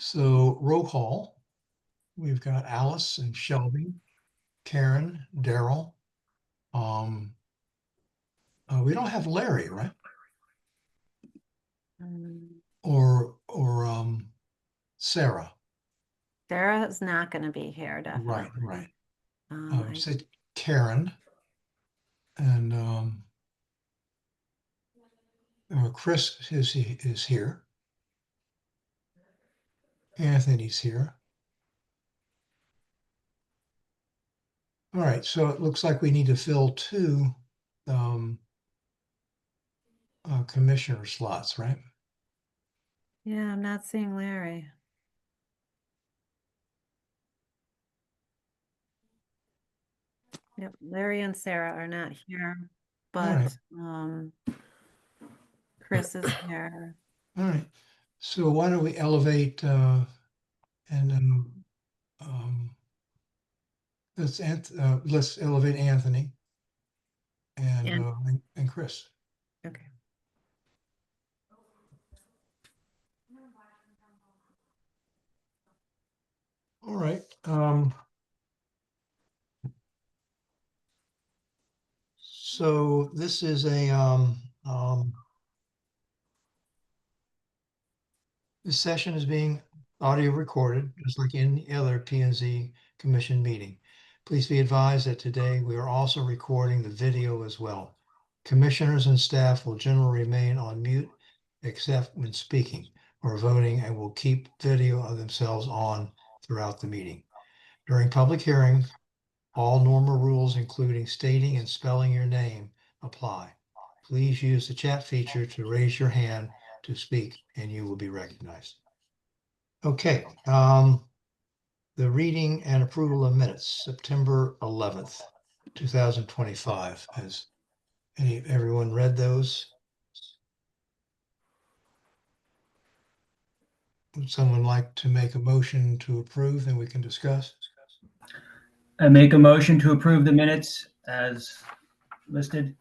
So roll call, we've got Alice and Shelby, Karen, Daryl. Um, we don't have Larry, right? Or Sarah. Sarah is not going to be here, Right, definitely. right. I- Said Karen and Chris is here. Anthony's here. All right, so it looks like we need to fill two commissioner slots, right? yeah, I'm not seeing Larry. Yep, Larry and Sarah are not here, right. but Chris is here. All right. So why don't we elevate and let's elevate Anthony and And and Chris. okay. All right. So this is a this session is being audio recorded, just like any other P and Z Commission meeting. Please be advised that today we are also recording the video as well. Commissioners and staff will generally remain on mute except when speaking or voting and will keep video of themselves on throughout the meeting. During public hearings, all normal rules, including stating and spelling your name, apply. Please use the chat feature to raise your hand to speak and you will be recognized. Okay, the reading and approval of minutes, September 11th, 2025. Has everyone read those? Would someone like to make a motion to approve and we can discuss? I make a motion to approve the minutes as listed.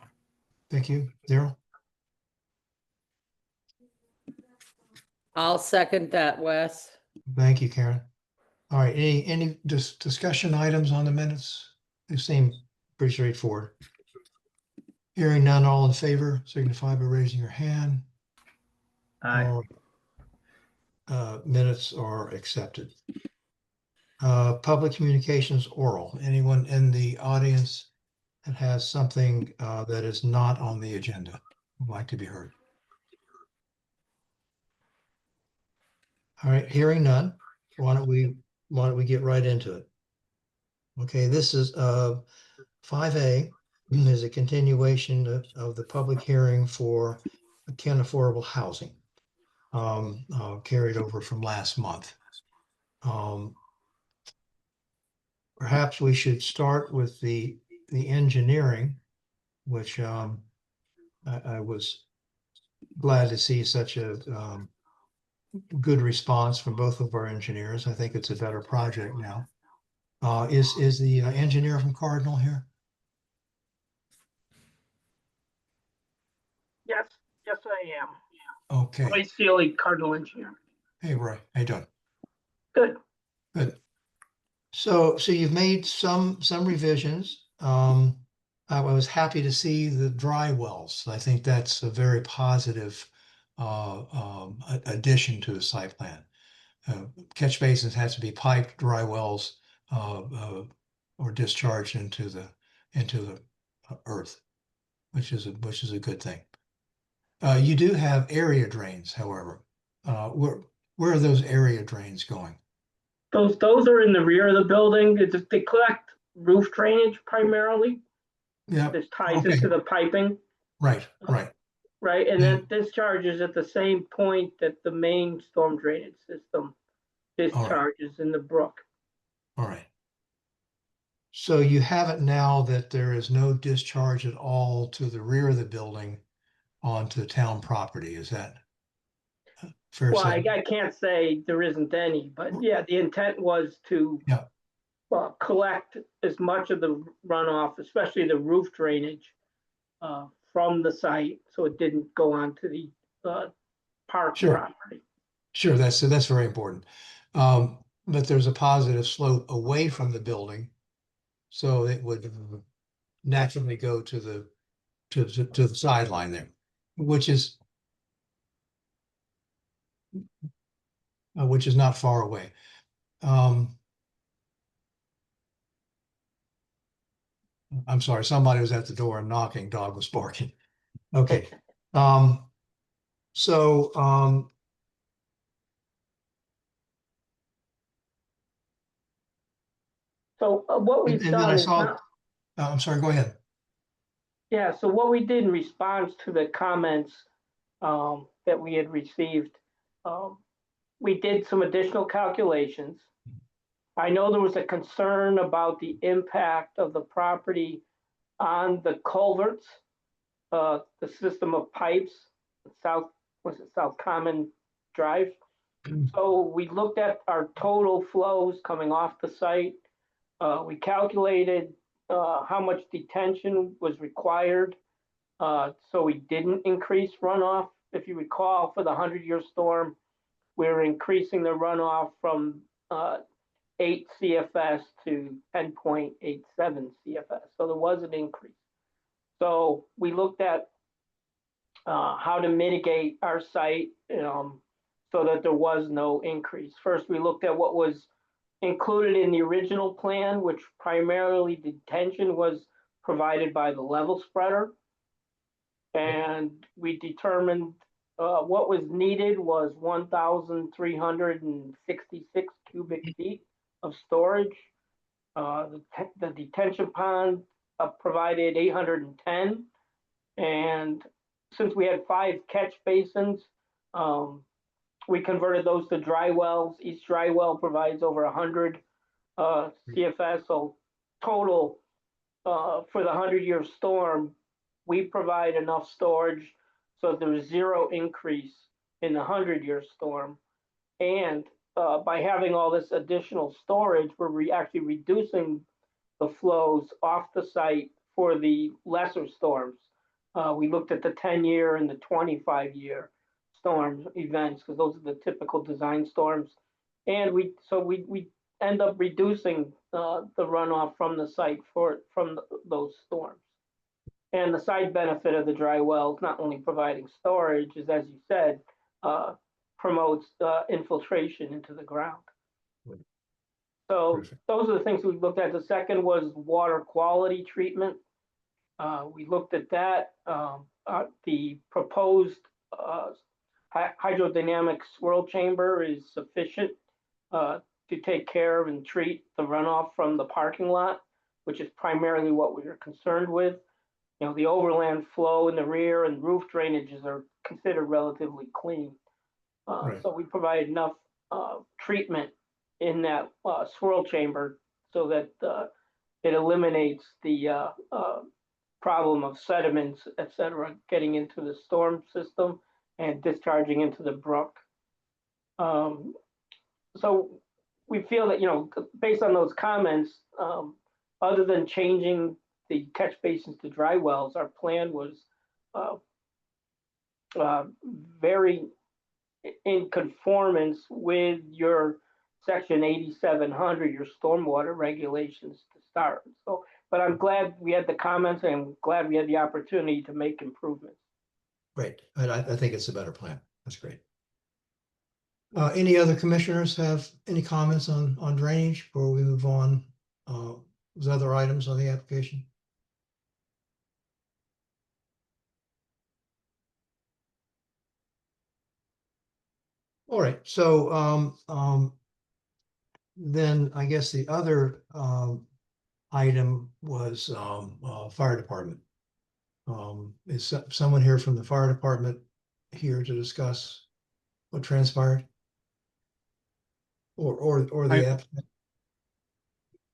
Thank you. Daryl? I'll second that, Wes. Thank you, Karen. All right, any discussion items on the minutes? They seem pretty straightforward. Hearing none, all in favor, signify by raising your hand. Aye. All minutes are accepted. Public communications oral. Anyone in the audience that has something that is not on the agenda would like to be heard? All right, hearing none, why don't we get right into it? Okay, this is 5A is a continuation of the public hearing for Ken Affordable Housing, carried over from last month. Perhaps we should start with the engineering, which I was glad to see such a good response from both of our engineers. I think it's a better project now. Is the engineer from Cardinal here? Yes, I am. Okay. Roy Sealy, Cardinal Engineer. Hey, Roy, how you doing? Good. Good. So you've made some revisions. I was happy to see the dry wells. I think that's a very positive addition to the site plan. Catch basins has to be piped, dry wells or discharged into the earth, which is a good thing. You do have area drains, however. Where are those area drains going? Those are in the rear of the building. They collect roof drainage primarily. Yeah. This ties Okay. into the piping, Right. right? And Yeah. then discharges at the same point that the main storm drainage system discharges in the brook. All right. So you have it now that there is no discharge at all to the rear of the building onto town property. Is that fair? Well, Say? I can't say there isn't any, but yeah, the intent was to Yeah. collect as much of the runoff, especially the roof drainage, from the site, so it didn't go onto the park Sure. property. Sure, that's very important. But there's a positive slope away from the building, so it would naturally go to the to the sideline there, which is not far away. I'm sorry, somebody was at the door and knocking. Dog was barking. Okay. So So what we've and then done I is saw. not, I'm sorry. Go ahead. yeah, so what we did in response to the comments that we had received, we did some additional calculations. I know there was a concern about the impact of the property on the culverts, the system of pipes, South Common Drive. So we looked at our total flows coming off the site. We calculated how much detention was required. So we didn't increase runoff. If you recall, for the 100-year storm, we were increasing the runoff from 8 CFS to 10.87 CFS. So there was an increase. So we looked at how to mitigate our site so that there was no increase. First, we looked at what was included in the original plan, which primarily detention was provided by the level spreader. And we determined what was needed was 1,366 cubic feet of storage. The detention pond provided 810. And since we had 5 catch basins, we converted those to dry wells. Each dry well provides over 100 CFS. So total for the 100-year storm, we provide enough storage so there was 0 increase in the 100-year storm. And by having all this additional storage, we're actually reducing the flows off the site for the lesser storms. We looked at the 10-year and the 25-year storm events because those are the typical design storms. And we end up reducing the runoff from the site from those storms. And the side benefit of the dry wells, not only providing storage, is, as you said, promotes infiltration into the ground. So Perfect. those are the things we looked at. The second was water quality treatment. We looked at that. The proposed hydrodynamic swirl chamber is sufficient to take care of and treat the runoff from the parking lot, which is primarily what we are concerned with. You know, the overland flow in the rear and roof drainages are considered relatively clean. Right. So we provide enough treatment in that swirl chamber so that it eliminates the problem of sediments, et cetera, getting into the storm system and discharging into the brook. So we feel that, you know, based on those comments, other than changing the catch basins to dry wells, our plan was very in conformance with your section 8700, your stormwater regulations to start. So, but I'm glad we had the comments and I'm glad we had the opportunity to make improvements. Great. I think it's a better plan. That's great. Any other commissioners have any comments on drainage before we move on? Those other items on the application? All right, so then I guess the other item was fire department. Is someone here from the fire department here to discuss what transpired? Or the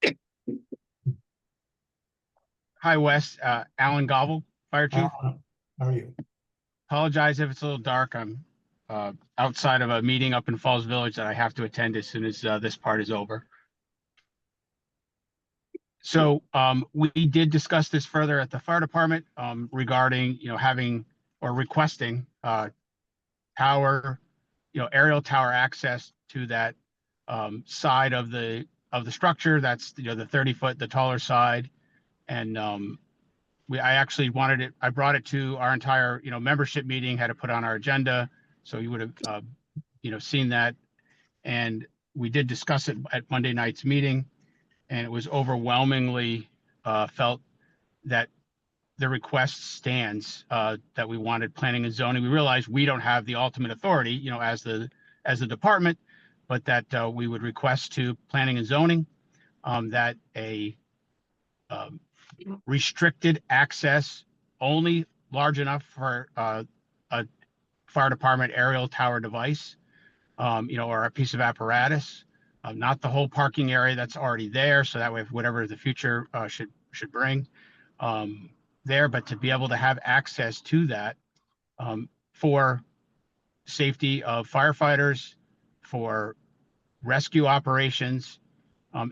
applicant? Hi, Wes. Alan Gobble, Fire Chief. How are you? Apologize if it's a little dark. I'm outside of a meeting up in Falls Village that I have to attend as soon as this part is over. So we did discuss this further at the fire department regarding, having or requesting power, aerial tower access to that side of the structure. That's, the 30-foot, the taller side. And I actually wanted it, I brought it to our entire, membership meeting, had to put on our agenda. So you would have, seen that. And we did discuss it at Monday night's meeting, and it was overwhelmingly felt that the request stands, that we wanted planning and zoning. We realized we don't have the ultimate authority, as the department, but that we would request to planning and zoning that a restricted access, only large enough for a fire department aerial tower device, or a piece of apparatus, not the whole parking area that's already there. So that way, whatever the future should bring there, but to be able to have access to that for safety of firefighters, for rescue operations,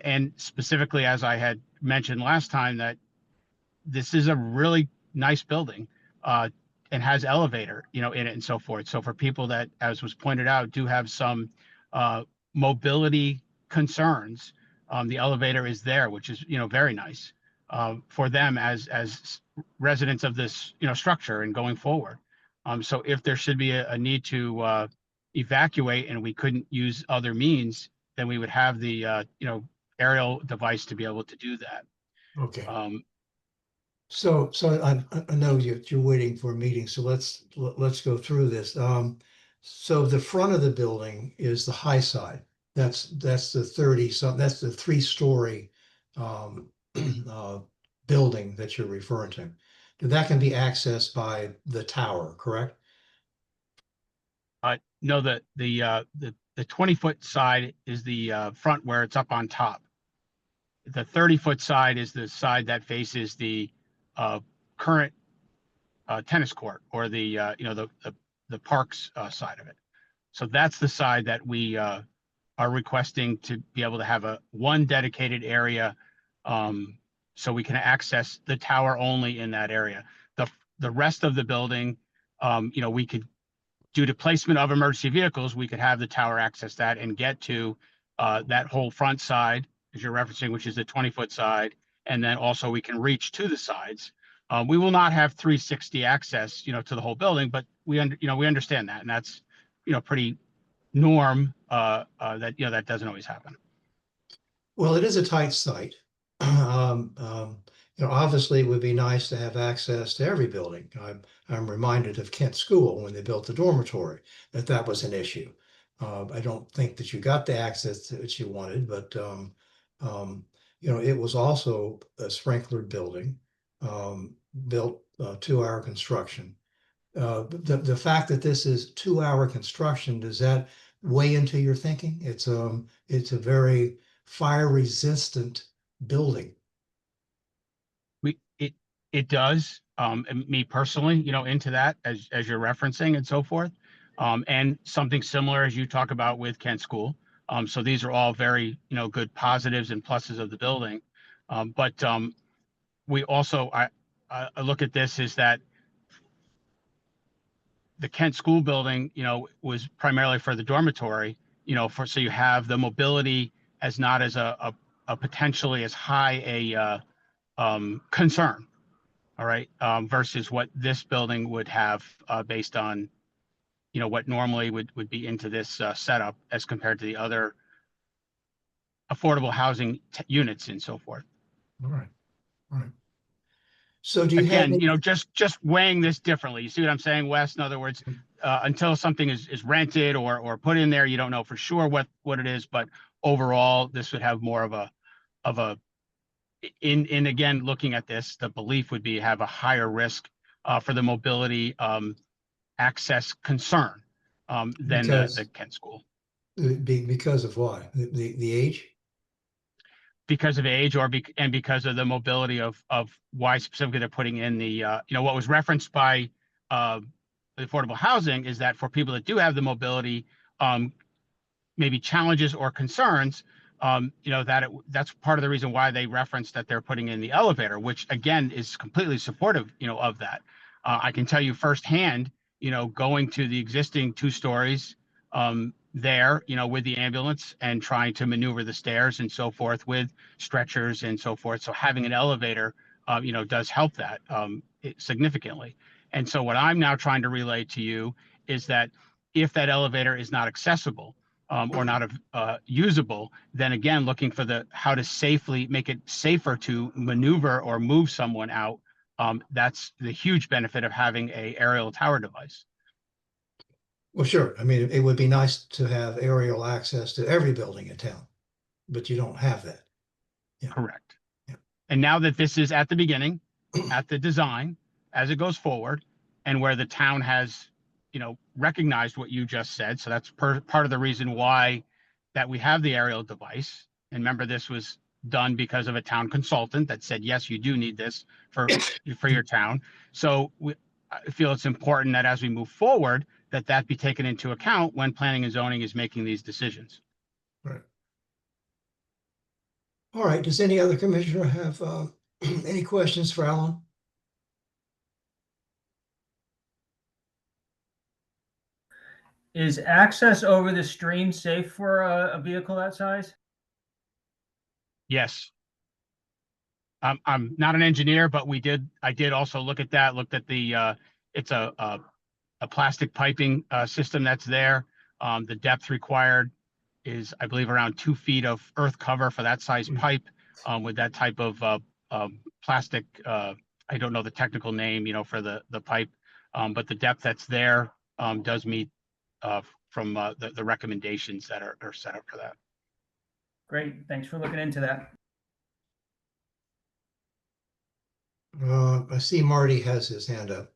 and specifically, as I had mentioned last time, that this is a really nice building and has elevator, in it and so forth. So for people that, as was pointed out, do have some mobility concerns, the elevator is there, which is, very nice for them as residents of this, structure and going forward. So if there should be a need to evacuate and we couldn't use other means, then we would have the, aerial device to be able to do that. Okay. So I know you're waiting for a meeting, so let's go through this. So the front of the building is the high side. That's the 30 something. That's the 3-story building that you're referring to. That can be accessed by the tower, correct? No, the 20-foot side is the front where it's up on top. The 30-foot side is the side that faces the current tennis court, or the parks side of it. So that's the side that we are requesting to be able to have one dedicated area, so we can access the tower only in that area. The rest of the building, we could, due to placement of emergency vehicles, we could have the tower access that and get to that whole front side, as you're referencing, which is the 20-foot side. And then also we can reach to the sides. We will not have 360 access, to the whole building, but we understand that. And that's, pretty norm that, that doesn't always happen. Well, it is a tight site. Obviously it would be nice to have access to every building. I'm reminded of Kent School when they built the dormitory, that was an issue. I don't think that you got the access that you wanted, but it was also a sprinkler building, built 2-hour construction. The fact that this is 2-hour construction, does that weigh into your thinking? It's a very fire resistant building. It does, and me personally, into that as you're referencing and so forth, and something similar as you talk about with Kent School. So these are all very, good positives and pluses of the building. But we also, I look at this is that the Kent School building, was primarily for the dormitory, so you have the mobility as not as a potentially as high a concern. All right, versus what this building would have based on, what normally would be into this setup as compared to the other affordable housing units and so forth. All right. So do you Again, have just weighing this differently. You see what I'm saying, Wes? In other words, until something is rented or put in there, you don't know for sure what it is. But overall, this would have more of a in again, looking at this, the belief would be have a higher risk for the mobility access concern than the Kent School. because of why? The age? Because of age and because of the mobility of why specifically they're putting in the, what was referenced by the affordable housing is that for people that do have the mobility, maybe challenges or concerns, that's part of the reason why they referenced that they're putting in the elevator, which again is completely supportive, of that. I can tell you firsthand, going to the existing 2 stories there, with the ambulance and trying to maneuver the stairs and so forth with stretchers and so forth. So having an elevator, does help that significantly. And so what I'm now trying to relay to you is that if that elevator is not accessible or not usable, then again, looking for how to safely make it safer to maneuver or move someone out. That's the huge benefit of having a aerial tower device. Well, sure. I mean, it would be nice to have aerial access to every building in town, but you don't have that. Yeah. Correct. Yeah. And now that this is at the beginning, at the design, as it goes forward, and where the town has, recognized what you just said. So that's part of the reason why that we have the aerial device. And remember, this was done because of a town consultant that said, yes, you do need this for your town. So I feel it's important that as we move forward, that be taken into account when planning and zoning is making these decisions. Right. All right. Does any other commissioner have any questions for Alan? Is access over the stream safe for a vehicle that size? Yes. I'm not an engineer, but I did also look at that, looked at it's a plastic piping system that's there. The depth required is, I believe, around 2 feet of earth cover for that size pipe with that type of plastic. I don't know the technical name, for the pipe, but the depth that's there does meet from the recommendations that are set up for that. Great. Thanks for looking into that. I see Marty has his hand up.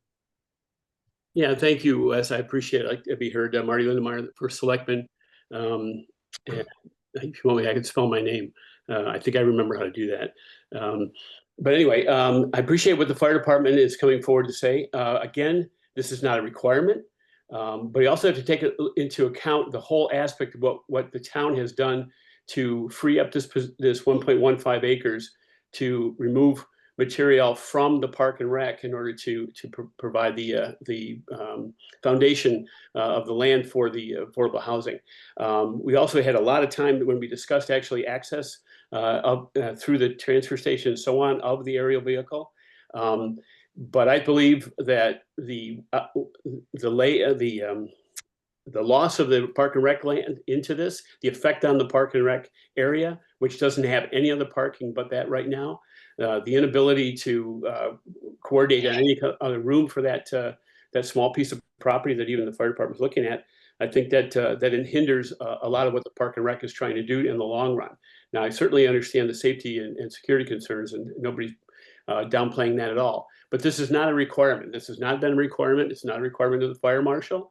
Yeah, thank you, Wes. I appreciate it. I'd like to be heard. Marty Lindemeyer, the first selectman. And if you want me, I can spell my name. I think I remember how to do that. But anyway, I appreciate what the fire department is coming forward to say. Again, this is not a requirement, but you also have to take into account the whole aspect of what the town has done to free up this 1.15 acres to remove material from the park and rec in order to provide the foundation of the land for the affordable housing. We also had a lot of time when we discussed actually access through the transfer station and so on of the aerial vehicle. But I believe that the loss of the park and rec land into this, the effect on the park and rec area, which doesn't have any other parking but that right now, the inability to coordinate on any other room for that small piece of property that even the fire department is looking at, I think that it hinders a lot of what the park and rec is trying to do in the long run. Now, I certainly understand the safety and security concerns, and nobody's downplaying that at all. But this is not a requirement. This has not been a requirement. It's not a requirement of the fire marshal.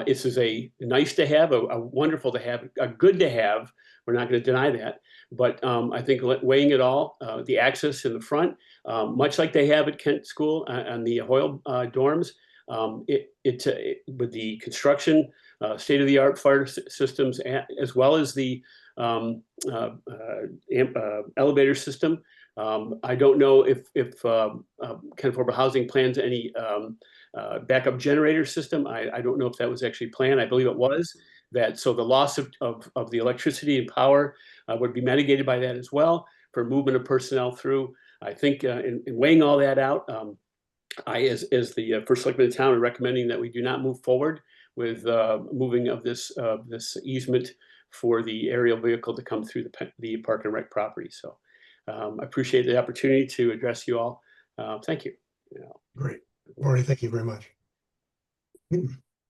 This is a nice to have, a wonderful to have, a good to have. We're not going to deny that. But I think weighing it all, the access in the front, much like they have at Kent School and the Hoyle dorms, with the construction, state-of-the-art fire systems, as well as the elevator system. I don't know if Kent Affordable Housing plans any backup generator system. I don't know if that was actually planned. I believe it was. So the loss of the electricity and power would be mitigated by that as well for movement of personnel through. I think in weighing all that out, I, as the first selectman of town, are recommending that we do not move forward with moving of this easement for the aerial vehicle to come through the park and rec property. So I appreciate the opportunity to address you all. Thank you. Great. Marty, thank you very much.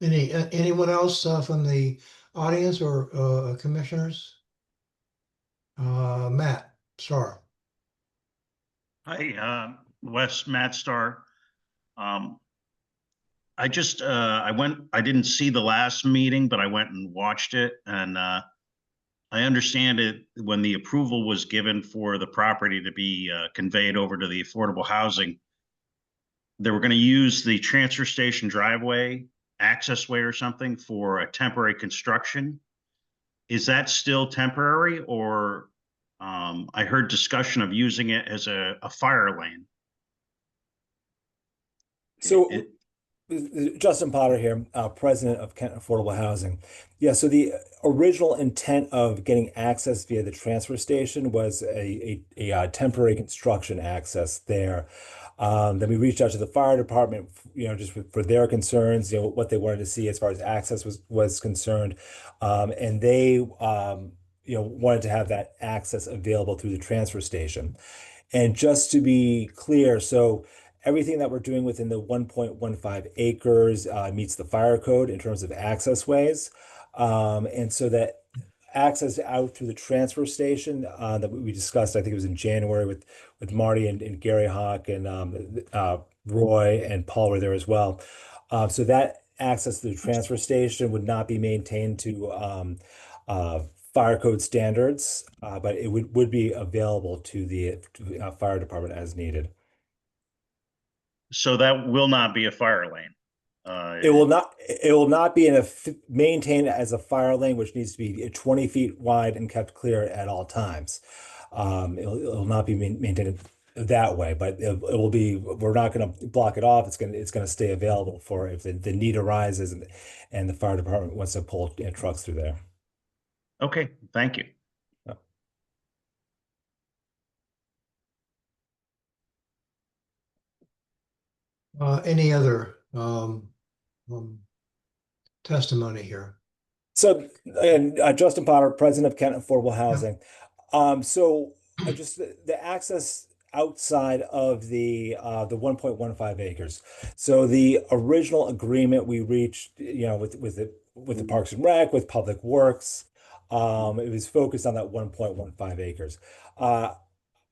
Anyone else from the audience or commissioners? Matt Starr. Hi, Wes, Matt Starr. I didn't see the last meeting, but I went and watched it, and I understand it when the approval was given for the property to be conveyed over to the affordable housing, they were going to use the transfer station driveway, access way or something for a temporary construction. Is that still temporary, or I heard discussion of using it as a fire lane? So Justin Potter here, president of Kent Affordable Housing. Yeah, so the original intent of getting access via the transfer station was a temporary construction access there. Then we reached out to the fire department, just for their concerns, what they wanted to see as far as access was concerned. And they, wanted to have that access available through the transfer station. And just to be clear, so everything that we're doing within the 1.15 acres meets the fire code in terms of access ways. And so that access out through the transfer station that we discussed, I think it was in January with Marty and Gary Hawk and Roy and Paul were there as well. So that access to the transfer station would not be maintained to fire code standards, but it would be available to the fire department as needed. So that will not be a fire lane. It will not be maintained as a fire lane, which needs to be 20 feet wide and kept clear at all times. It'll not be maintained that way, but it will be. We're not going to block it off. It's going to stay available for if the need arises and the fire department wants to pull trucks through there. Okay, thank you. Any other testimony here? So, and Justin Potter, president of Kent Affordable Housing. So just the access outside of the 1.15 acres. So the original agreement we reached, with the Parks and Rec, with Public Works, it was focused on that 1.15 acres.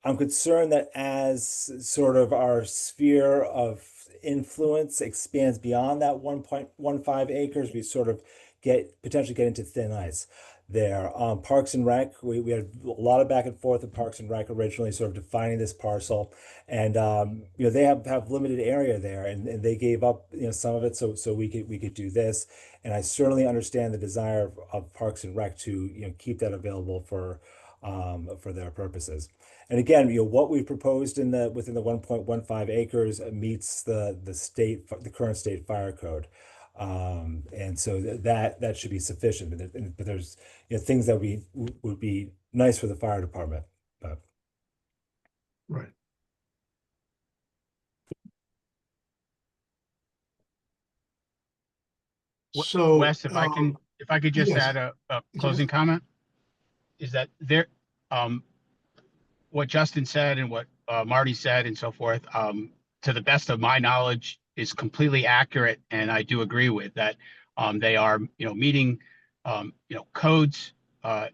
I'm concerned that as sort of our sphere of influence expands beyond that 1.15 acres, we sort of potentially get into thin ice there. Parks and Rec, we had a lot of back and forth with Parks and Rec originally, sort of defining this parcel, and they have limited area there, and they gave up some of it so we could do this, and I certainly understand the desire of Parks and Rec to keep that available for their purposes. And again, what we've proposed within the 1.15 acres meets the current state fire code. And so that should be sufficient, but there's things that would be nice for the fire department. Right. So Wes, if I could just yes. add a closing comment, is that there, what Justin said and what Marty said and so forth, to the best of my knowledge, is completely accurate, and I do agree with that. They are, meeting, codes, at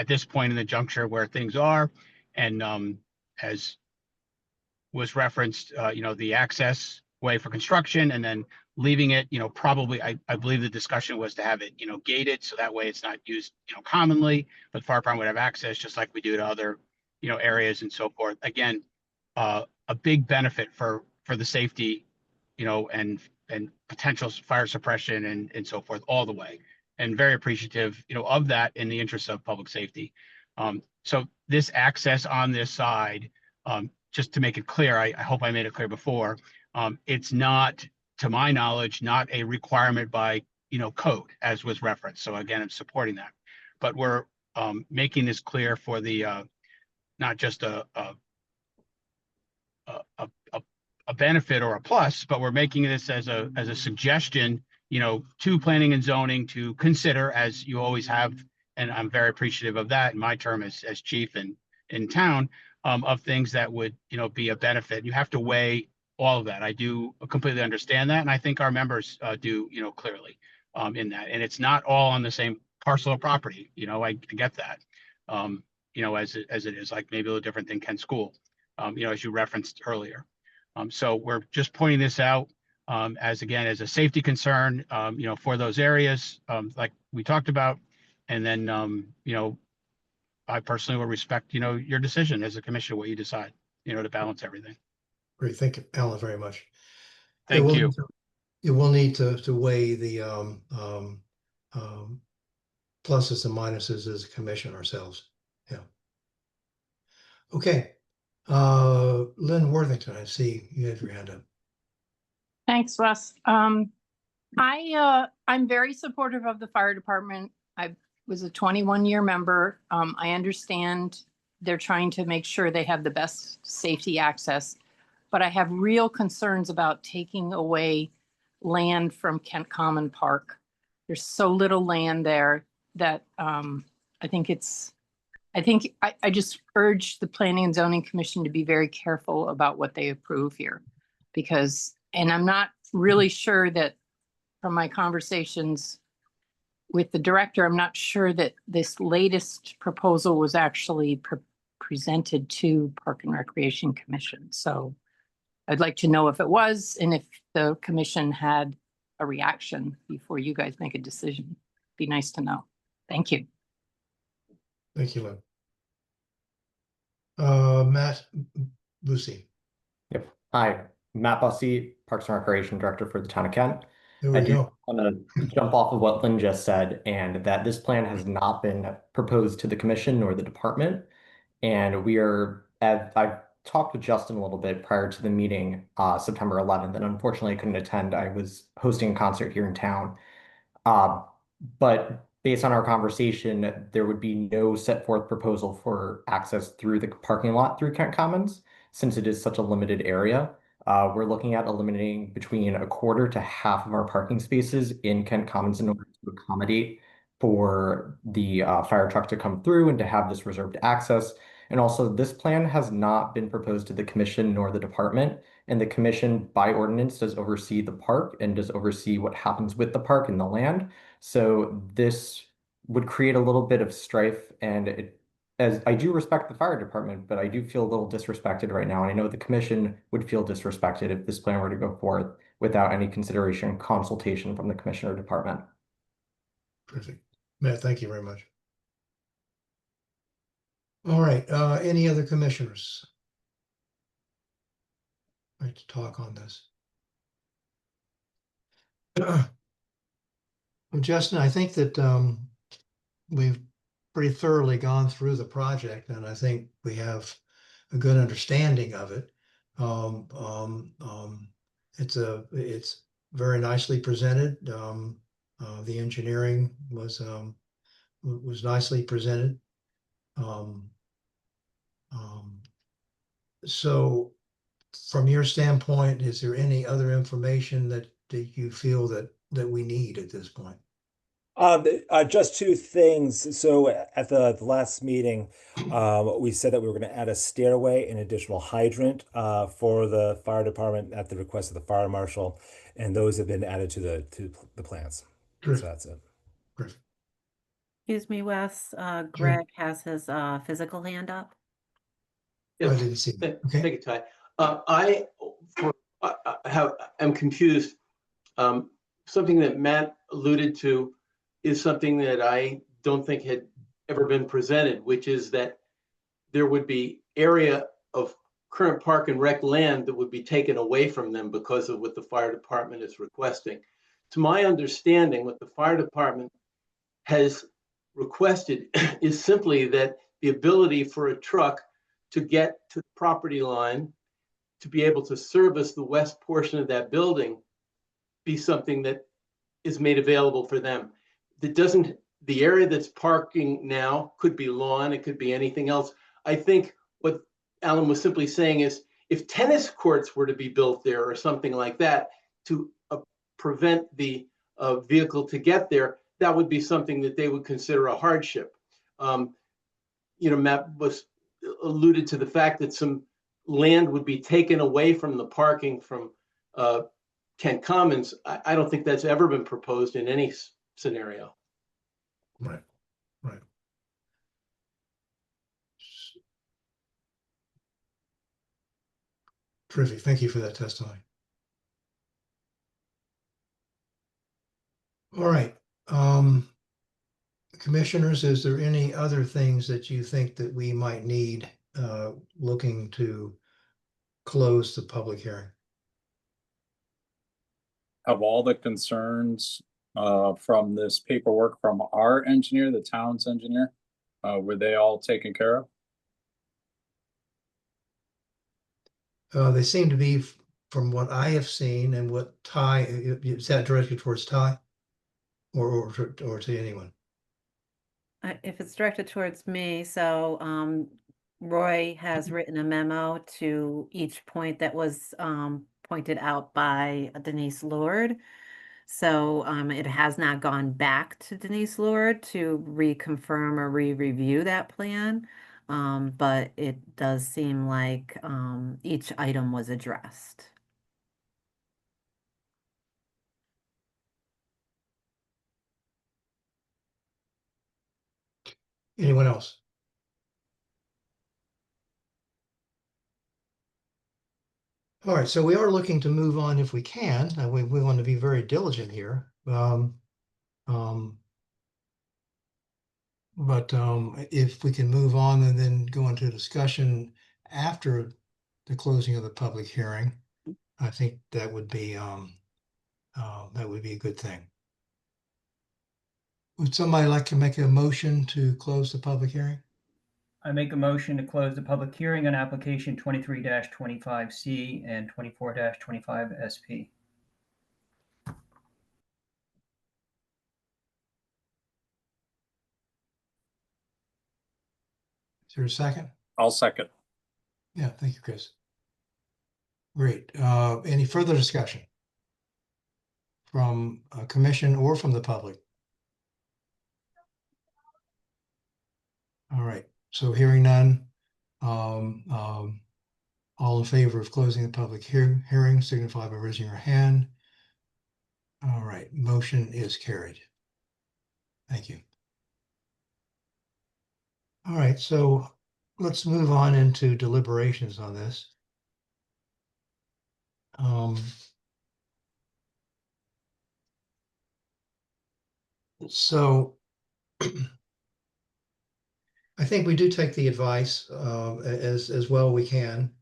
this point in the juncture where things are, and as was referenced, the access way for construction, and then leaving it, probably, I believe the discussion was to have it, gated, so that way it's not used, commonly, but fire department would have access just like we do to other, areas and so forth. Again, a big benefit for the safety, and potential fire suppression and so forth all the way, and very appreciative, of that in the interest of public safety. So this access on this side, just to make it clear, I hope I made it clear before, it's not, to my knowledge, not a requirement by, code, as was referenced. So again, I'm supporting that, but we're making this clear for the not just a benefit or a plus, but we're making this as a suggestion, to planning and zoning to consider, as you always have, and I'm very appreciative of that in my term as chief in town, of things that would, be a benefit. You have to weigh all of that. I do completely understand that, and I think our members do, clearly, in that. And it's not all on the same parcel of property. I get that. As it is, like maybe a little different than Kent School, as you referenced earlier. So we're just pointing this out as a safety concern, for those areas, like we talked about. And then, I personally will respect, your decision as a commissioner, what you decide, to balance everything. Great. Thank you, Alan, very much. Thank you. You will need to weigh the pluses and minuses as a commission ourselves. Yeah. Okay. Lynn Worthington, I see you had your hand up. Thanks, Wes. I'm very supportive of the fire department. I was a 21-year member. I understand they're trying to make sure they have the best safety access, but I have real concerns about taking away land from Kent Common Park. There's so little land there that I just urge the Planning and Zoning Commission to be very careful about what they approve here. Because, and I'm not really sure that from my conversations with the director, I'm not sure that this latest proposal was actually presented to Park and Recreation Commission. So I'd like to know if it was, and if the commission had a reaction before you guys make a decision. Be nice to know. Thank you. Thank you, Lynn. Matt Bussey. Yep. Hi, Matt Bussey, Parks and Recreation Director for the Town of Kent. There I we do go. want to jump off of what Lynn just said, and that this plan has not been proposed to the commission nor the department. And I've talked with Justin a little bit prior to the meeting, September 11th, and unfortunately I couldn't attend. I was hosting a concert here in town. But based on our conversation, there would be no set forth proposal for access through the parking lot through Kent Commons, since it is such a limited area. We're looking at eliminating between a quarter to half of our parking spaces in Kent Commons in order to accommodate for the fire truck to come through and to have this reserved access. And also, this plan has not been proposed to the commission nor the department, and the commission by ordinance does oversee the park and does oversee what happens with the park and the land. So this would create a little bit of strife, and as I do respect the fire department, but I do feel a little disrespected right now. And I know the commission would feel disrespected if this plan were to go forth without any consideration, consultation from the commissioner department. Perfect. Matt, thank you very much. All right, any other commissioners? I'd like to talk on this. Well, Justin, I think that we've pretty thoroughly gone through the project, and I think we have a good understanding of it. It's very nicely presented. The engineering was nicely presented. So from your standpoint, is there any other information that you feel that we need at this point? Just two things. So at the last meeting, we said that we were going to add a stairway and additional hydrant for the fire department at the request of the fire marshal, and those have been added to the plans. Great. So that's it. Great. Excuse me, Wes, Greg has his physical hand up. I didn't see that. Okay. Thank you, Ty. I'm confused. Something that Matt alluded to is something that I don't think had ever been presented, which is that there would be area of current park and rec land that would be taken away from them because of what the fire department is requesting. To my understanding, what the fire department has requested is simply that the ability for a truck to get to the property line, to be able to service the west portion of that building, be something that is made available for them. That doesn't, the area that's parking now could be lawn, it could be anything else. I think what Alan was simply saying is, if tennis courts were to be built there or something like that to prevent the vehicle to get there, that would be something that they would consider a hardship. Matt was alluded to the fact that some land would be taken away from the parking from Kent Commons. I don't think that's ever been proposed in any scenario. Right. Terrific. Thank you for that testimony. All right. Commissioners, is there any other things that you think that we might need looking to close the public hearing? Have all the concerns from this paperwork from our engineer, the town's engineer, were they all taken care of? They seem to be from what I have seen and what Ty, is that directed towards Ty? Or to anyone? If it's directed towards me, so Roy has written a memo to each point that was pointed out by Denise Lord. So it has not gone back to Denise Lord to reconfirm or re-review that plan. But it does seem like each item was addressed. Anyone else? All right, so we are looking to move on if we can, and we want to be very diligent here. But if we can move on and then go into discussion after the closing of the public hearing, I think that would be a good thing. Would somebody like to make a motion to close the public hearing? I make a motion to close the public hearing on application 23-25C and 24-25SP. Is there a second? I'll second. Yeah, thank you, Chris. Great. Any further discussion from a commission or from the public? All right, so hearing none, all in favor of closing the public hearing signify by raising your hand. All right, motion is carried. Thank you. All right, so let's move on into deliberations on this. So I think we do take the advice as well we can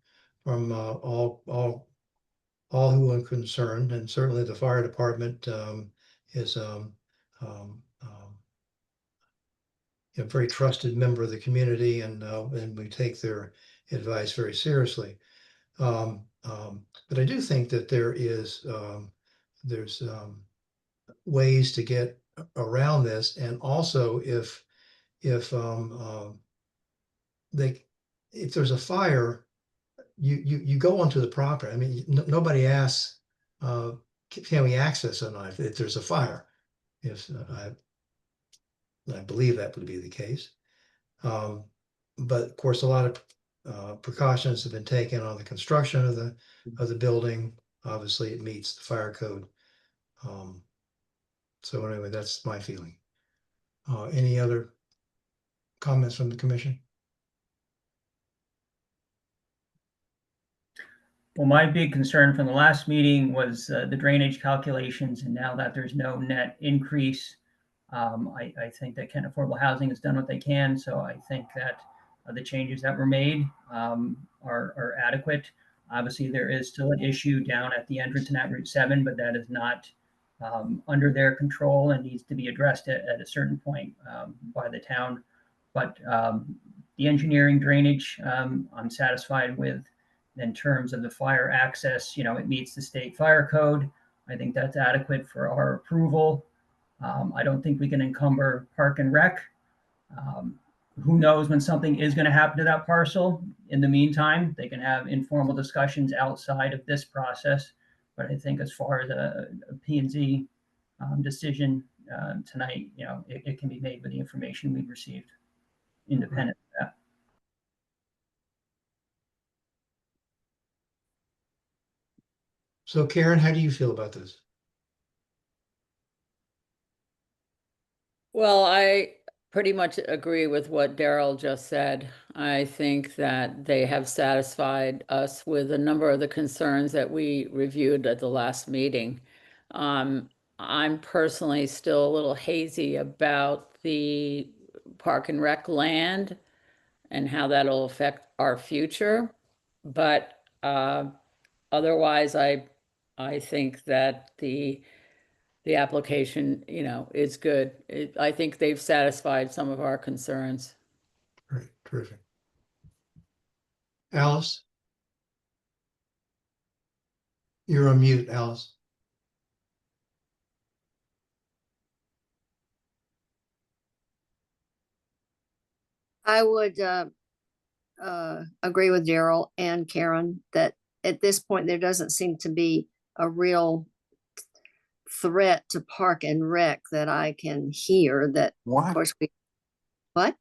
from all who are concerned, and certainly the fire department is a very trusted member of the community, and we take their advice very seriously. But I do think that there's ways to get around this, and also if there's a fire, you go onto the property. I mean, nobody asks, can we access or not if there's a fire? If I believe that would be the case. But of course, a lot of precautions have been taken on the construction of the building. Obviously, it meets the fire code. So anyway, that's my feeling. Any other comments from the commission? Well, my big concern from the last meeting was the drainage calculations, and now that there's no net increase, I think that Kent Affordable Housing has done what they can. So I think that the changes that were made are adequate. Obviously, there is still an issue down at the entrance and at Route 7, but that is not under their control and needs to be addressed at a certain point by the town. But the engineering drainage, I'm satisfied with. In terms of the fire access, it meets the state fire code. I think that's adequate for our approval. I don't think we can encumber Park and Rec. Who knows when something is going to happen to that parcel. In the meantime, they can have informal discussions outside of this process. But I think as far as a P&Z decision tonight, it can be made with the information we've received independent of that. So Karen, how do you feel about this? Well, I pretty much agree with what Daryl just said. I think that they have satisfied us with a number of the concerns that we reviewed at the last meeting. I'm personally still a little hazy about the Park and Rec land and how that'll affect our future. But otherwise, I think that the application, is good. I think they've satisfied some of our concerns. Great, terrific. Alice? You're on mute, Alice. I would agree with Daryl and Karen that at this point, there doesn't seem to be a real threat to Park and Rec that I can hear that, of course, what?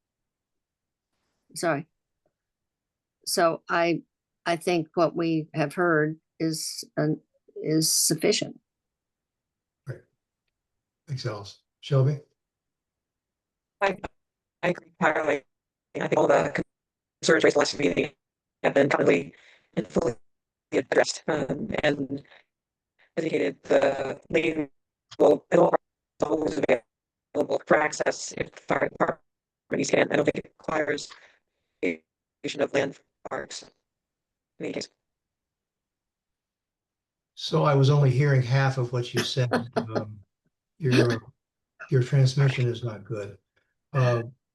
Sorry. So I think what we have heard is sufficient. Great. Thanks, Alice. Shelby? I agree entirely. I think all the concerns raised last meeting have been commonly and fully addressed. And as indicated, the lane will always available for access if the fire department needs can. I don't think it requires creation of land parks in any case. So I was only hearing half of what you said. Your transmission is not good.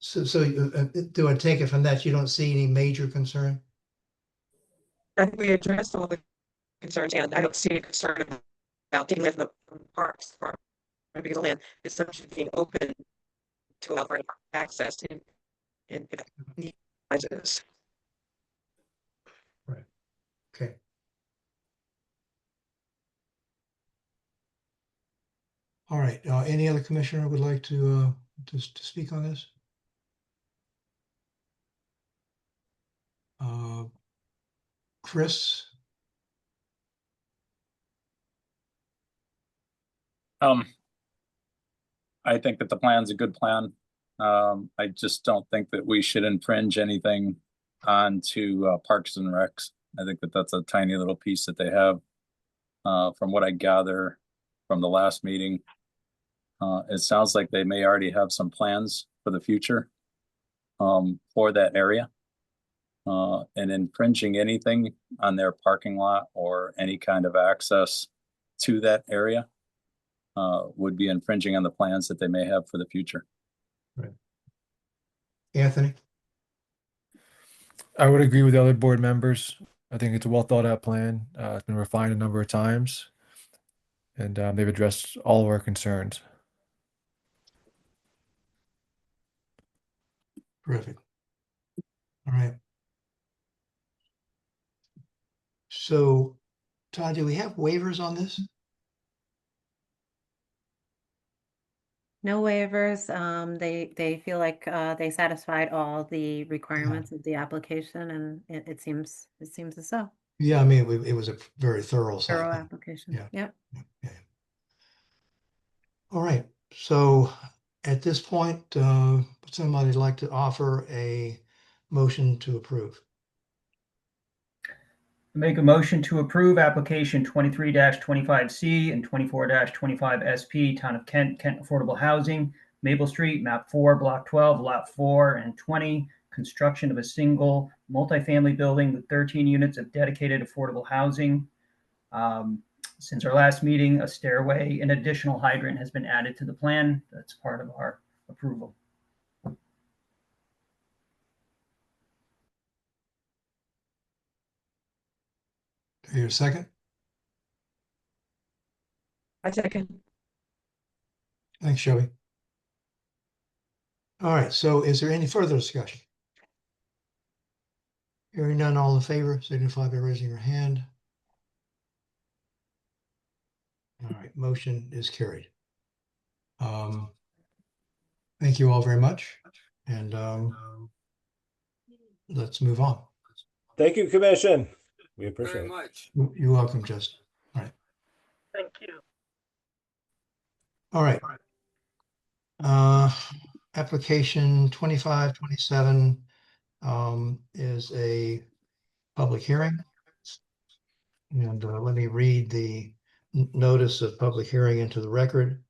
So do I take it from that you don't see any major concern? I think we addressed all the concerns, and I don't see a concern about taking land from the parks because the land is subject to being open to allow for access in this. Right. Okay. All right. Any other commissioner would like to speak on this? Chris? I think that the plan's a good plan. I just don't think that we should infringe anything onto Parks and Recs. I think that that's a tiny little piece that they have. From what I gather from the last meeting, it sounds like they may already have some plans for the future for that area. And infringing anything on their parking lot or any kind of access to that area would be infringing on the plans that they may have for the future. Right. Anthony? I would agree with the other board members. I think it's a well thought out plan. It's been refined a number of times, and they've addressed all of our concerns. Terrific. All right. So, Todd, do we have waivers on this? No waivers. They feel like they satisfied all the requirements of the application, and it seems as so. Yeah, I mean, it was a very thorough site Thorough plan. application. Yeah. Yep. Yeah. All right. So at this point, would somebody like to offer a motion to approve? Make a motion to approve application 23-25C and 24-25SP, Town of Kent, Kent Affordable Housing, Maple Street, map 4, block 12, lot 4 and 20, construction of a single multifamily building with 13 units of dedicated affordable housing. Since our last meeting, a stairway and additional hydrant has been added to the plan. That's part of our approval. Here, second. I second. Thanks, Shelby. All right. So is there any further discussion? Hearing none, all in favor, signify by raising your hand. All right, motion is carried. Thank you all very much, and let's move on. Thank you, Commission. We appreciate it. You're welcome, Justin. All right. Thank you. All right. Application 2527 is a public hearing. And let me read the notice of public hearing into the record.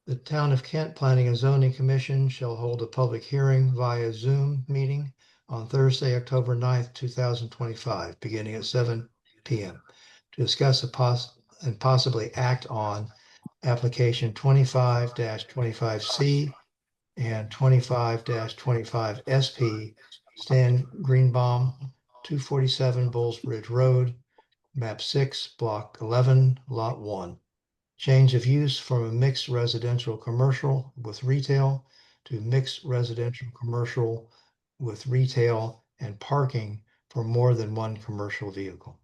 The Town of Kent Planning and Zoning Commission shall hold a public hearing via Zoom meeting on Thursday, October 9th, 2025, beginning at 7 p.m. to discuss and possibly act on application 25-25C and 25-25SP, Stan Greenbaum, 247 Bulls Bridge Road, map 6, block 11, lot 1. Change of use from a mixed residential commercial with retail to mixed residential commercial with retail and parking for more than one commercial vehicle.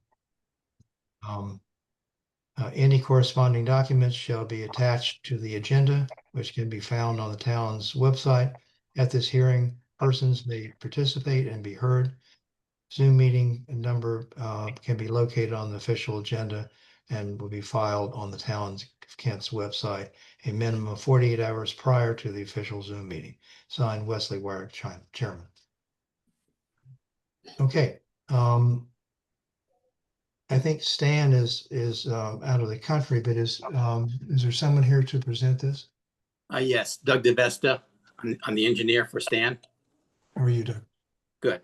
Any corresponding documents shall be attached to the agenda, which can be found on the town's website. At this hearing, persons may participate and be heard. Zoom meeting number can be located on the official agenda and will be filed on the town's Kent's website a minimum of 48 hours prior to the official Zoom meeting. Signed, Wesley Wire, Chairman. Okay. I think Stan is out of the country, but is there someone here to present this? Yes, Doug DeVesta. I'm the engineer for Stan. How are you, Doug? Good.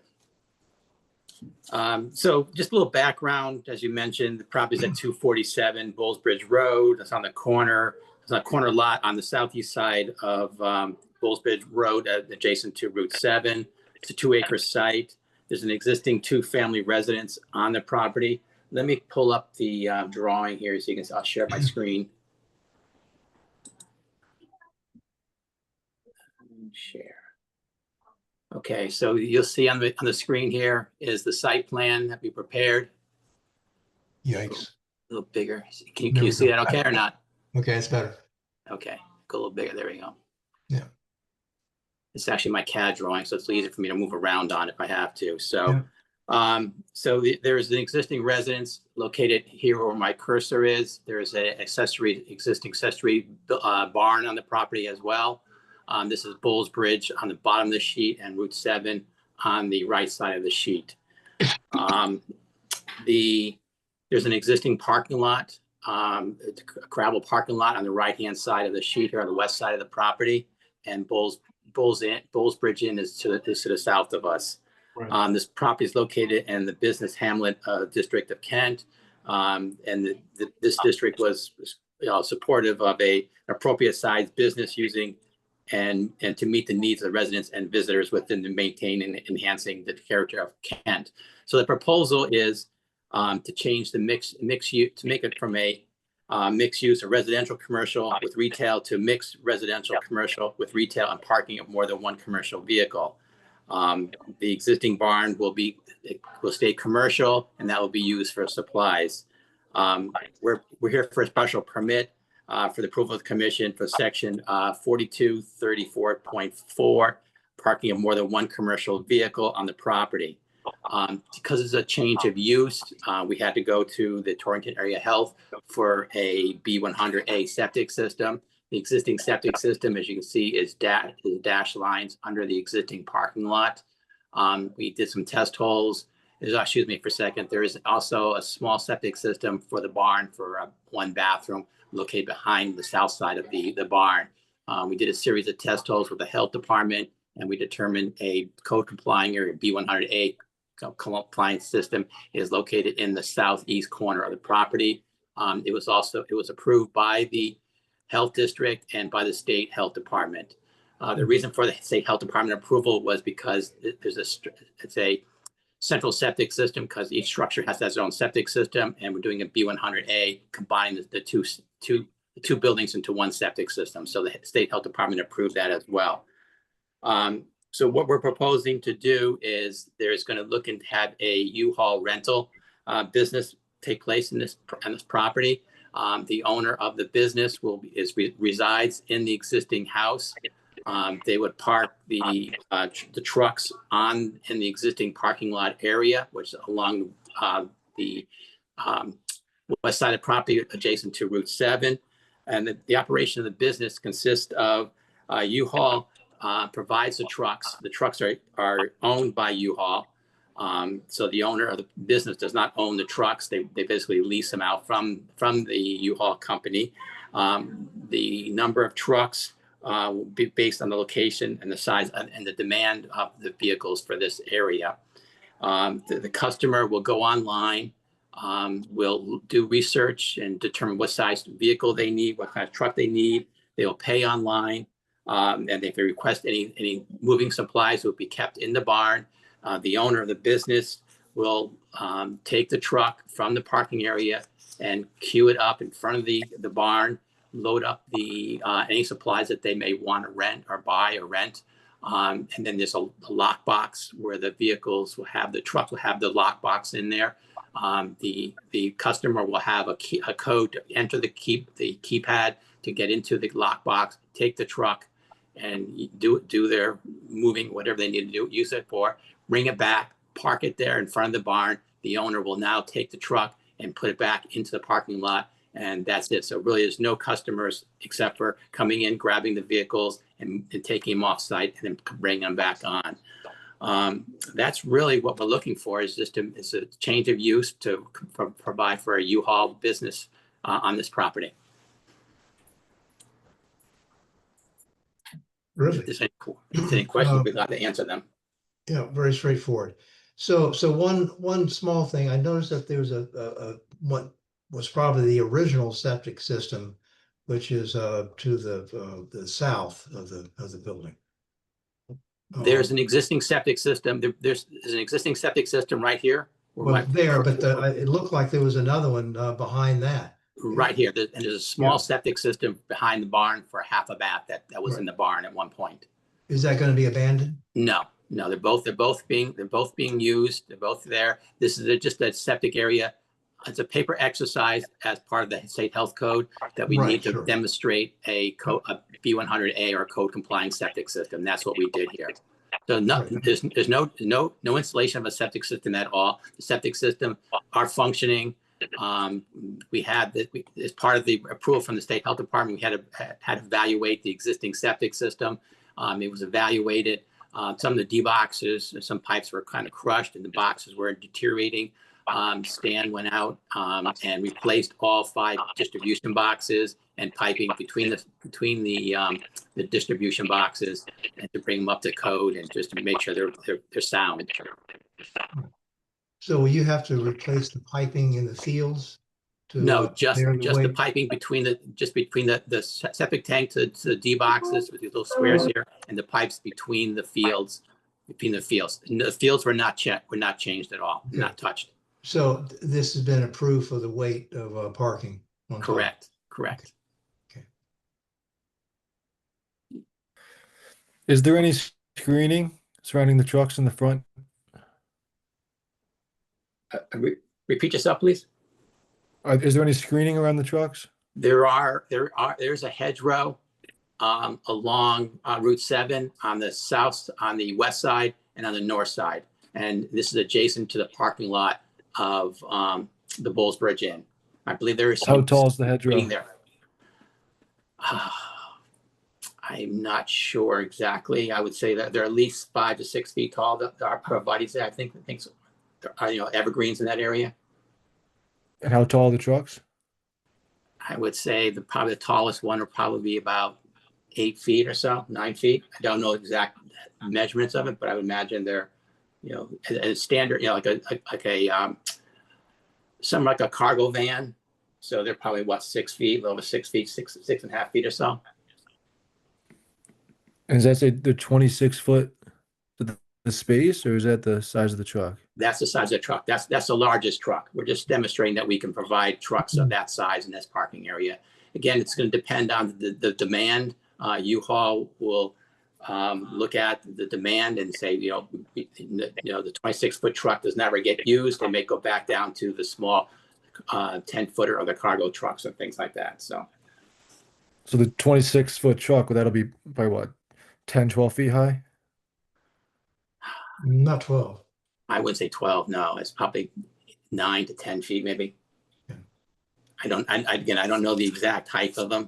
So just a little background, as you mentioned, the property is at 247 Bullsbridge Road. It's on the corner. It's a corner lot on the southeast side of Bullsbridge Road, adjacent to Route 7. It's a 2-acre site. There's an existing 2-family residence on the property. Let me pull up the drawing here so you can. I'll share my screen. Share. Okay, so you'll see on the screen here is the site plan that we prepared. Yikes. A little bigger. Can you see that okay or not? Okay, it's better. Okay, go a little bigger. There we go. Yeah. It's actually my CAD drawing, so it's easy for me to move around on if I have to. So, there's an existing residence located here where my cursor is. There is an existing accessory barn on the property as well. This is Bullsbridge on the bottom of the sheet and Route 7 on the right side of the sheet. There's an existing parking lot, a gravel parking lot on the right-hand side of the sheet here on the west side of the property, and Bullsbridge Inn is to the south of us. Right. This property is located in the business hamlet district of Kent, and this district was supportive of an appropriate sized business using and to meet the needs of the residents and visitors within the maintaining and enhancing the character of Kent. So the proposal is to change the mix use, to make it from a mixed use of residential commercial with retail to mixed residential commercial with retail and parking of more than one commercial vehicle. The existing barn will stay commercial, and that will be used for supplies. We're here for a special permit for the approval of the commission for section 4234.4, parking of more than one commercial vehicle on the property. Because it's a change of use, we had to go to the Torrington Area Health for a B100A septic system. The existing septic system, as you can see, is dash lines under the existing parking lot. We did some test holes. Excuse me for a second. There is also a small septic system for the barn for one bathroom located behind the south side of the barn. We did a series of test holes with the health department, and we determined a code complying area B100A compliance system is located in the southeast corner of the property. It was approved by the health district and by the state health department. The reason for the state health department approval was because it's a central septic system, because each structure has its own septic system, and we're doing a B100A, combine the two buildings into one septic system. So the state health department approved that as well. So what we're proposing to do is there's going to look and have a U-Haul rental business take place on this property. The owner of the business resides in the existing house. They would park the trucks in the existing parking lot area, which is along the west side of the property adjacent to Route 7. And the operation of the business consists of U-Haul provides the trucks. The trucks are owned by U-Haul. So the owner of the business does not own the trucks. They basically lease them out from the U-Haul company. The number of trucks will be based on the location and the size and the demand of the vehicles for this area. The customer will go online, will do research and determine what size vehicle they need, what kind of truck they need. They will pay online. And if they request any moving supplies, will be kept in the barn. The owner of the business will take the truck from the parking area and queue it up in front of the barn, load up the any supplies that they may want to rent or buy or rent. And then there's a lockbox where the vehicles will have, the truck will have the lockbox in there. The customer will have a code to enter the keypad to get into the lockbox, take the truck and do their moving, whatever they need to do, use it for, bring it back, park it there in front of the barn. The owner will now take the truck and put it back into the parking lot. And that's it. So really there's no customers except for coming in, grabbing the vehicles and taking them off site and then bringing them back on. That's really what we're looking for, is just it's a change of use to provide for a U-Haul business on this property. Really? If there's any questions, we'd like to answer them. Yeah, very straightforward. So one small thing, I noticed that there was a what was probably the original septic system, which is to the south of the building. There's an existing septic system. There's an existing septic system right here. Well, there, but it looked like there was another one behind that. Right here. And there's a small septic system behind the barn for half a bath that was in the barn at one point. Is that going to be abandoned? No, they're both being used. They're both there. This is just a septic area. It's a paper exercise as part of the state health code that we need to demonstrate a B100A or a code complying septic system. That's what we did here. So there's no installation of a septic system at all. The septic system are functioning. We had that as part of the approval from the state health department. We had to evaluate the existing septic system. It was evaluated. Some of the D boxes, some pipes were kind of crushed, and the boxes were deteriorating. Stan went out and replaced all 5 distribution boxes and piping between the distribution boxes, and to bring them up to code and just to make sure they're sound. So will you have to replace the piping in the fields? No, just the piping between the septic tank to the D boxes with these little squares here, and the pipes between the fields. And the fields were not checked, were not changed at all, not touched. So this has been approved for the weight of parking? Correct. Okay. Is there any screening surrounding the trucks in the front? Repeat yourself, please. Is there any screening around the trucks? There's a hedgerow along Route 7 on the west side and on the north side. And this is adjacent to the parking lot of the Bulls Bridge Inn. I believe there is some. How tall is the hedgerow? There. I'm not sure exactly. I would say that they're at least 5 to 6 feet tall. Our buddies there, I think so. Evergreens in that area. And how tall are the trucks? I would say probably the tallest one would probably be about 8 feet or so, 9 feet. I don't know exact measurements of it, but I would imagine they're, a standard, like something like a cargo van. So they're probably 6 feet, a little over 6 feet, 6.5 feet or so. And is that the 26-foot the space, or is that the size of the truck? That's the size of the truck. That's the largest truck. We're just demonstrating that we can provide trucks of that size in this parking area. Again, it's going to depend on the demand. U-Haul will look at the demand and say, the 26-foot truck does never get used. They may go back down to the small 10-footer or the cargo trucks and things like that. So the 26-foot truck, that'll be by what, 10, 12 feet high? Not 12. I wouldn't say 12. No, it's probably 9 to 10 feet, maybe. Yeah. I don't know the exact height of them.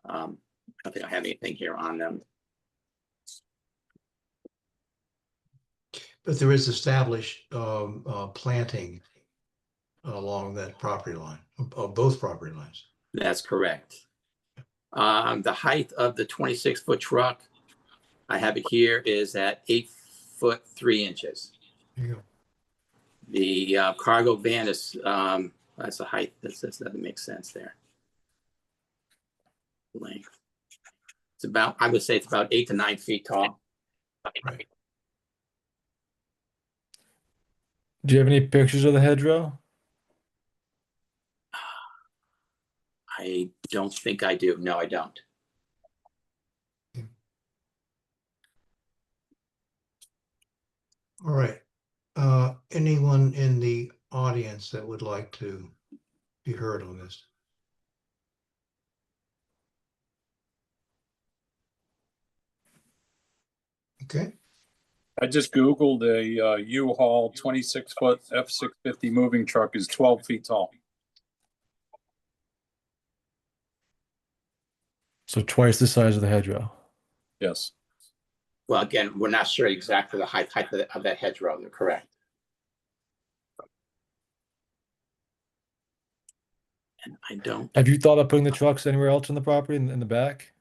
I don't think I have anything here on them. But there is established planting along that property line, of both property lines. That's correct. The height of the 26-foot truck, I have it here, is at 8 foot 3 inches. There you go. The cargo van is that's the height. That doesn't make sense there. Length. It's about, I would say it's about 8 to 9 feet tall. Right. Do you have any pictures of the hedgerow? I don't think I do. No, I don't. All right. Anyone in the audience that would like to be heard on this? Okay. I just Googled a U-Haul 26-foot F650 moving truck is 12 feet tall. So twice the size of the hedgerow. Yes. Well, again, we're not sure exactly the height of that hedgerow. You're correct. And I don't. Have you thought about putting the trucks anywhere else in the property in the back?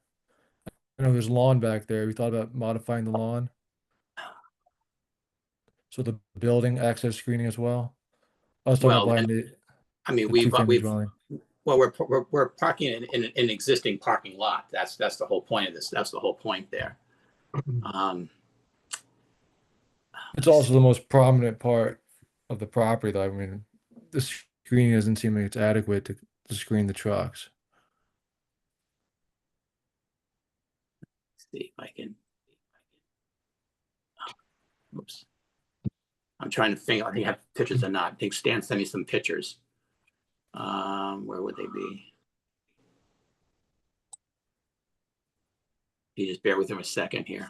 I know there's lawn back there. Have you thought about modifying the lawn? So the building access screening as well? I was talking Well, about behind the, I mean, the we've two-family dwelling. well, we're parking in an existing parking lot. That's the whole point of this. That's the whole point there. It's also the most prominent part of the property, though. I mean, the screening doesn't seem like it's adequate to screen the trucks. Let's see if I can. Oops. I'm trying to think. I think I have pictures or not. I think Stan sent me some pictures. Where would they be? You just bear with him a second here.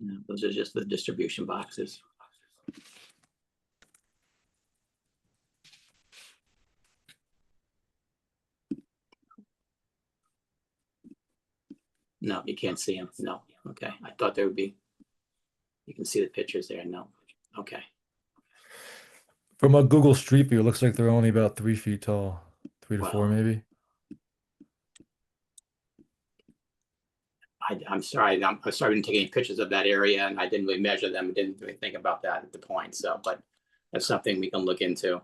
No, those are just the distribution boxes. No, you can't see them. No. Okay. I thought there would be. You can see the pictures there. No. Okay. From a Google Street View, it looks like they're only about 3 feet tall, 3 to 4 Wow. maybe. I'm sorry. I'm sorry I didn't take any pictures of that area, and I didn't really measure them. Didn't really think about that at the point. So, but that's something we can look into.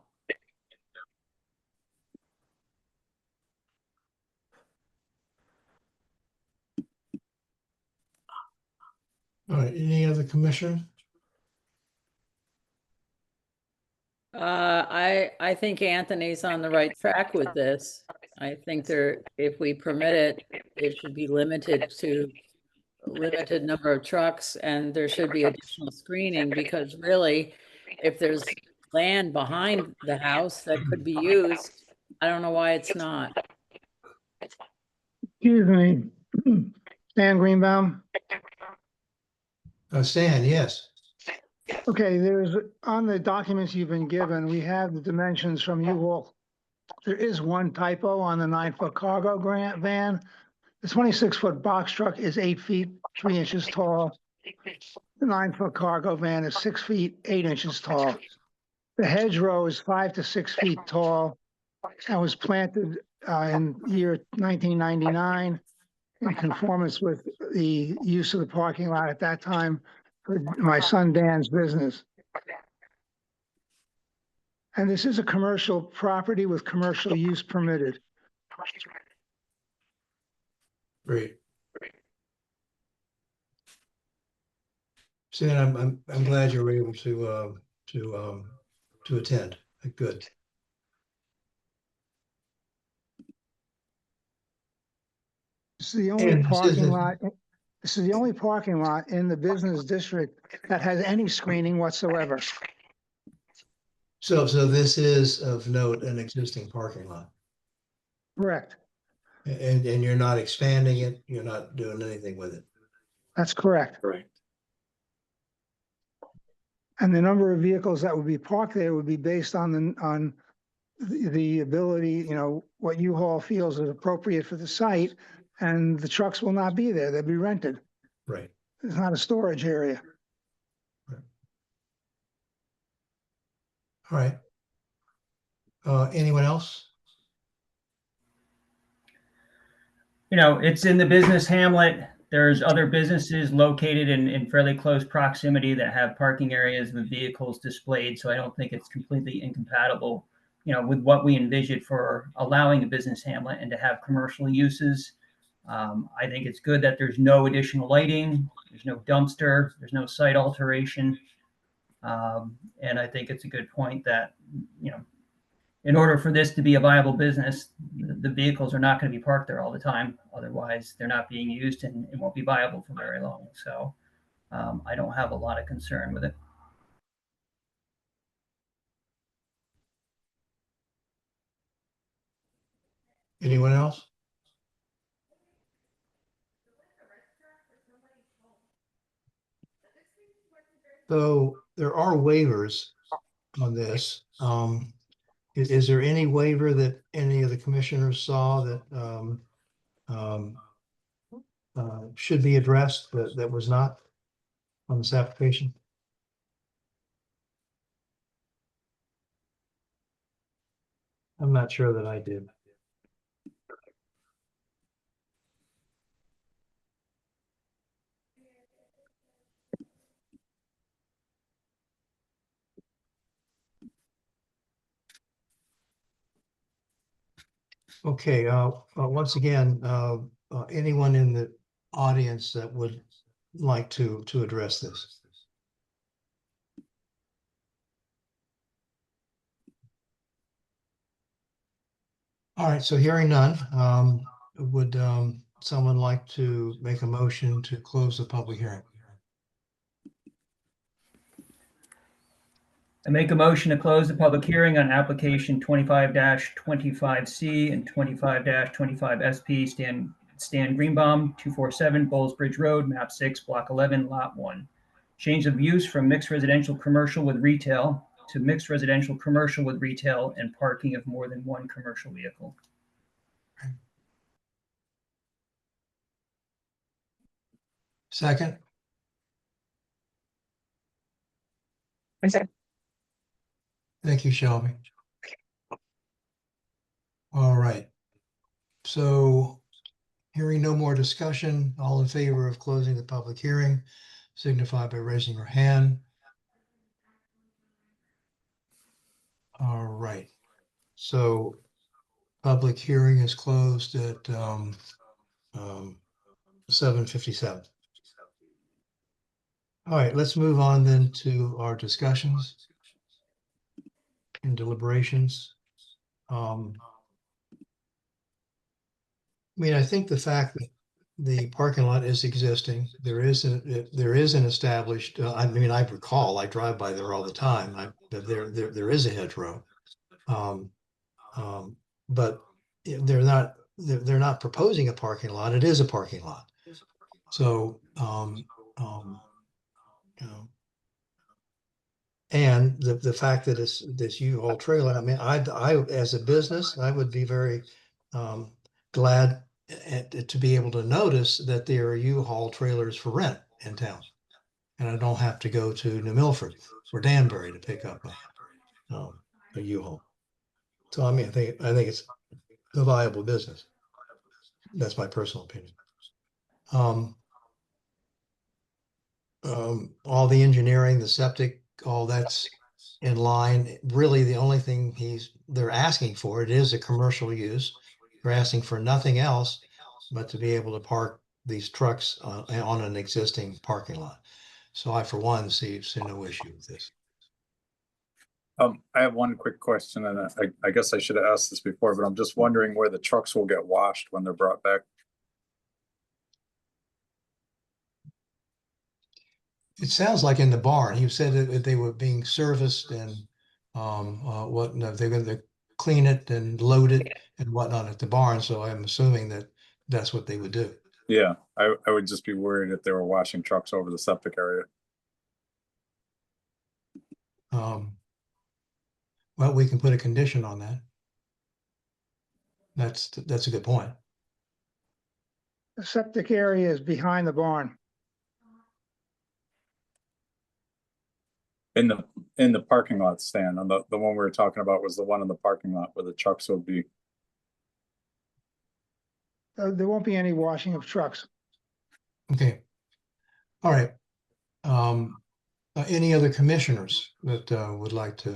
All right. Any other commissioners? I think Anthony's on the right track with this. I think if we permit it, it should be limited to a limited number of trucks, and there should be additional screening, because really, if there's land behind the house that could be used, I don't know why it's not. Excuse me, Stan Greenbaum. Stan, yes. Okay, on the documents you've been given, we have the dimensions from U-Haul. There is one typo on the 9-foot cargo van. The 26-foot box truck is 8 feet, 3 inches tall. The 9-foot cargo van is 6 feet, 8 inches tall. The hedgerow is 5 to 6 feet tall and was planted in year 1999 in conformance with the use of the parking lot at that time for my son Dan's business. And this is a commercial property with commercial use permitted. Great. Stan, I'm glad you were able to attend. Good. This is the only parking lot. This is the only parking lot in the business district that has any screening whatsoever. So this is of note an existing parking lot. Correct. And you're not expanding it, you're not doing anything with it. That's correct. Correct. And the number of vehicles that would be parked there would be based on the ability, what U-Haul feels is appropriate for the site, and the trucks will not be there. They'll be rented. Right. It's not a storage area. All right. Anyone else? It's in the business hamlet. There's other businesses located in fairly close proximity that have parking areas with vehicles displayed. So I don't think it's completely incompatible with what we envisioned for allowing a business hamlet and to have commercial uses. I think it's good that there's no additional lighting, there's no dumpster, there's no site alteration. And I think it's a good point that, in order for this to be a viable business, the vehicles are not going to be parked there all the time. Otherwise, they're not being used and it won't be viable for very long. So I don't have a lot of concern with it. Anyone else? So there are waivers on this. Is there any waiver that any of the commissioners saw that should be addressed that was not on this application? I'm not sure that I did. Okay, once again, anyone in the audience that would like to address this? All right, so hearing none, would someone like to make a motion to close the public hearing? I make a motion to close the public hearing on application 25-25C and 25-25SP Stan Greenbaum, 247 Bowles Bridge Road, map 6, block 11, lot 1. Change of use from mixed residential commercial with retail to mixed residential commercial with retail and parking of more than one commercial vehicle. Second? Thank you, Shelby. All right. So hearing no more discussion, all in favor of closing the public hearing, signify by raising your hand. All right. So public hearing is closed at 7:57. All right, let's move on then to our discussions and deliberations. I mean, I think the fact that the parking lot is existing, there is an established, I mean, I recall, I drive by there all the time, there is a hedgerow. But they're not proposing a parking lot, it is a parking lot. So, and the fact that it's this U-Haul trailer, I mean, I as a business, I would be very glad to be able to notice that there are U-Haul trailers for rent in town. And I don't have to go to New Milford or Danbury to pick up a U-Haul. So, I mean, I think it's a viable business. That's my personal opinion. All the engineering, the septic, all that's in line. Really, the only thing they're asking for, it is a commercial use. They're asking for nothing else but to be able to park these trucks on an existing parking lot. So I, for one, see no issue with this. I have one quick question, and I guess I should have asked this before, but I'm just wondering where the trucks will get washed when they're brought back. It sounds like in the barn. You said that they were being serviced and they're going to clean it and load it and whatnot at the barn. So I'm assuming that that's what they would do. Yeah, I would just be worried if they were washing trucks over the septic area. Well, we can put a condition on that. That's a good point. The septic area is behind the barn. In the parking lot stand, on the one we were talking about was the one in the parking lot where the trucks would be. There won't be any washing of trucks. Okay. All right. Any other commissioners that would like to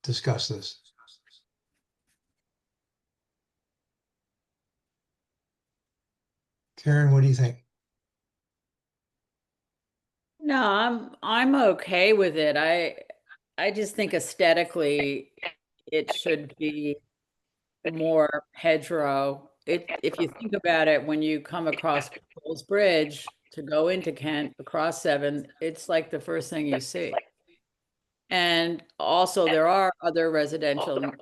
discuss this? Karen, what do you think? No, I'm okay with it. I just think aesthetically it should be more hedgerow. If you think about it, when you come across Coles Bridge to go into Kent across 7, it's like the first thing you see. And also there are other residential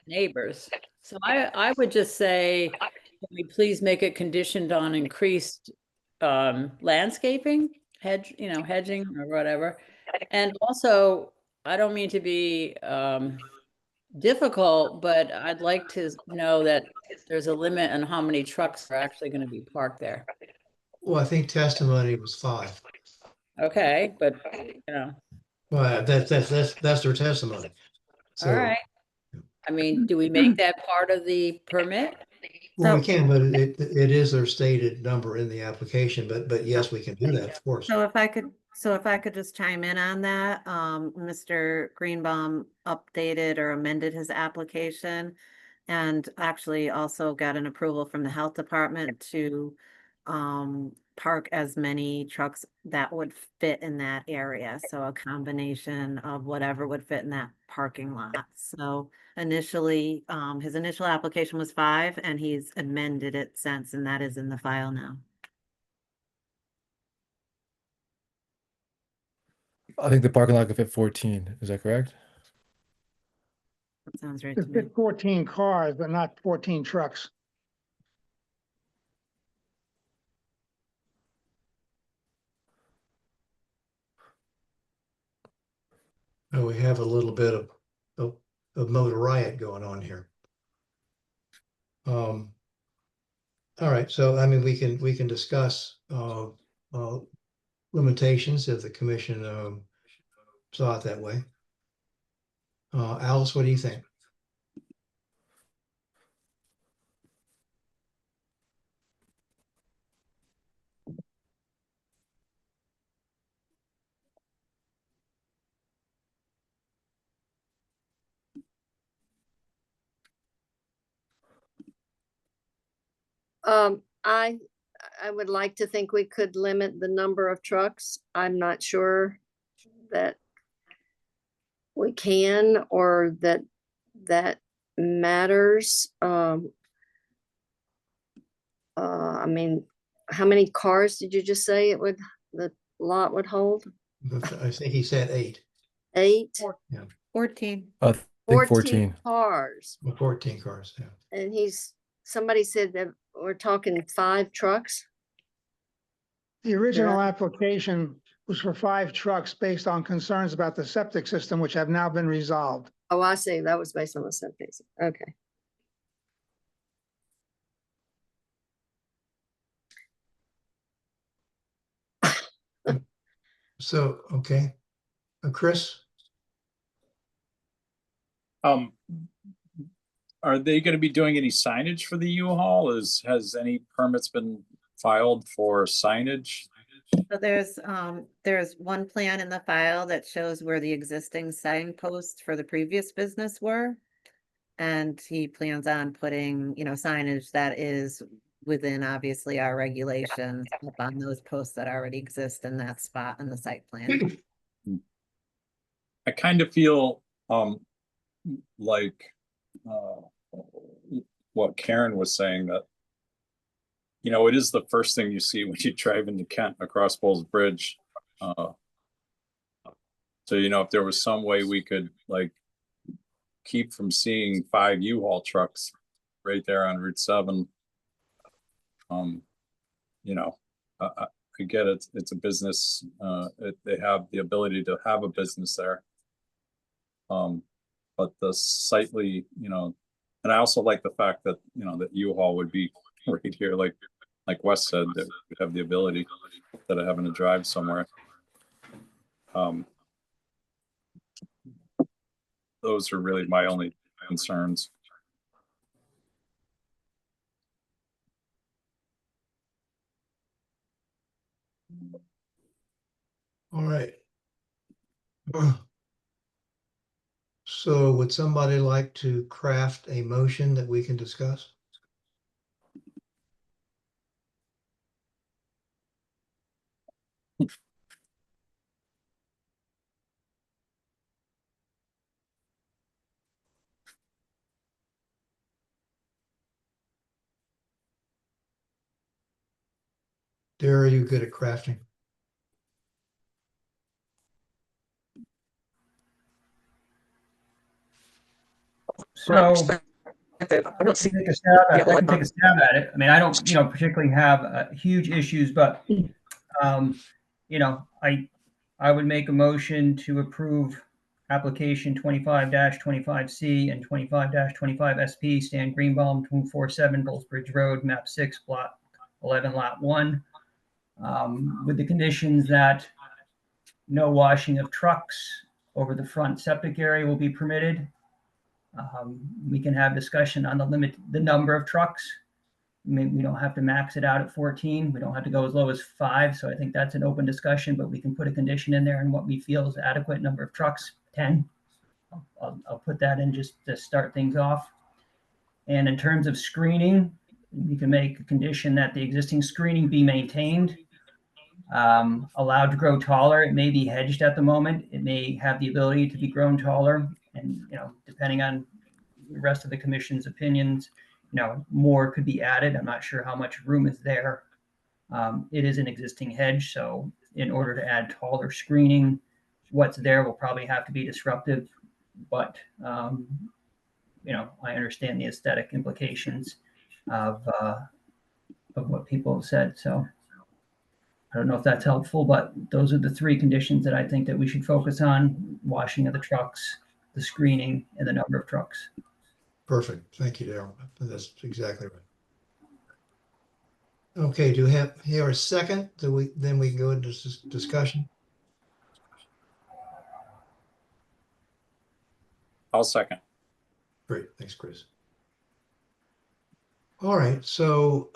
neighbors. So I would just say, can we please make it conditioned on increased landscaping, hedging or whatever. And also, I don't mean to be difficult, but I'd like to know that there's a limit on how many trucks are actually going to be parked there. Well, I think testimony was 5. Okay, but you know, Well, that's their testimony. all So, right. I mean, do we make that part of the permit? well, we So- can, but it is their stated number in the application, but yes, we can do that, of course. So if I could just chime in on that, Mr. Greenbaum updated or amended his application and actually also got an approval from the health department to park as many trucks that would fit in that area. So a combination of whatever would fit in that parking lot. So initially, his initial application was 5 and he's amended it since, and that is in the file now. I think the parking lot could fit 14. Is that correct? That sounds right to It me. fit 14 cars, but not 14 trucks. Well, we have a little bit of motor riot going on here. All right, so I mean, we can discuss limitations if the commission saw it that way. Alice, what do you think? I would like to think we could limit the number of trucks. I'm not sure that we can or that matters. I mean, how many cars did you just say the lot would hold? I think he said 8. 8? 14. I think 14. Cars. Well, 14 cars, yeah. And somebody said that we're talking 5 trucks? The original application was for 5 trucks based on concerns about the septic system, which have now been resolved. Oh, I see. That was based on the septic. Okay. So, okay. Chris? Are they going to be doing any signage for the U-Haul? Has any permits been filed for signage? So there's one plan in the file that shows where the existing signposts for the previous business were. And he plans on putting, signage that is within obviously our regulations up on those posts that already exist in that spot in the site plan. I kind of feel like what Karen was saying, that it is the first thing you see when you drive into Kent across Bowles Bridge. So if there was some way we could keep from seeing 5 U-Haul trucks right there on Route 7, I get it. It's a business. They have the ability to have a business there. But the sightly, and I also like the fact that, that U-Haul would be right here, like Wes said, that would have the ability instead of having to drive somewhere. Those are really my only concerns. All right. So would somebody like to craft a motion that we can discuss? Dara, are you good at crafting? So I can take a stab at it. I can take a stab at it. I mean, I don't, particularly have huge issues, but I would make a motion to approve application 25-25C and 25-25SP, Stan Greenbaum, 247 Bullsbridge Road, map 6, block 11, lot 1, with the conditions that no washing of trucks over the front septic area will be permitted. We can have discussion on the number of trucks. Maybe we don't have to max it out at 14. We don't have to go as low as 5. So I think that's an open discussion, but we can put a condition in there and what we feel is adequate number of trucks, 10. I'll put that in just to start things off. And in terms of screening, we can make a condition that the existing screening be maintained, allowed to grow taller. It may be hedged at the moment. It may have the ability to be grown taller. And, depending on the rest of the commission's opinions, more could be added. I'm not sure how much room is there. It is an existing hedge, so in order to add taller screening, what's there will probably have to be disruptive. But, I understand the aesthetic implications of what people have said. So I don't know if that's helpful, but those are the 3 conditions that I think that we should focus on: washing of the trucks, the screening, and the number of trucks. Perfect. Thank you, Daryl. That's exactly right. Okay, do we have here a second? Then we can go into discussion. I'll second. Great, thanks, Chris. All right, so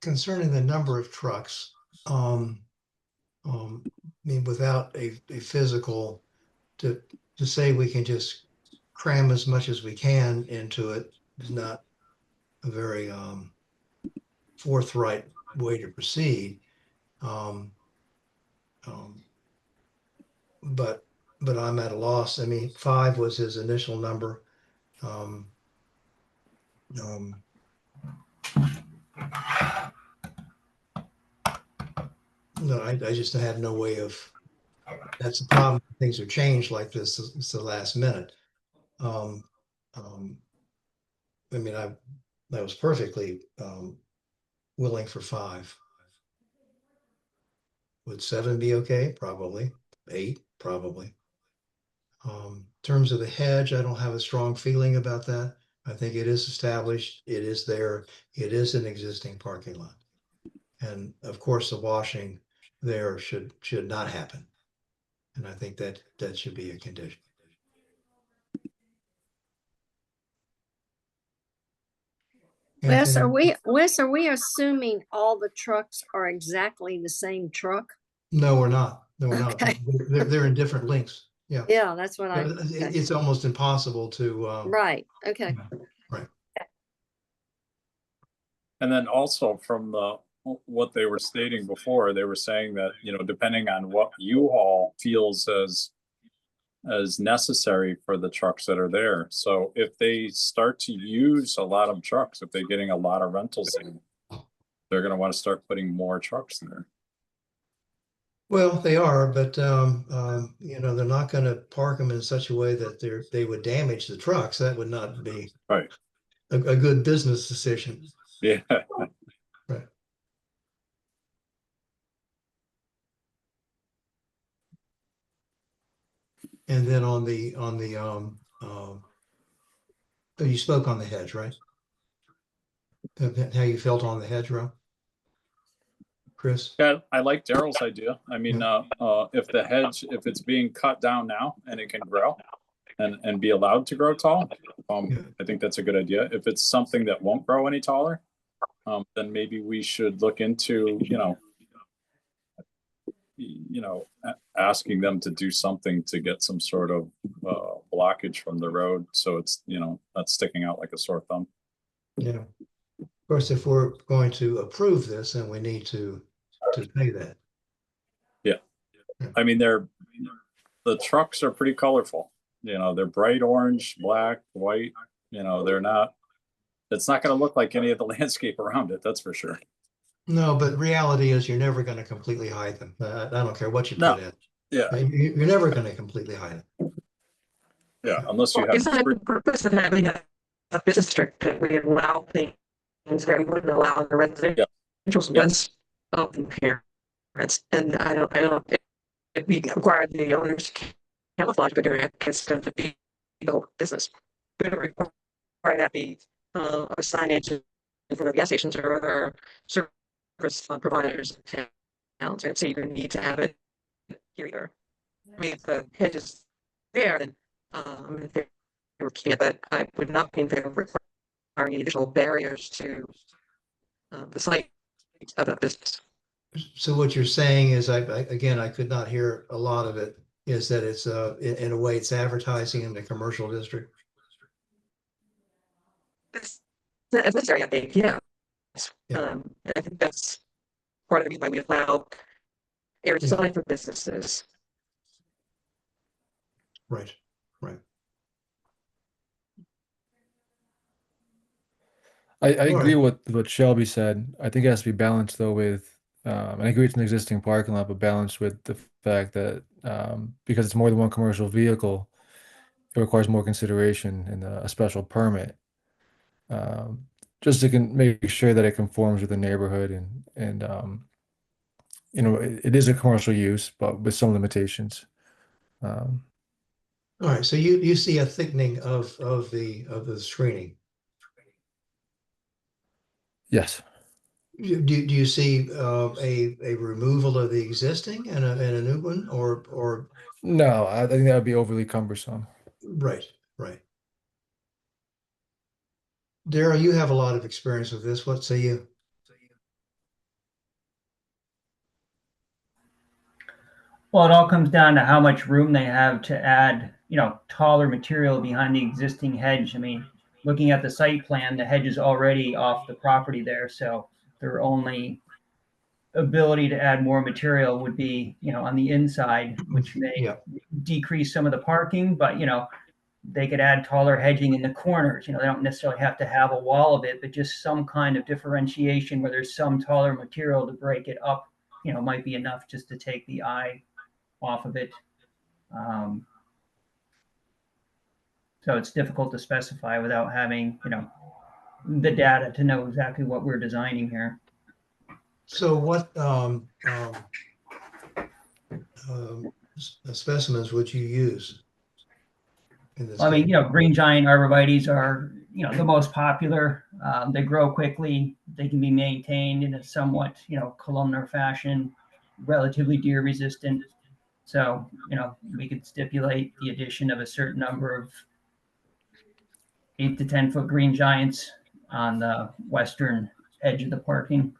concerning the number of trucks, I mean, without a physical to say we can just cram as much as we can into it is not a very forthright way to proceed. But I'm at a loss. I mean, 5 was his initial number. No, I just have no way of. That's the problem. Things are changed like this. It's the last minute. I mean, I was perfectly willing for 5. Would 7 be okay? Probably. 8, probably. In terms of the hedge, I don't have a strong feeling about that. I think it is established. It is there. It is an existing parking lot. And of course, the washing there should not happen. And I think that should be a condition. Wes, Anthony? are we assuming all the trucks are exactly the same truck? No, we're not. No, we're not. Okay. They're in different links. Yeah. Yeah, that's what It's almost impossible to. Right. Okay. Right. And then also from what they were stating before, they were saying that, depending on what U-Haul feels as necessary for the trucks that are there. So if they start to use a lot of trucks, if they're getting a lot of rentals in, they're going to want to start putting more trucks there. Well, they are, but they're not going to park them in such a way that they would damage the trucks. That would not be right. A good business decision. Yeah. Right. And then on the you spoke on the hedge, right? How you felt on the hedgerow, Chris? Yeah, I like Daryl's idea. I mean, if it's being cut down now and it can grow and be allowed to grow tall, I think that's a good idea. If it's something that won't grow any taller, then maybe we should look into, you know, asking them to do something to get some sort of blockage from the road, so it's, you know, not sticking out like a sore thumb. Yeah. Of course, if we're going to approve this, then we need to pay that. Yeah. I mean, the trucks are pretty colorful. You know, they're bright orange, black, white. You know, it's not going to look like any of the landscape around it. That's for sure. No, but reality is you're never going to completely hide them. I don't care what you No. put in. Yeah. You're never going to completely hide them. Yeah, unless you have. Isn't that the purpose of having a business district that we allow things that we wouldn't allow in the residential ones of parents? And I don't, if we require the owners to camouflage, but they're against them to be business, we don't require that be a signage in front of gas stations or other service providers in towns. And so you need to have it here either. I mean, if the hedge is there, then if they were keeping it, but I would not be in favor of requiring any additional barriers to the site of a business. So what you're saying is, again, I could not hear a lot of it, is that it's in a way it's advertising in the commercial district. It's necessary, I think, yeah. I think that's part of the reason why we allow area design for businesses. Right, right. I agree with what Shelby said. I think it has to be balanced though with, and I agree it's an existing parking lot, but balanced with the fact that because it's more than one commercial vehicle, it requires more consideration and a special permit. Just to make sure that it conforms with the neighborhood and you know, it is a commercial use, but with some limitations. All right, so you see a thickening of the screening. Yes. Do you see a removal of the existing and a new one, or No, I think that would be overly cumbersome. right, right. Daryl, you have a lot of experience with this. What say you? Well, it all comes down to how much room they have to add, you know, taller material behind the existing hedge. I mean, looking at the site plan, the hedge is already off the property there, so their only ability to add more material would be, you know, on the inside, which may decrease some of the parking, but, you know, they could add taller hedging in the corners. You know, they don't necessarily have to have a wall of it, but just some kind of differentiation where there's some taller material to break it up, you know, might be enough just to take the eye off of it. So it's difficult to specify without having, you know, the data to know exactly what we're designing here. So what specimens would you use in this I mean, case? you know, green giant arborvitaes are, you know, the most popular. They grow quickly. They can be maintained in a somewhat, you know, columnar fashion, relatively deer resistant. So, you know, we could stipulate the addition of a certain number of 8 to 10 foot green giants on the western edge of the parking.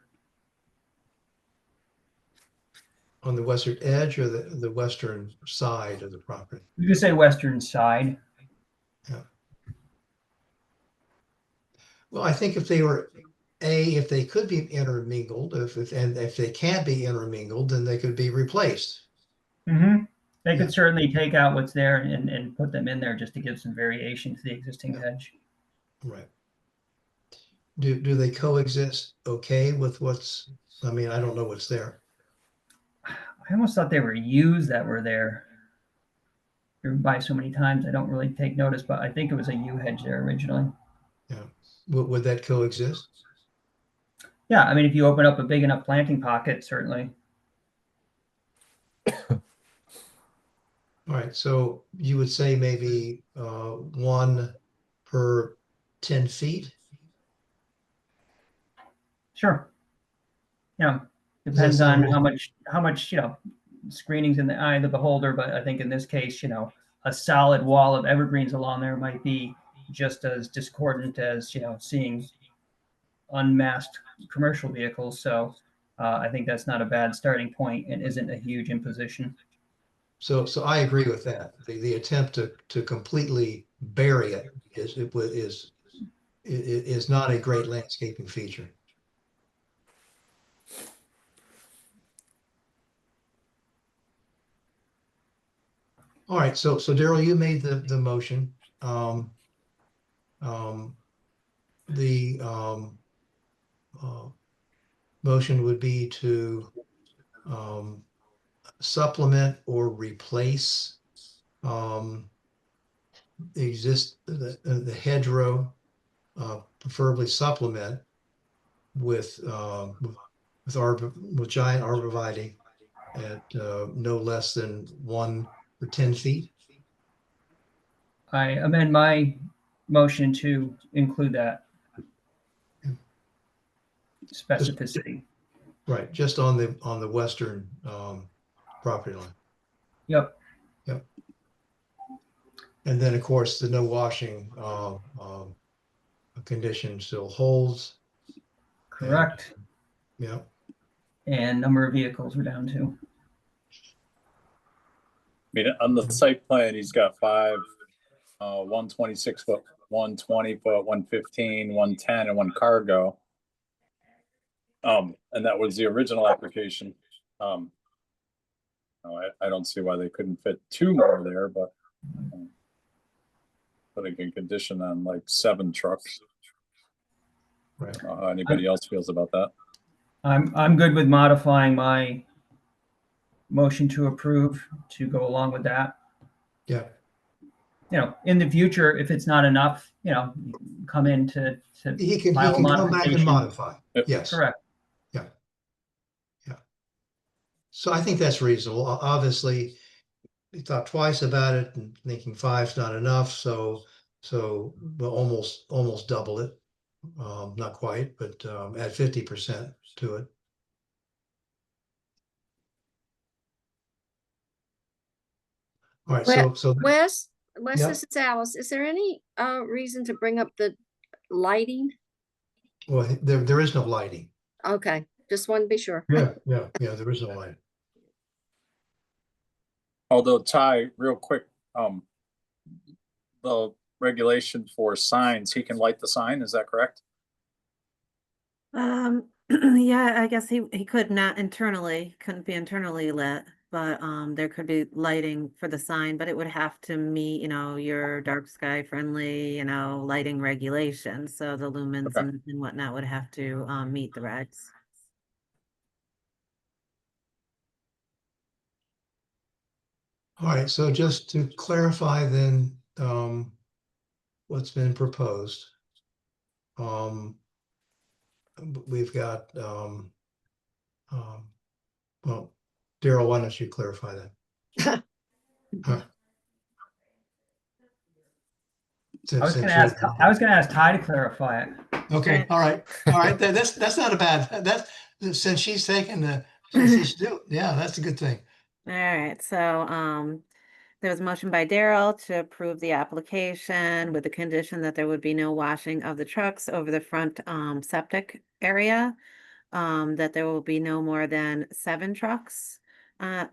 On the western edge or the western side of the property? You could say western side. Yeah. Well, I think if they were if they could be intermingled, if they can't be intermingled, then they could be replaced. Mm-hmm. They could certainly take out what's there and put them in there just to give some variation to the existing hedge. Right. Do they coexist okay with what's, I mean, I don't know what's there. I almost thought they were yews that were there. Driven by so many times, I don't really take notice, but I think it was a yew hedge there originally. Yeah. Would that coexist? Yeah, I mean, if you open up a big enough planting pocket, certainly. All right, so you would say maybe one per 10 feet? Sure. Yeah, depends on how much, you know, screening's in the eye of the beholder, but I think in this case, you know, a solid wall of evergreens along there might be just as discordant as, you know, seeing unmasked commercial vehicles. So I think that's not a bad starting point and isn't a huge imposition. So I agree with that. The attempt to completely bury it is not a great landscaping feature. All right, so Daryl, you made the motion. The motion would be to supplement or replace the hedgerow, preferably supplement with giant arborvitae at no less than 1 for 10 feet. I amend my motion to include that specificity. Right, just on the western property line. Yep. Yep. And then, of course, the no washing condition still holds. Correct. Yeah. And number of vehicles we're down to. I mean, on the site plan, he's got 5, 126 foot, 120 foot, 115, 110, and 1 cargo. And that was the original application. I don't see why they couldn't fit 2 more there, but putting a condition on like 7 trucks. Right. How anybody else feels about that? I'm good with modifying my motion to approve to go along with that. Yeah. You know, in the future, if it's not enough, you know, come in to He can file a come back and modification. modify. Yes. Correct. Yeah. Yeah. So I think that's reasonable. Obviously, we thought twice about it and thinking 5's not enough. So we'll almost double it. Not quite, but add 50% to it. All right. Wes, Yeah. this is Alice. Is there any reason to bring up the lighting? Well, there is no lighting. Okay, just want to be sure. Yeah. There is no lighting. Although Ty, real quick, the regulation for signs, he can light the sign, is that correct? Yeah, I guess he could not couldn't be internally lit, but there could be lighting for the sign, but it would have to meet, you know, your dark sky friendly, you know, lighting regulations. So the lumens and whatnot would have to meet the regs. All right, so just to clarify then, what's been proposed. We've got, well, Daryl, why don't you clarify that? Huh. I was going to ask Ty to clarify it. Okay, all right. That's not a bad, since she's taken yeah, that's a good thing. All right, so there was a motion by Daryl to approve the application with the condition that there would be no washing of the trucks over the front septic area, that there will be no more than 7 trucks in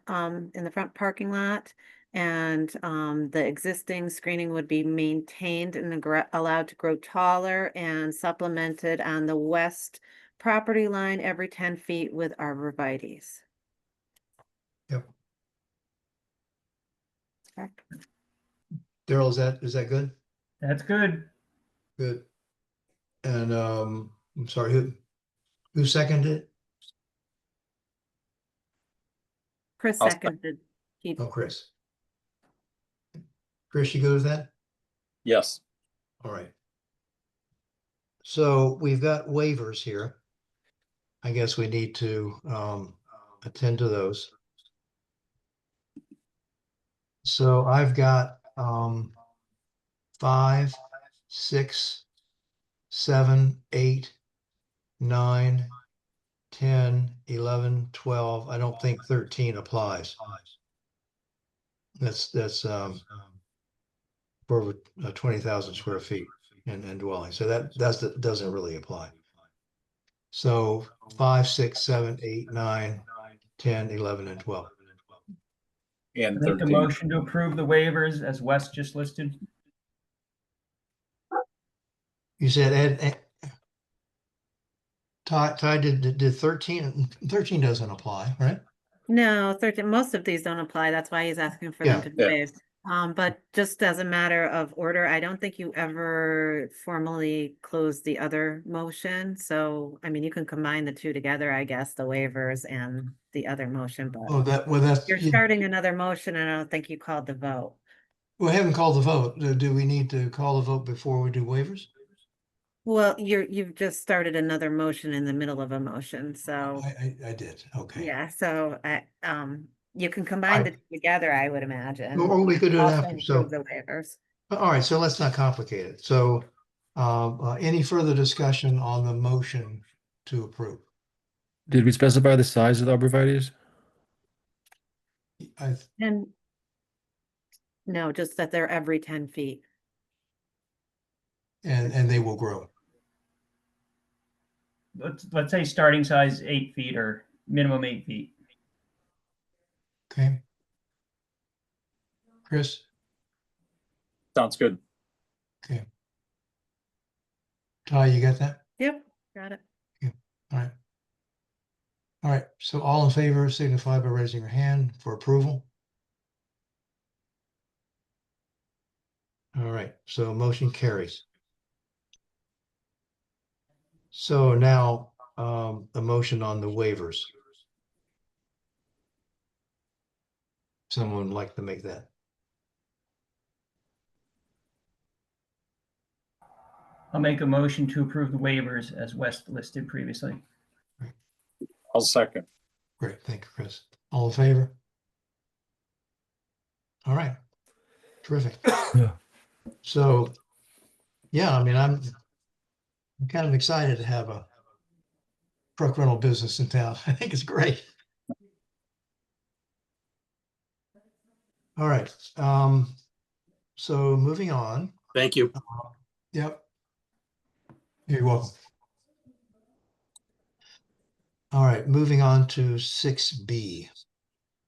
the front parking lot, and the existing screening would be maintained and allowed to grow taller and supplemented on the west property line every 10 feet with arborvitaes. Yep. Correct. Daryl, is that good? That's good. Good. And I'm sorry, who seconded it? Chris seconded. Oh, Chris. Chris, you good with that? Yes. All right. So we've got waivers here. I guess we need to attend to those. So I've got 5, 6, 7, 8, 9, 10, 11, 12. I don't think 13 applies. That's for 20,000 square feet and dwelling. So that doesn't really apply. So 5, 6, 7, 8, 9, 10, 11, and 12. And Make a 13. motion to approve the waivers as Wes just listed. You said Ed, Ty did 13, 13 doesn't apply, right? No, 13, most of these don't apply. That's why he's asking for them Yeah. to be Yeah. waived. But just as a matter of order, I don't think you ever formally closed the other motion. So, I mean, you can combine the two together, I guess, the waivers and the other motion, but Oh, that's, you're starting another motion and I don't think you called the vote. we haven't called the vote. Do we need to call the vote before we do waivers? Well, you've just started another motion in the middle of a motion, so I did. Okay. yeah, so you can combine the two together, I would imagine. Or we could do it Also after, so. include the waivers. All right, so let's not complicate it. So, any further discussion on the motion to approve? Did we specify the size of the arborvitae's? And no, just that they're every 10 feet. And they will grow. Let's say starting size 8 feet or minimum 8 feet. Okay. Chris? Sounds good. Okay. Ty, you got that? Yep, got it. All right. All right, so all in favor signify by raising your hand for approval. All right, so motion carries. So now, a motion on the waivers. Someone would like to make that? I'll make a motion to approve the waivers as Wes listed previously. I'll second. Great, thank you, Chris. All in favor? All right, terrific. Yeah. So, yeah, I mean, I'm kind of excited to have a truck rental business in town. I think it's great. All right, so moving on. Thank you. Yep. You're welcome. All right, moving on to 6B.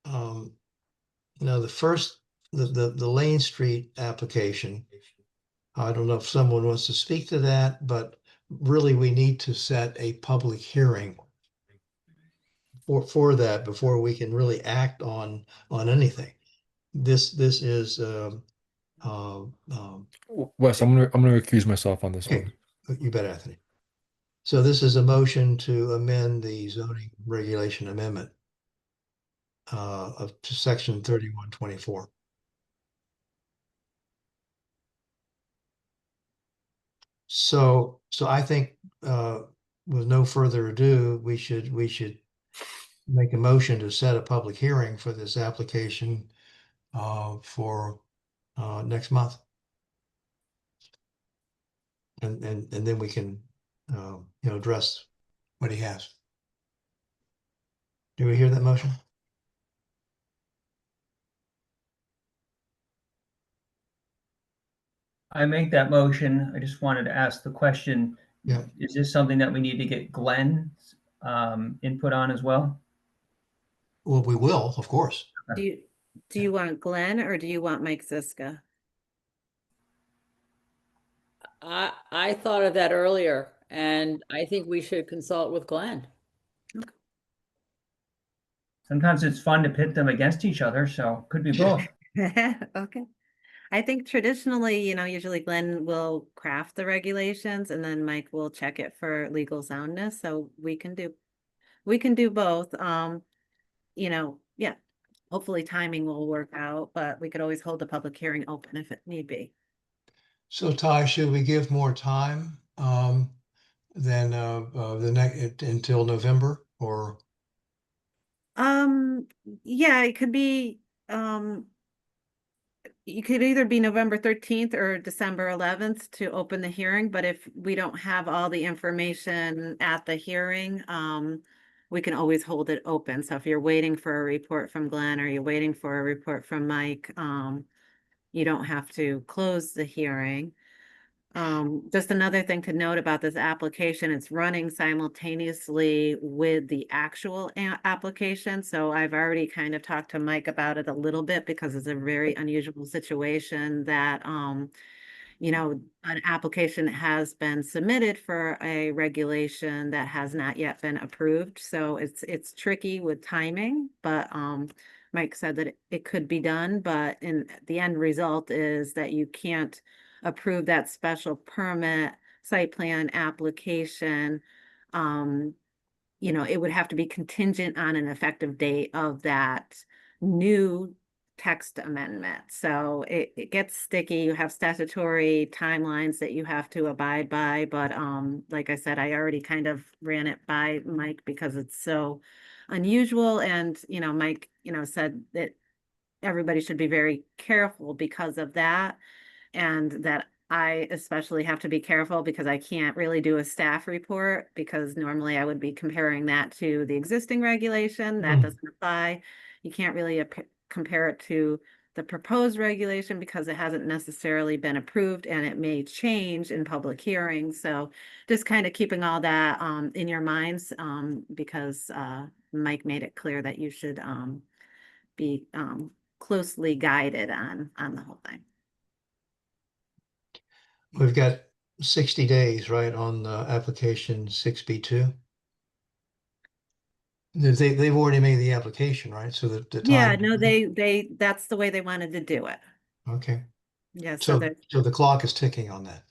Now the first, the Lane Street application, I don't know if someone wants to speak to that, but really we need to set a public hearing for that before we can really act on anything. This is Wes, I'm gonna recuse myself on this okay. one. You bet, Anthony. So this is a motion to amend the zoning regulation amendment of to section 3124. So I think with no further ado, we should make a motion to set a public hearing for this application for next month. And then we can address what he has. Do we hear that motion? I make that motion. I just wanted to ask the question. Yeah. Is this something that we need to get Glenn's input on as well? Well, we will, of course. Do you want Glenn or do you want Mike Ziska? I thought of that earlier, and I think we should consult with Glenn. Sometimes it's fun to pit them against each other, so could be both. Okay. I think traditionally, usually Glenn will craft the regulations and then Mike will check it for legal soundness. So we can do both. Yeah, hopefully timing will work out, but we could always hold the public hearing open if it need be. So Ty, should we give more time than the next until November or? Yeah, it could be, you could either be November 13th or December 11th to open the hearing, but if we don't have all the information at the hearing, we can always hold it open. So if you're waiting for a report from Glenn or you're waiting for a report from Mike, you don't have to close the hearing. Just another thing to note about this application, it's running simultaneously with the actual application. So I've already kind of talked to Mike about it a little bit because it's a very unusual situation that, you know, an application has been submitted for a regulation that has not yet been approved. So it's tricky with timing, but, Mike said that it could be done, but in the end result is that you can't approve that special permit site plan application. You know, it would have to be contingent on an effective date of that new text amendment. So it gets sticky. You have statutory timelines that you have to abide by. But like I said, I already kind of ran it by Mike because it's so unusual. And, you know, Mike, you know, said that everybody should be very careful because of that. And that I especially have to be careful because I can't really do a staff report because normally I would be comparing that to the existing regulation. That doesn't apply. You can't really compare it to the proposed regulation because it hasn't necessarily been approved and it may change in public hearings. So just kind of keeping all that in your minds because Mike made it clear that you should be closely guided on the whole thing. We've got 60 days, right, on application 6B2. They've already made the application, right? So the Yeah, time. no, that's the way they wanted to do it. Okay. Yeah, so So that, the clock is ticking on that.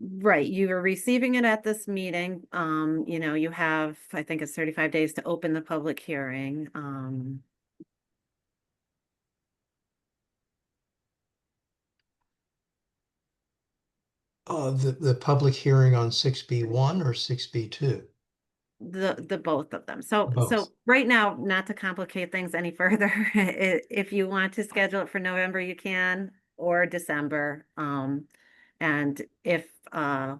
right, you are receiving it at this meeting. You know, you have, I think it's 35 days to open the public hearing. The public hearing on 6B1 or 6B2? The both of them. So Both. right now, not to complicate things any further, if you want to schedule it for November, you can, or December. And if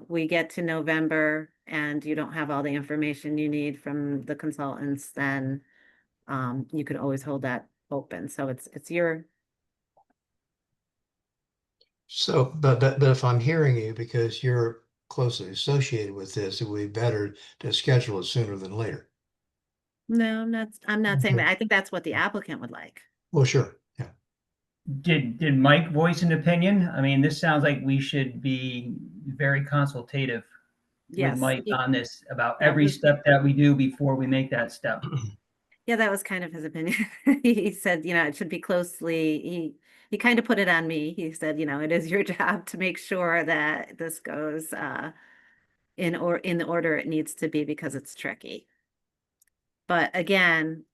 we get to November and you don't have all the information you need from the consultants, then you could always hold that open. So it's your. So, but if I'm hearing you, because you're closely associated with this, it would be better to schedule it sooner than later. No, I'm not saying Okay. that. I think that's what the applicant would like. Well, sure. Yeah. Did Mike voice an opinion? I mean, this sounds like we should be very consultative with Yes. Mike on this about Yeah, every step that we do before we make that step. Yeah, that was kind of his opinion. He said, you know, it should be closely, he kind of put it on me. He said, you know, it is your job to make sure that this goes in the order it needs to be because it's tricky. But again,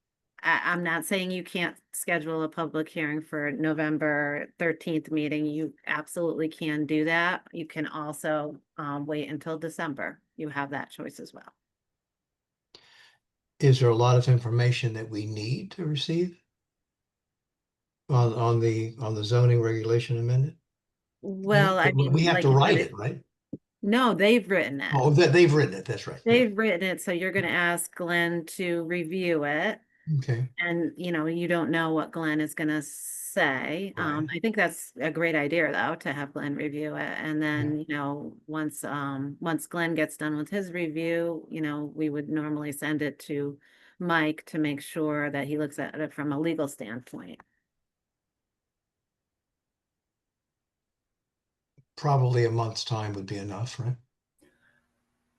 I'm not saying you can't schedule a public hearing for November 13th meeting. You absolutely can do that. You can also wait until December. You have that choice as well. Is there a lot of information that we need to receive on the zoning regulation amendment? Well, I mean, We have like to you said, write it, right? No, they've written it. Oh, they've written it. That's right. Yeah. They've written it, so you're gonna ask Glenn to review it. Okay. And, you know, you don't know what Glenn is gonna say. Right. I think that's a great idea, though, to have Glenn review it. And then, you know, once Glenn gets done with his review, you know, we would normally send it to Mike to make sure that he looks at it from a legal standpoint. Probably a month's time would be enough, right?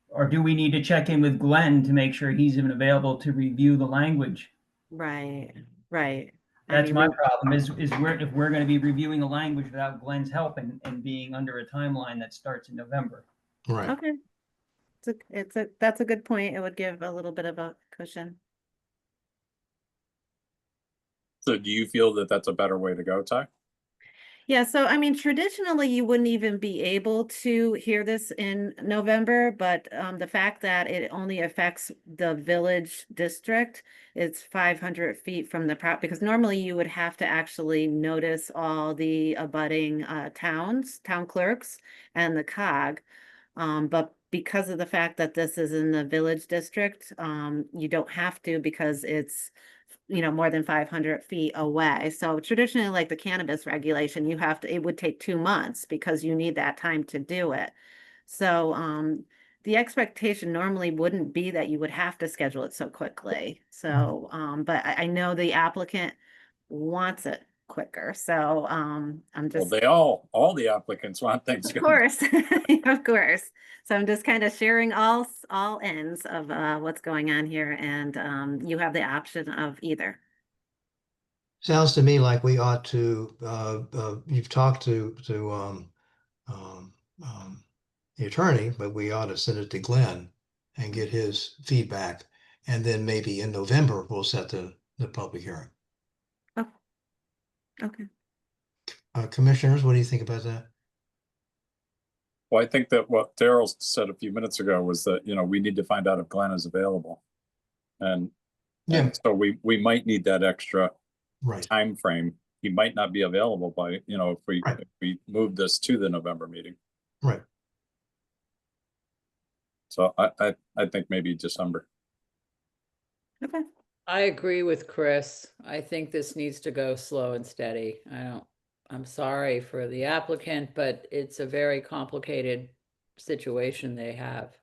Or do we need to check in with Glenn to make sure he's even available to review the language? Right, right. That's my problem is if we're going to be reviewing the language without Glenn's help and being under a timeline that starts in November. Right. Okay. That's a good point. It would give a little bit of a cushion. So do you feel that that's a better way to go, Ty? Yeah, so I mean, traditionally, you wouldn't even be able to hear this in November, but the fact that it only affects the village district, it's 500 feet from the because normally you would have to actually notice all the abutting town clerks and the COG. But because of the fact that this is in the village district, you don't have to because it's more than 500 feet away. So traditionally, like the cannabis regulation, it would take 2 months because you need that time to do it. So, the expectation normally wouldn't be that you would have to schedule it so quickly. So, but I know the applicant wants it quicker. So, I'm Well, just, all the applicants want things of going. course, of course. So I'm just kind of sharing all ends of what's going on here, and you have the option of either. Sounds to me like we ought to, you've talked to um, the attorney, but we ought to send it to Glenn and get his feedback. And then maybe in November, we'll set the public hearing. Oh, okay. Commissioners, what do you think about that? Well, I think that what Daryl said a few minutes ago was that, we need to find out if Glenn is available. And so we might need that extra time frame. He might not be available by, if we move this to the November meeting. Right. So I think maybe December. Okay. I agree with Chris. I think this needs to go slow and steady. I'm sorry for the applicant, but it's a very complicated situation they have.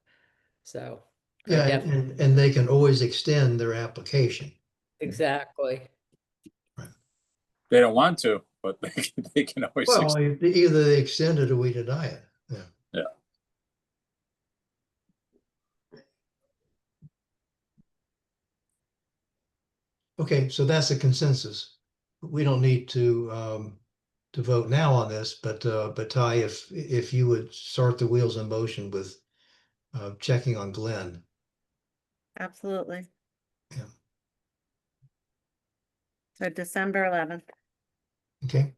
So. Yeah, and they can always extend their application. Exactly. They don't want to, but they can always. Well, either they extend it or we deny it. Yeah. Yeah. Okay, so that's a consensus. We don't need to vote now on this, but Ty, if you would start the wheels in motion with checking on Glenn. Absolutely. Yeah. So December 11th. Okay.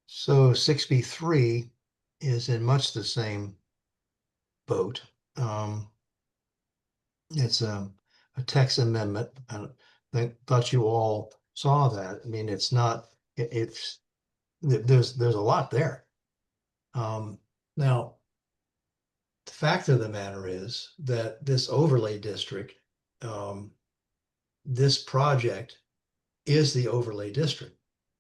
So 6B3 is in much the same boat. It's a text amendment. I thought you all saw that. I mean, it's not, there's a lot there. Now, the fact of the matter is that this overlay district, this project is the overlay district.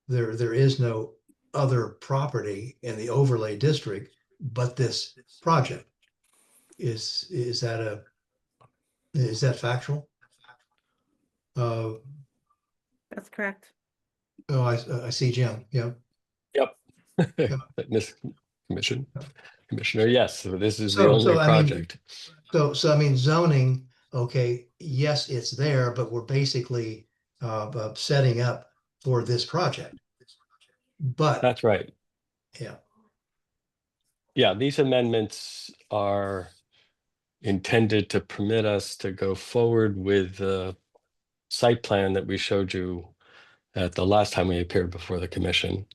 There is no other property in the overlay district but this project. Is that factual? That's correct. Oh, I see Jim. Yeah. Yep. Miss Commissioner, yes, so this is the only I project. Mean, so I mean zoning, okay, yes, it's there, but we're basically setting up for this project. But that's right. Yeah. Yeah, these amendments are intended to permit us to go forward with the site plan that we showed you at the last time we appeared before the commission.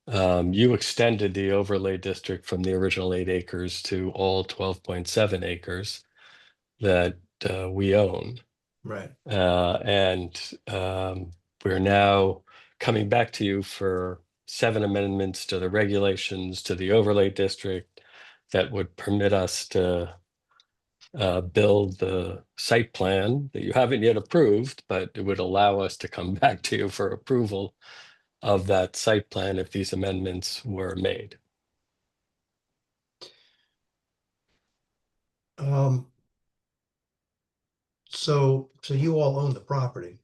You extended the overlay district from the original 8 acres to all 12.7 acres that we own. Right. And we're now coming back to you for 7 amendments to the regulations to the overlay district that would permit us to build the site plan that you haven't yet approved, but it would allow us to come back to you for approval of that site plan if these amendments were made. So you all own the property?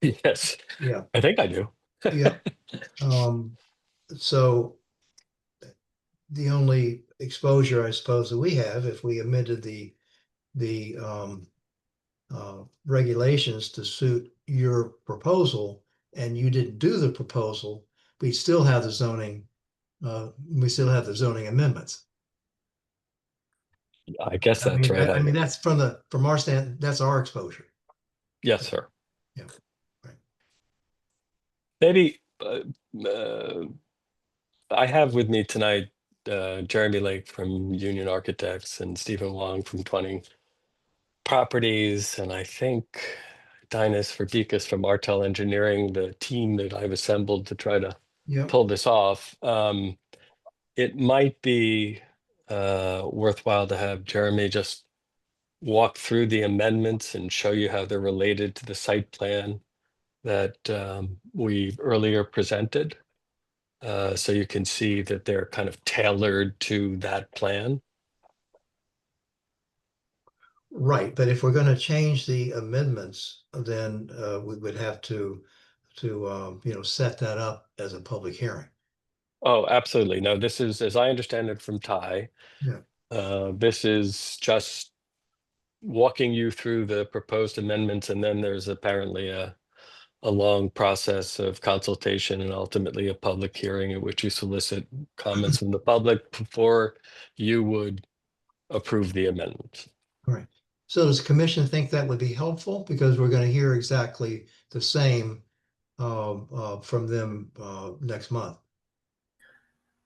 Yes. Yeah. I think I do. Yeah. So the only exposure I suppose that we have, if we amended the regulations to suit your proposal and you didn't do the proposal, we still have the zoning, amendments. I guess that's mean, right. I mean, that's from our stand, that's our exposure. Yes, sir. Yeah. Right. Maybe I have with me tonight Jeremy Lake from Union Architects and Stephen Wong from 20 Properties, and I think Dinas Verdikas from Artel Engineering, the team that I've assembled to try to pull this off. It might be worthwhile to have Jeremy just walk through the amendments and show you how they're related to the site plan that we earlier presented. So you can see that they're kind of tailored to that plan. Right, but if we're going to change the amendments, then we would have to set that up as a public hearing. Oh, absolutely. No, this is, as I understand it from Ty, this is just walking you through the proposed amendments, and then there's apparently a long process of consultation and ultimately a public hearing in which you solicit comments from the public before you would approve the amendment. All right. So does the commission think that would be helpful? Because we're going to hear exactly the same from them next month.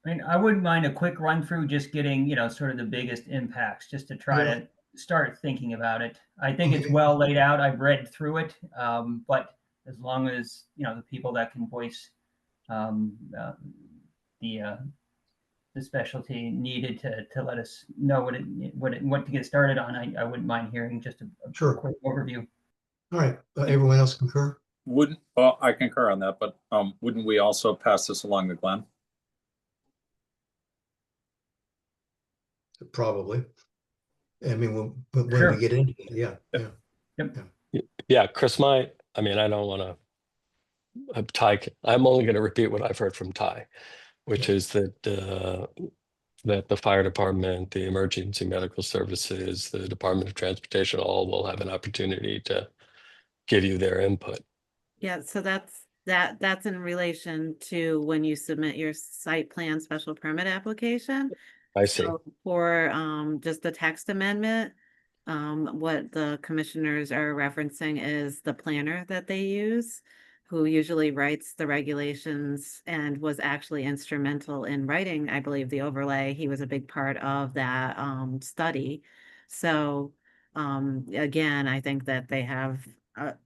I mean, I wouldn't mind a quick run through, just getting, sort of the biggest impacts, just to try to start thinking about it. I think it's well laid out. I've read through it, but as long as, the people that can voice the specialty needed to let us know what to get started on, I wouldn't mind hearing just a quick overview. All right. Everyone else concur? Well, I concur on that, but wouldn't we also pass this along to Glenn? Probably. I mean, when we get into it, Yeah, Chris, I don't want to, Ty, I'm only going to repeat what I've heard from Ty, which is that that the fire department, the emergency medical services, the Department of Transportation, all will have an opportunity to give you their input. Yeah, so that's in relation to when you submit your site plan special permit application. I see. So for just the text amendment, what the commissioners are referencing is the planner that they use, who usually writes the regulations and was actually instrumental in writing, I believe, the overlay. He was a big part of that study. So again, I think that they have,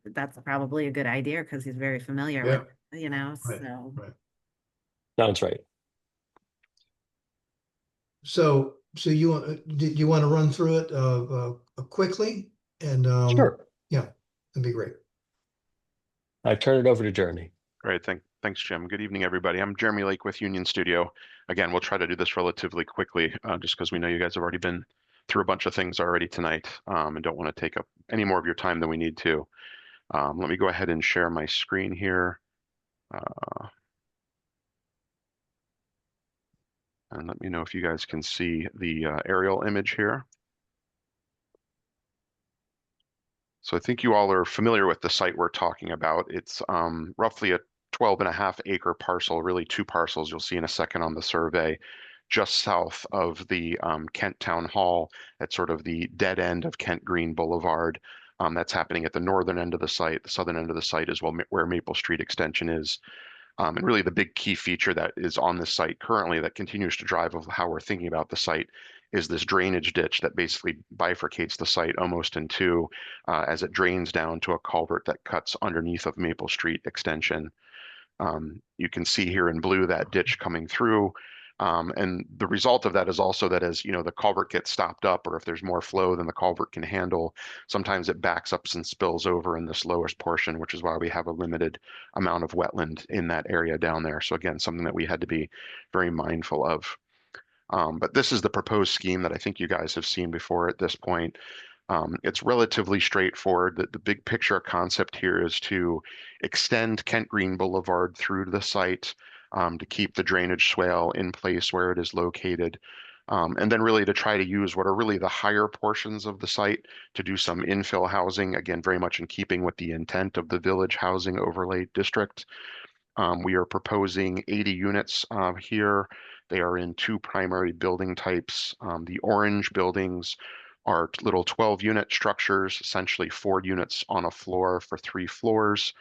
that's probably a good idea because he's very familiar with, so. Sounds right. So you want to run through it quickly? And sure. Yeah, that'd be great. I turn it over to Jeremy. Great. Thanks, Jim. Good evening, everybody. I'm Jeremy Lake with Union Studio. Again, we'll try to do this relatively quickly, just because we know you guys have already been through a bunch of things already tonight, and don't want to take up any more of your time than we need to. Let me go ahead and share my screen here. And let me know if you guys can see the aerial image here. So I think you all are familiar with the site we're talking about. It's roughly a 12.5 acre parcel, really two parcels you'll see in a second on the survey, just south of the Kent Town Hall at sort of the dead end of Kent Green Boulevard. That's happening at the northern end of the site. The southern end of the site is where Maple Street Extension is. And really the big key feature that is on this site currently that continues to drive of how we're thinking about the site is this drainage ditch that basically bifurcates the site almost in two as it drains down to a culvert that cuts underneath of Maple Street Extension. You can see here in blue that ditch coming through. And the result of that is also that as the culvert gets stopped up, or if there's more flow than the culvert can handle, sometimes it backs up and spills over in this lowest portion, which is why we have a limited amount of wetland in that area down there. So again, something that we had to be very mindful of. But this is the proposed scheme that I think you guys have seen before at this point. It's relatively straightforward. The big picture concept here is to extend Kent Green Boulevard through to the site, to keep the drainage swale in place where it is located. And then really to try to use what are really the higher portions of the site to do some infill housing, again, very much in keeping with the intent of the Village Housing Overlay District. We are proposing 80 units here. They are in two primary building types. The orange buildings are little 12-unit structures, essentially 4 units on a floor for 3 floors.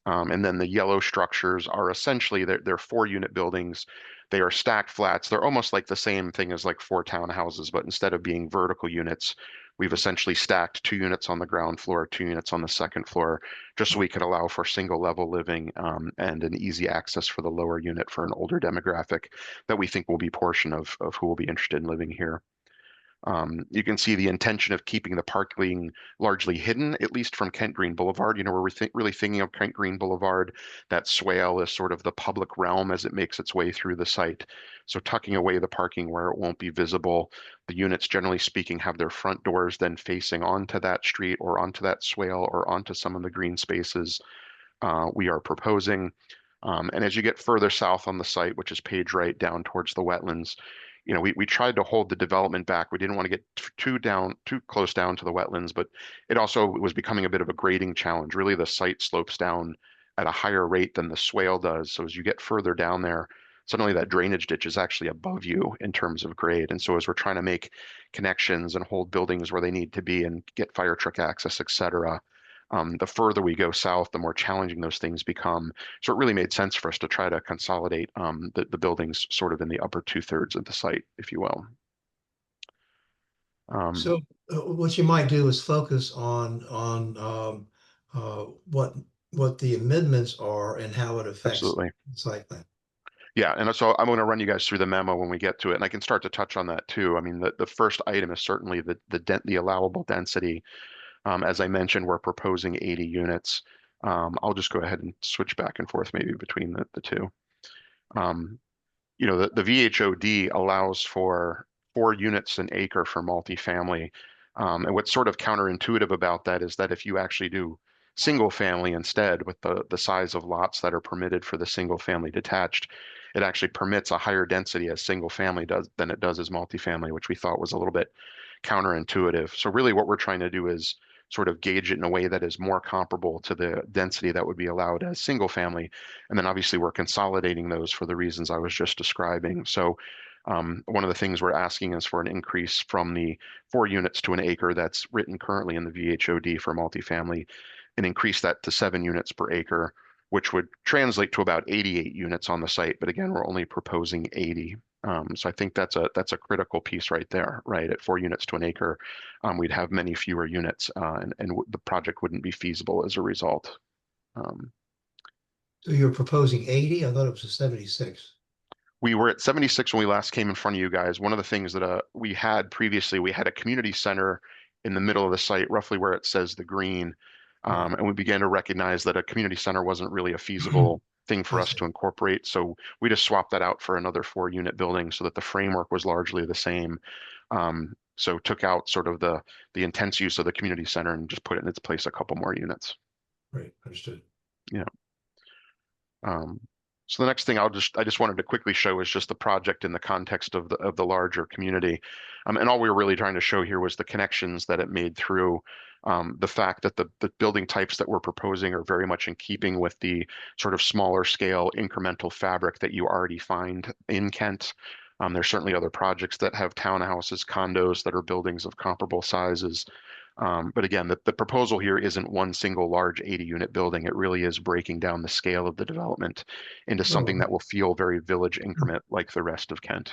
And then the yellow structures are essentially, they're 4-unit buildings. They are stacked flats. They're almost like the same thing as like 4 townhouses, but instead of being vertical units, we've essentially stacked 2 units on the ground floor, 2 units on the second floor, just so we could allow for single level living and an easy access for the lower unit for an older demographic that we think will be portion of who will be interested in living here. You can see the intention of keeping the parking largely hidden, at least from Kent Green Boulevard. You know, we're really thinking of Kent Green Boulevard, that swale is sort of the public realm as it makes its way through the site. So tucking away the parking where it won't be visible. The units, generally speaking, have their front doors then facing onto that street or onto that swale or onto some of the green spaces we are proposing. And as you get further south on the site, which is page right down towards the wetlands, you know, we tried to hold the development back. We didn't want to get too close down to the wetlands, but it also was becoming a bit of a grading challenge. Really, the site slopes down at a higher rate than the swale does. So as you get further down there, suddenly that drainage ditch is actually above you in terms of grade. And so as we're trying to make connections and hold buildings where they need to be and get fire truck access, et cetera, the further we go south, the more challenging those things become. So it really made sense for us to try to consolidate the buildings sort of in the upper 2/3 of the site, if you will. So what you might do is focus on what the amendments are and how it affects Absolutely. the site plan. Yeah, and so I'm going to run you guys through the memo when we get to it, and I can start to touch on that too. I mean, the first item is certainly the allowable density. As I mentioned, we're proposing 80 units. I'll just go ahead and switch back and forth maybe between the two. You know, the VHOD allows for 4 units an acre for multifamily. And what's sort of counterintuitive about that is that if you actually do single family instead with the size of lots that are permitted for the single family detached, it actually permits a higher density as single family does than it does as multifamily, which we thought was a little bit counterintuitive. So really what we're trying to do is sort of gauge it in a way that is more comparable to the density that would be allowed as single family. And then obviously we're consolidating those for the reasons I was just describing. So one of the things we're asking is for an increase from the 4 units to an acre that's written currently in the VHOD for multifamily, and increase that to 7 units per acre, which would translate to about 88 units on the site. But again, we're only proposing 80. So I think that's a critical piece right there, right? At 4 units to an acre, we'd have many fewer units, and the project wouldn't be feasible as a result. So you're proposing 80? I thought it was a 76. We were at 76 when we last came in front of you guys. One of the things that we had previously, we had a community center in the middle of the site, roughly where it says the green. And we began to recognize that a community center wasn't really a feasible thing for us to incorporate. So we just swapped that out for another 4 unit building so that the framework was largely the same. So took out sort of the intense use of the community center and just put it in its place a couple more units. Right, understood. Yeah. So the next thing I just wanted to quickly show is just the project in the context of the larger community. And all we were really trying to show here was the connections that it made through the fact that the building types that we're proposing are very much in keeping with the sort of smaller scale incremental fabric that you already find in Kent. There's certainly other projects that have townhouses, condos that are buildings of comparable sizes. But again, the proposal here isn't one single large 80 unit building. It really is breaking down the scale of the development into something that will feel very village increment like the rest of Kent.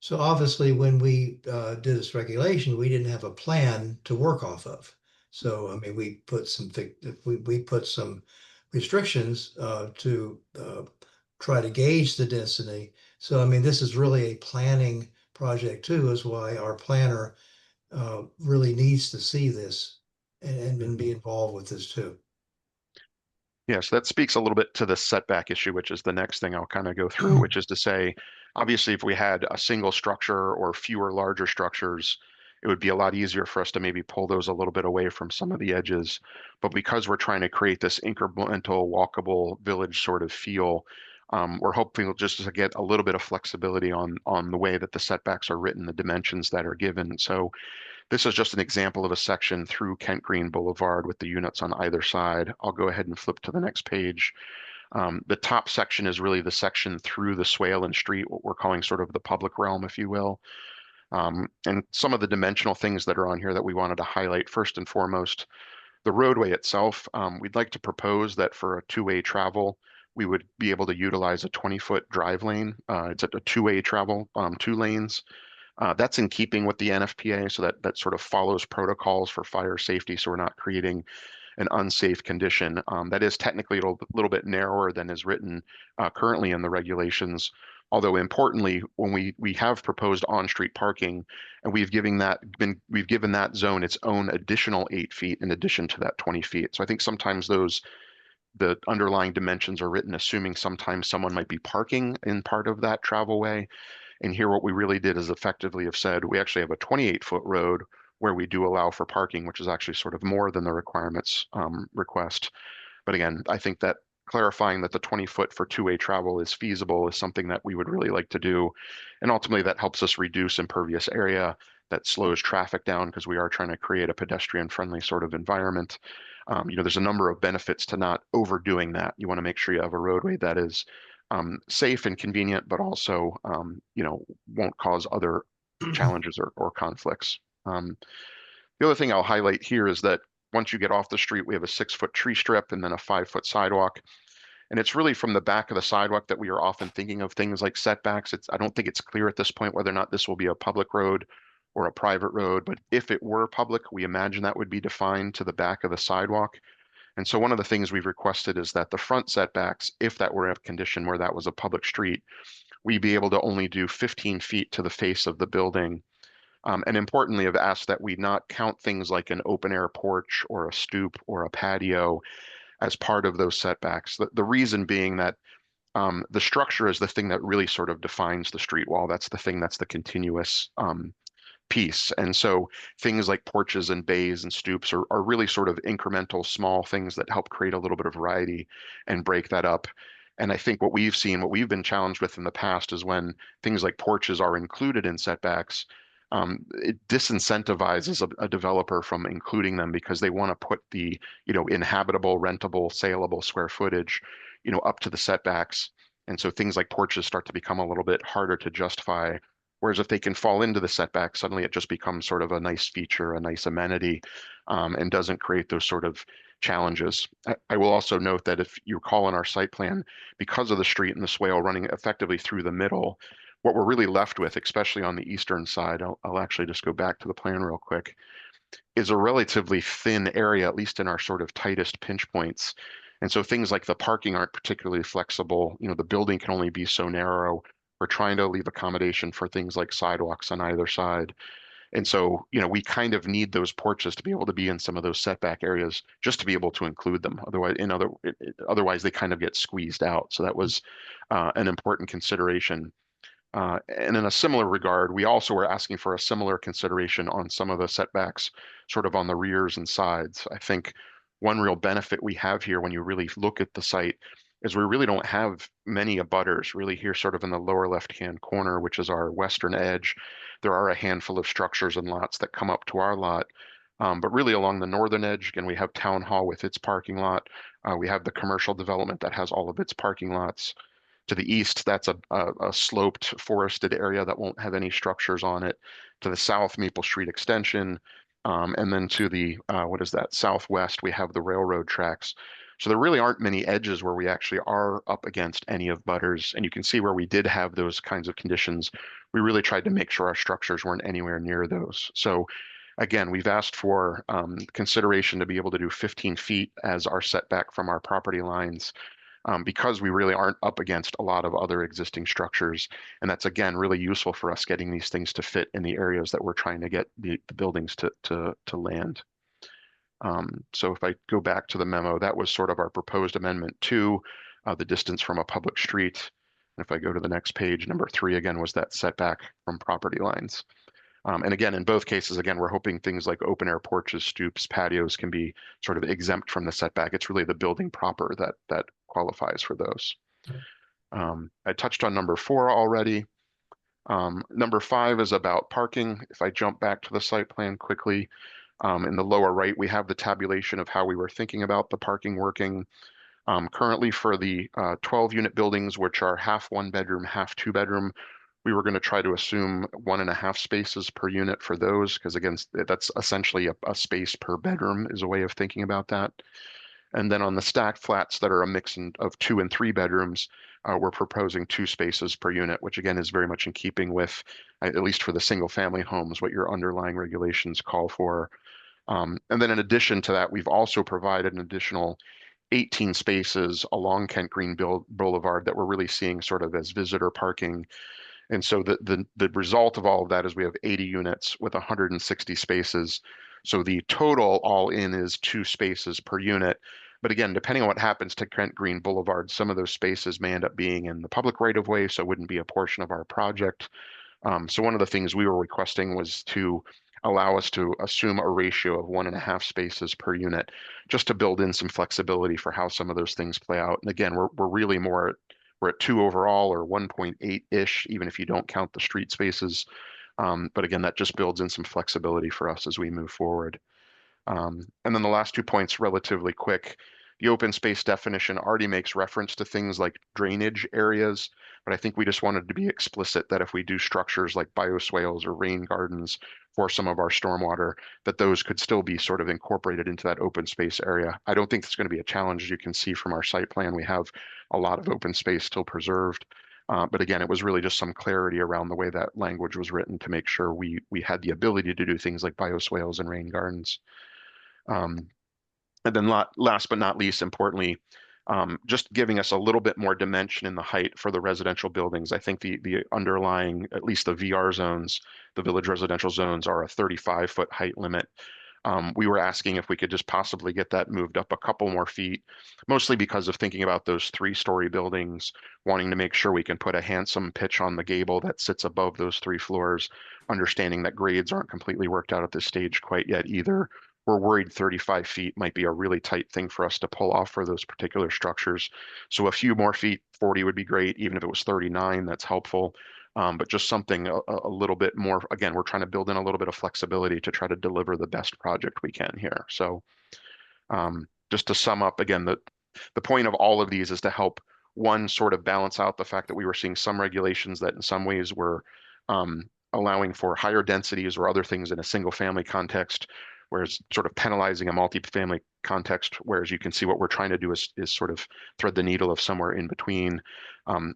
So obviously, when we did this regulation, we didn't have a plan to work off of. So I mean, we put some restrictions to try to gauge the density. So I mean, this is really a planning project too, is why our planner really needs to see this and be involved with this too. Yeah, so that speaks a little bit to the setback issue, which is the next thing I'll kind of go through, which is to say, obviously, if we had a single structure or fewer larger structures, it would be a lot easier for us to maybe pull those a little bit away from some of the edges. But because we're trying to create this incremental, walkable village sort of feel, we're hoping just to get a little bit of flexibility on the way that the setbacks are written, the dimensions that are given. So this is just an example of a section through Kent Green Boulevard with the units on either side. I'll go ahead and flip to the next page. The top section is really the section through the swale and street, what we're calling sort of the public realm, if you will. And some of the dimensional things that are on here that we wanted to highlight, first and foremost, the roadway itself. We'd like to propose that for a 2-way travel, we would be able to utilize a 20-foot drive lane. It's a 2-way travel, 2 lanes. That's in keeping with the NFPA, so that sort of follows protocols for fire safety, so we're not creating an unsafe condition. That is technically a little bit narrower than is written currently in the regulations, Although importantly, when we have proposed on-street parking, and we've given that zone its own additional 8 feet in addition to that 20 feet. So I think sometimes the underlying dimensions are written assuming sometimes someone might be parking in part of that travel way. And here what we really did is effectively have said, we actually have a 28-foot road where we do allow for parking, which is actually sort of more than the requirements request. But again, I think that clarifying that the 20-foot for two-way travel is feasible is something that we would really like to do. And ultimately that helps us reduce impervious area, that slows traffic down because we are trying to create a pedestrian-friendly sort of environment. There's a number of benefits to not overdoing that. You want to make sure you have a roadway that is safe and convenient, but also, won't cause other challenges or conflicts. The other thing I'll highlight here is that once you get off the street, we have a 6-foot tree strip and then a 5-foot sidewalk. And it's really from the back of the sidewalk that we are often thinking of things like setbacks. I don't think it's clear at this point whether or not this will be a public road or a private road, but if it were public, we imagine that would be defined to the back of the sidewalk. And so one of the things we've requested is that the front setbacks, if that were a condition where that was a public street, we'd be able to only do 15 feet to the face of the building. And importantly, I've asked that we not count things like an open air porch or a stoop or a patio as part of those setbacks. The reason being that the structure is the thing that really sort of defines the street wall. That's the thing that's the continuous piece. And so things like porches and bays and stoops are really sort of incremental small things that help create a little bit of variety and break that up. And I think what we've been challenged with in the past is when things like porches are included in setbacks, it disincentivizes a developer from including them because they want to put the, inhabitable, rentable, saleable square footage, up to the setbacks. And so things like porches start to become a little bit harder to justify. Whereas if they can fall into the setback, suddenly it just becomes sort of a nice feature, a nice amenity, and doesn't create those sort of challenges. I will also note that if you recall in our site plan, because of the street and the swale running effectively through the middle, what we're really left with, especially on the eastern side, I'll actually just go back to the plan real quick, is a relatively thin area, at least in our sort of tightest pinch points. And so things like the parking aren't particularly flexible. The building can only be so narrow. We're trying to leave accommodation for things like sidewalks on either side. And so, we kind of need those porches to be able to be in some of those setback areas just to be able to include them. Otherwise they kind of get squeezed out. So that was an important consideration. And in a similar regard, we also were asking for a similar consideration on some of the setbacks sort of on the rears and sides. I think one real benefit we have here when you really look at the site is we really don't have many abutters really here sort of in the lower left-hand corner, which is our western edge. There are a handful of structures and lots that come up to our lot. But really along the northern edge, again, we have Town Hall with its parking lot. We have the commercial development that has all of its parking lots. To the east, that's a sloped forested area that won't have any structures on it. To the south, Maple Street Extension. And then to the, southwest, we have the railroad tracks. So there really aren't many edges where we actually are up against any of butters. And you can see where we did have those kinds of conditions. We really tried to make sure our structures weren't anywhere near those. So again, we've asked for consideration to be able to do 15 feet as our setback from our property lines. Because we really aren't up against a lot of other existing structures. And that's, again, really useful for us getting these things to fit in the areas that we're trying to get the buildings to land. So if I go back to the memo, that was sort of our proposed amendment to the distance from a public street. And if I go to the next page, number 3, again, was that setback from property lines. And again, in both cases, again, we're hoping things like open air porches, stoops, patios can be sort of exempt from the setback. It's really the building proper that qualifies for those. I touched on number 4 already. Number 5 is about parking. If I jump back to the site plan quickly, in the lower right, we have the tabulation of how we were thinking about the parking working. Currently for the 12-unit buildings, which are half 1 bedroom, half 2 bedroom, we were going to try to assume 1.5 spaces per unit for those, because again, that's essentially a space per bedroom is a way of thinking about that. And then on the stacked flats that are a mix of 2 and 3 bedrooms, we're proposing 2 spaces per unit, which again is very much in keeping with, at least for the single family homes, what your underlying regulations call for. And then in addition to that, we've also provided an additional 18 spaces along Kent Green Boulevard that we're really seeing sort of as visitor parking. And so the result of all of that is we have 80 units with 160 spaces. So the total all in is 2 spaces per unit. But again, depending on what happens to Kent Green Boulevard, some of those spaces may end up being in the public right of way, so it wouldn't be a portion of our project. So one of the things we were requesting was to allow us to assume a ratio of 1.5 spaces per unit, just to build in some flexibility for how some of those things play out. And again, we're really more, we're at 2 overall, or 1.8-ish, even if you don't count the street spaces. But again, that just builds in some flexibility for us as we move forward. And then the last 2 points, relatively quick. The open space definition already makes reference to things like drainage areas, but I think we just wanted to be explicit that if we do structures like bioswales or rain gardens for some of our stormwater, that those could still be sort of incorporated into that open space area. I don't think it's going to be a challenge. As you can see from our site plan, we have a lot of open space still preserved. But again, it was really just some clarity around the way that language was written to make sure we had the ability to do things like bioswales and rain gardens. And then last but not least, importantly, just giving us a little bit more dimension in the height for the residential buildings. I think the underlying, at least the VR zones, the village residential zones, are a 35-foot height limit. We were asking if we could just possibly get that moved up a couple more feet, mostly because of thinking about those 3-story buildings, wanting to make sure we can put a handsome pitch on the gable that sits above those 3 floors, understanding that grades aren't completely worked out at this stage quite yet either. We're worried 35 feet might be a really tight thing for us to pull off for those particular structures. So a few more feet, 40 would be great. Even if it was 39, that's helpful. But just something a little bit more. Again, we're trying to build in a little bit of flexibility to try to deliver the best project we can here. So just to sum up, again, the point of all of these is to help, one, sort of balance out the fact that we were seeing some regulations that in some ways were allowing for higher densities or other things in a single family context, whereas sort of penalizing a multifamily context, whereas you can see what we're trying to do is sort of thread the needle of somewhere in between.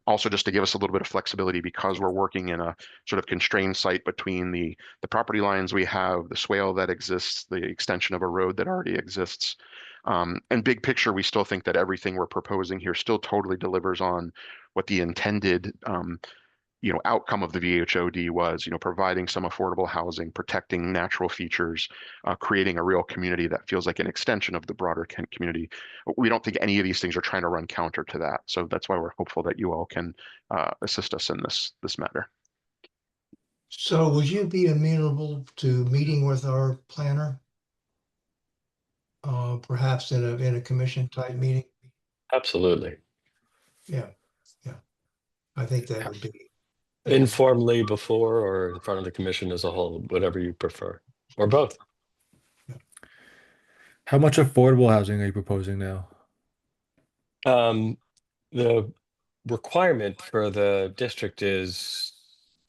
Also, just to give us a little bit of flexibility, because we're working in a sort of constrained site between the property lines we have, the swale that exists, the extension of a road that already exists. And big picture, we still think that everything we're proposing here still totally delivers on what the intended outcome of the VHOD was, providing some affordable housing, protecting natural features, creating a real community that feels like an extension of the broader Kent community. We don't think any of these things are trying to run counter to that. So that's why we're hopeful that you all can assist us in this matter. So would you be amenable to meeting with our planner? Perhaps in a commission type meeting? Absolutely. Yeah. I think that would be. Informally before or in front of the commission as a whole, whatever you prefer, or both. How much affordable housing are you proposing now? The requirement for the district is,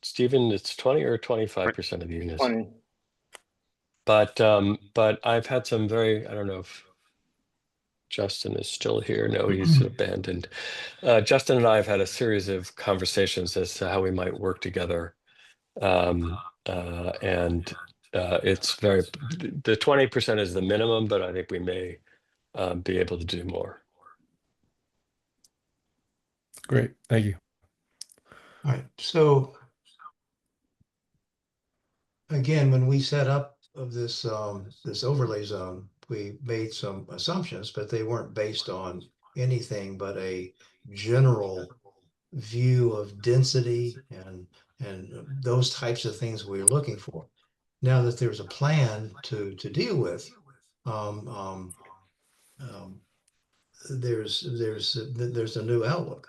Stephen, it's 20 or 25% of the units. 20. But I've had some very, I don't know if Justin is still here. No, he's abandoned. Justin and I have had a series of conversations as to how we might work together. And it's very, the 20% is the minimum, but I think we may be able to do more. Great, thank you. All right, so again, when we set up of this this overlay zone, we made some assumptions, but they weren't based on anything but a general view of density and those types of things we're looking for. Now that there's a plan to deal with, there's a new outlook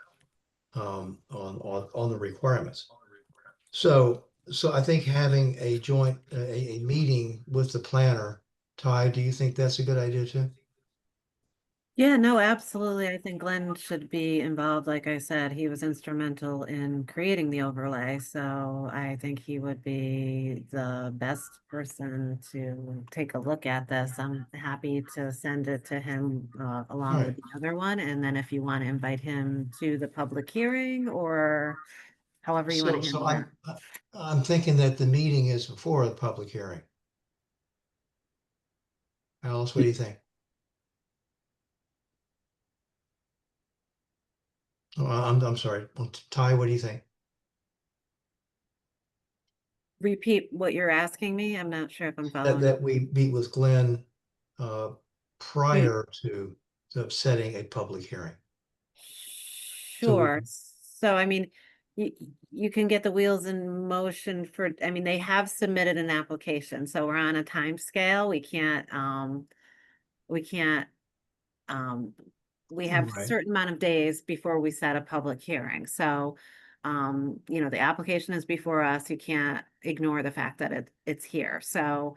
on the requirements. So I think having a joint a meeting with the planner, Ty, do you think that's a good idea too? Yeah, no, absolutely. I think Glenn should be involved. Like I said, he was instrumental in creating the overlay. So I think he would be the best person to take a look at this. I'm happy to send it to him along with the other one. And then if you want to invite him to the public hearing or however you want to handle that. I'm thinking that the meeting is before the public hearing. Alice, what do you think? I'm sorry. Ty, what do you think? Repeat what you're asking me. I'm not sure if I'm That, following. that we meet with Glenn prior to setting a public hearing. Sure. So, I mean, you can get the wheels in motion for, I mean, they have submitted an application, so we're on a time scale. We can't, we have a Right. certain amount of days before we set a public hearing. So, you know, the application is before us. You can't ignore the fact that it's here. So,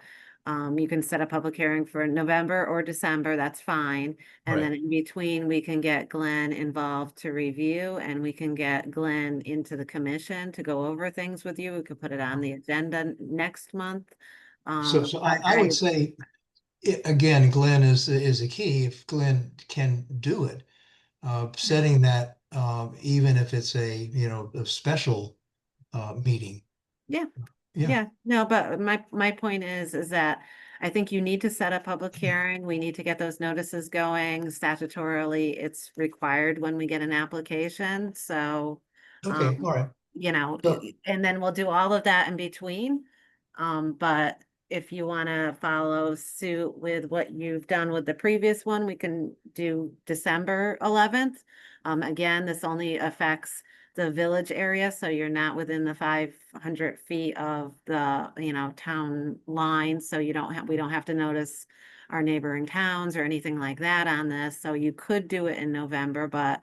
you can set a public hearing for November or December, that's fine. And Right. then in between, we can get Glenn involved to review, and we can get Glenn into the commission to go over things with you. We could put it on the agenda next month. So I would say, again, Glenn is the key. If Glenn can do it, setting that, even if it's a special meeting. Yeah. Yeah. Yeah, no, but my point is that I think you need to set a public hearing. We need to get those notices going. Statutorily, it's required when we get an application. So, Okay, all right. you know, So- and then we'll do all of that in between. But if you want to follow suit with what you've done with the previous one, we can do December 11th. Again, this only affects the village area, so you're not within the 500 feet of the, town line, so we don't have to notice our neighboring towns or anything like that on this, so you could do it in November, but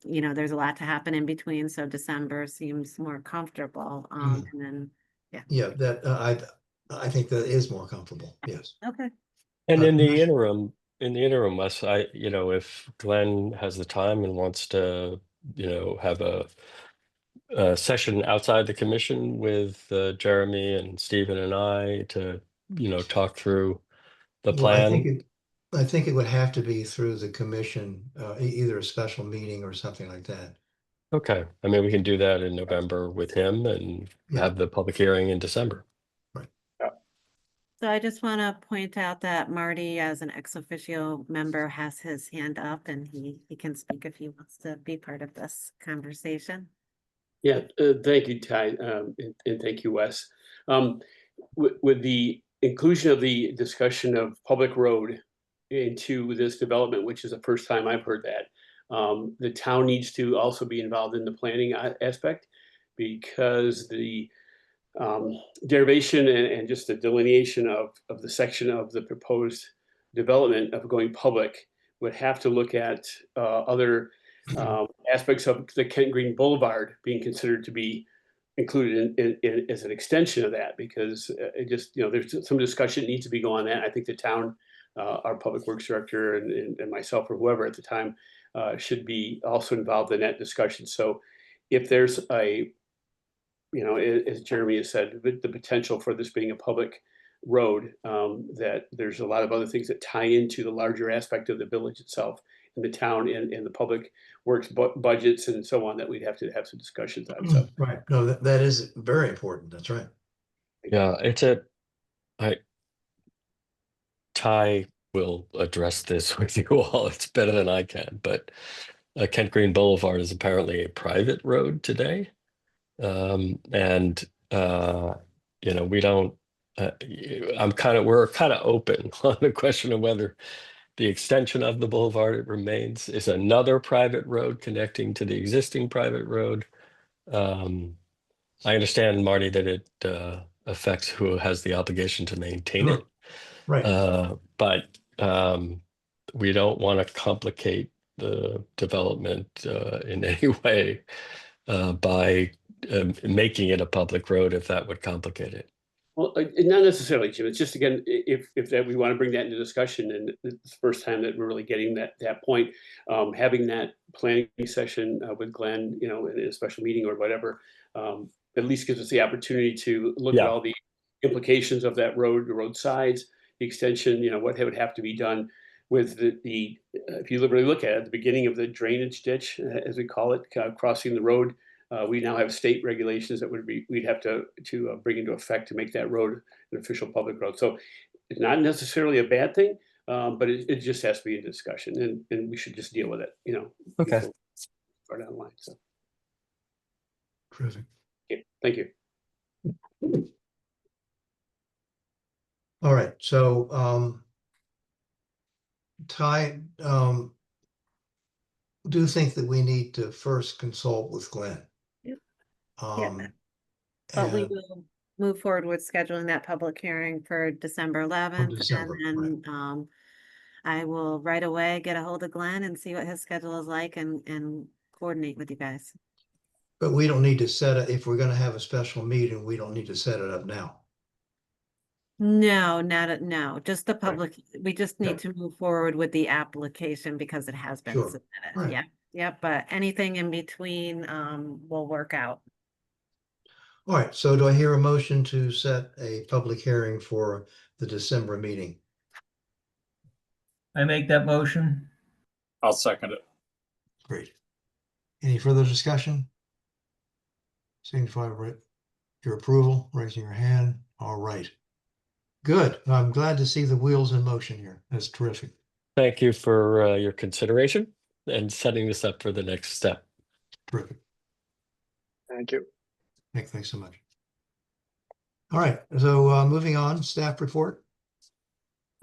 there's a lot to happen in between, so December seems more comfortable, and then, Yeah, that I think that is more comfortable. Yes. okay. And in the interim, Wes, if Glenn has the time and wants to, have a session outside the commission with Jeremy and Stephen and I to, talk through the Well, plan. I think it would have to be through the commission, either a special meeting or something like that. Okay, I mean, we can do that in November with him and Yeah. have the public hearing in December. So I just want to point out that Marty, as an ex officio member, has his hand up, and he can speak if he wants to be part of this conversation. Yeah, thank you, Ty, and thank you, Wes. With the inclusion of the discussion of public road into this development, which is the first time I've heard that, the town needs to also be involved in the planning aspect, because the derivation and just the delineation of the section of the proposed development of going public would have to look at other aspects of the Kent Green Boulevard being considered to be included in as an extension of that, because it just, there's some discussion needs to be going on that. I think the town, our public works director and myself or whoever at the time should be also involved in that discussion. So if there's as Jeremy has said, the potential for this being a public road, that there's a lot of other things that tie into the larger aspect of the village itself and the town and the public works budgets and so on, that we'd have to have some discussions on. So Right. No, that is very important. That's right. Yeah, Ty will address this with you all. It's better than I can, but Kent Green Boulevard is apparently a private road today. And we don't, we're kind of open on the question of whether the extension of the boulevard remains is another private road connecting to the existing private road. I understand, Marty, that it affects who has the obligation to maintain it. Right. But we don't want to complicate the development in any way by making it a public road, if that would complicate it. Well, not necessarily, Jim. It's just, again, if that we want to bring that into discussion, and it's the first time that we're really getting that point, having that planning session with Glenn, in a special meeting or whatever, at least gives us the opportunity to look at all the implications of that road, the road sides, the extension, what would have to be done with the if you really look at it, the beginning of the drainage ditch, as we call it, crossing the road. We now have state regulations that we'd have to bring into effect to make that road an official public road. So it's not necessarily a bad thing, but it just has to be a discussion, and we should just deal with it. Okay. far down the line. So, Terrific. okay, thank you. All right, so Ty, do think that we need to first consult with Glenn. Yep. Yeah. But we will move forward with scheduling that public hearing for December 11th. December, And then I will right away get a hold of Glenn and see what his schedule is like and coordinate with you guys. But we don't need to set it, if we're gonna have a special meeting, we don't need to set it up now. No, no, just the public, we just need Yep. to move forward with the application because it has been Sure. submitted. Right. Yeah, yeah, but anything in between will work out. All right, so do I hear a motion to set a public hearing for the December meeting? I make that motion. I'll second it. Great. Any further discussion? Signify with your approval, raising your hand. All right. Good. I'm glad to see the wheels in motion here. That's terrific. Thank you for your consideration and setting this up for the next step. Terrific. Thank you. Thanks so much. All right, so moving on, staff report.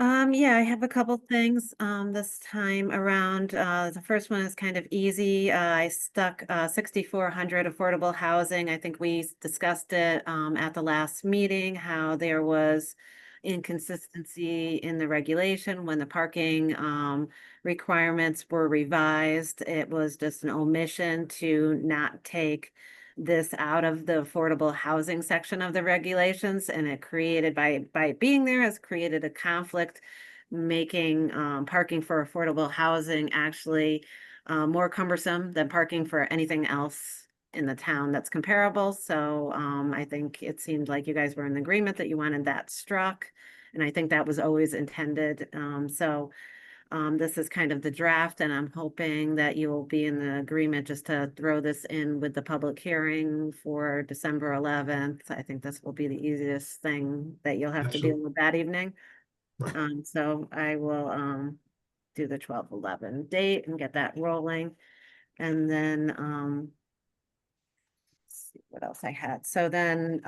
Yeah, I have a couple things this time around. The first one is kind of easy. I stuck 6,400 affordable housing. I think we discussed it at the last meeting, how there was inconsistency in the regulation when the parking requirements were revised. It was just an omission to not take this out of the affordable housing section of the regulations, and it created by it being there has created a conflict, making parking for affordable housing actually more cumbersome than parking for anything else in the town that's comparable. So I think it seemed like you guys were in agreement that you wanted that struck, and I think that was always intended. This is kind of the draft, and I'm hoping that you will be in the agreement just to throw this in with the public hearing for December 11th. I think this will be the easiest thing that you'll have to deal with that evening. So I will do the 12/11 date and get that rolling. And then let's see what else I had. So then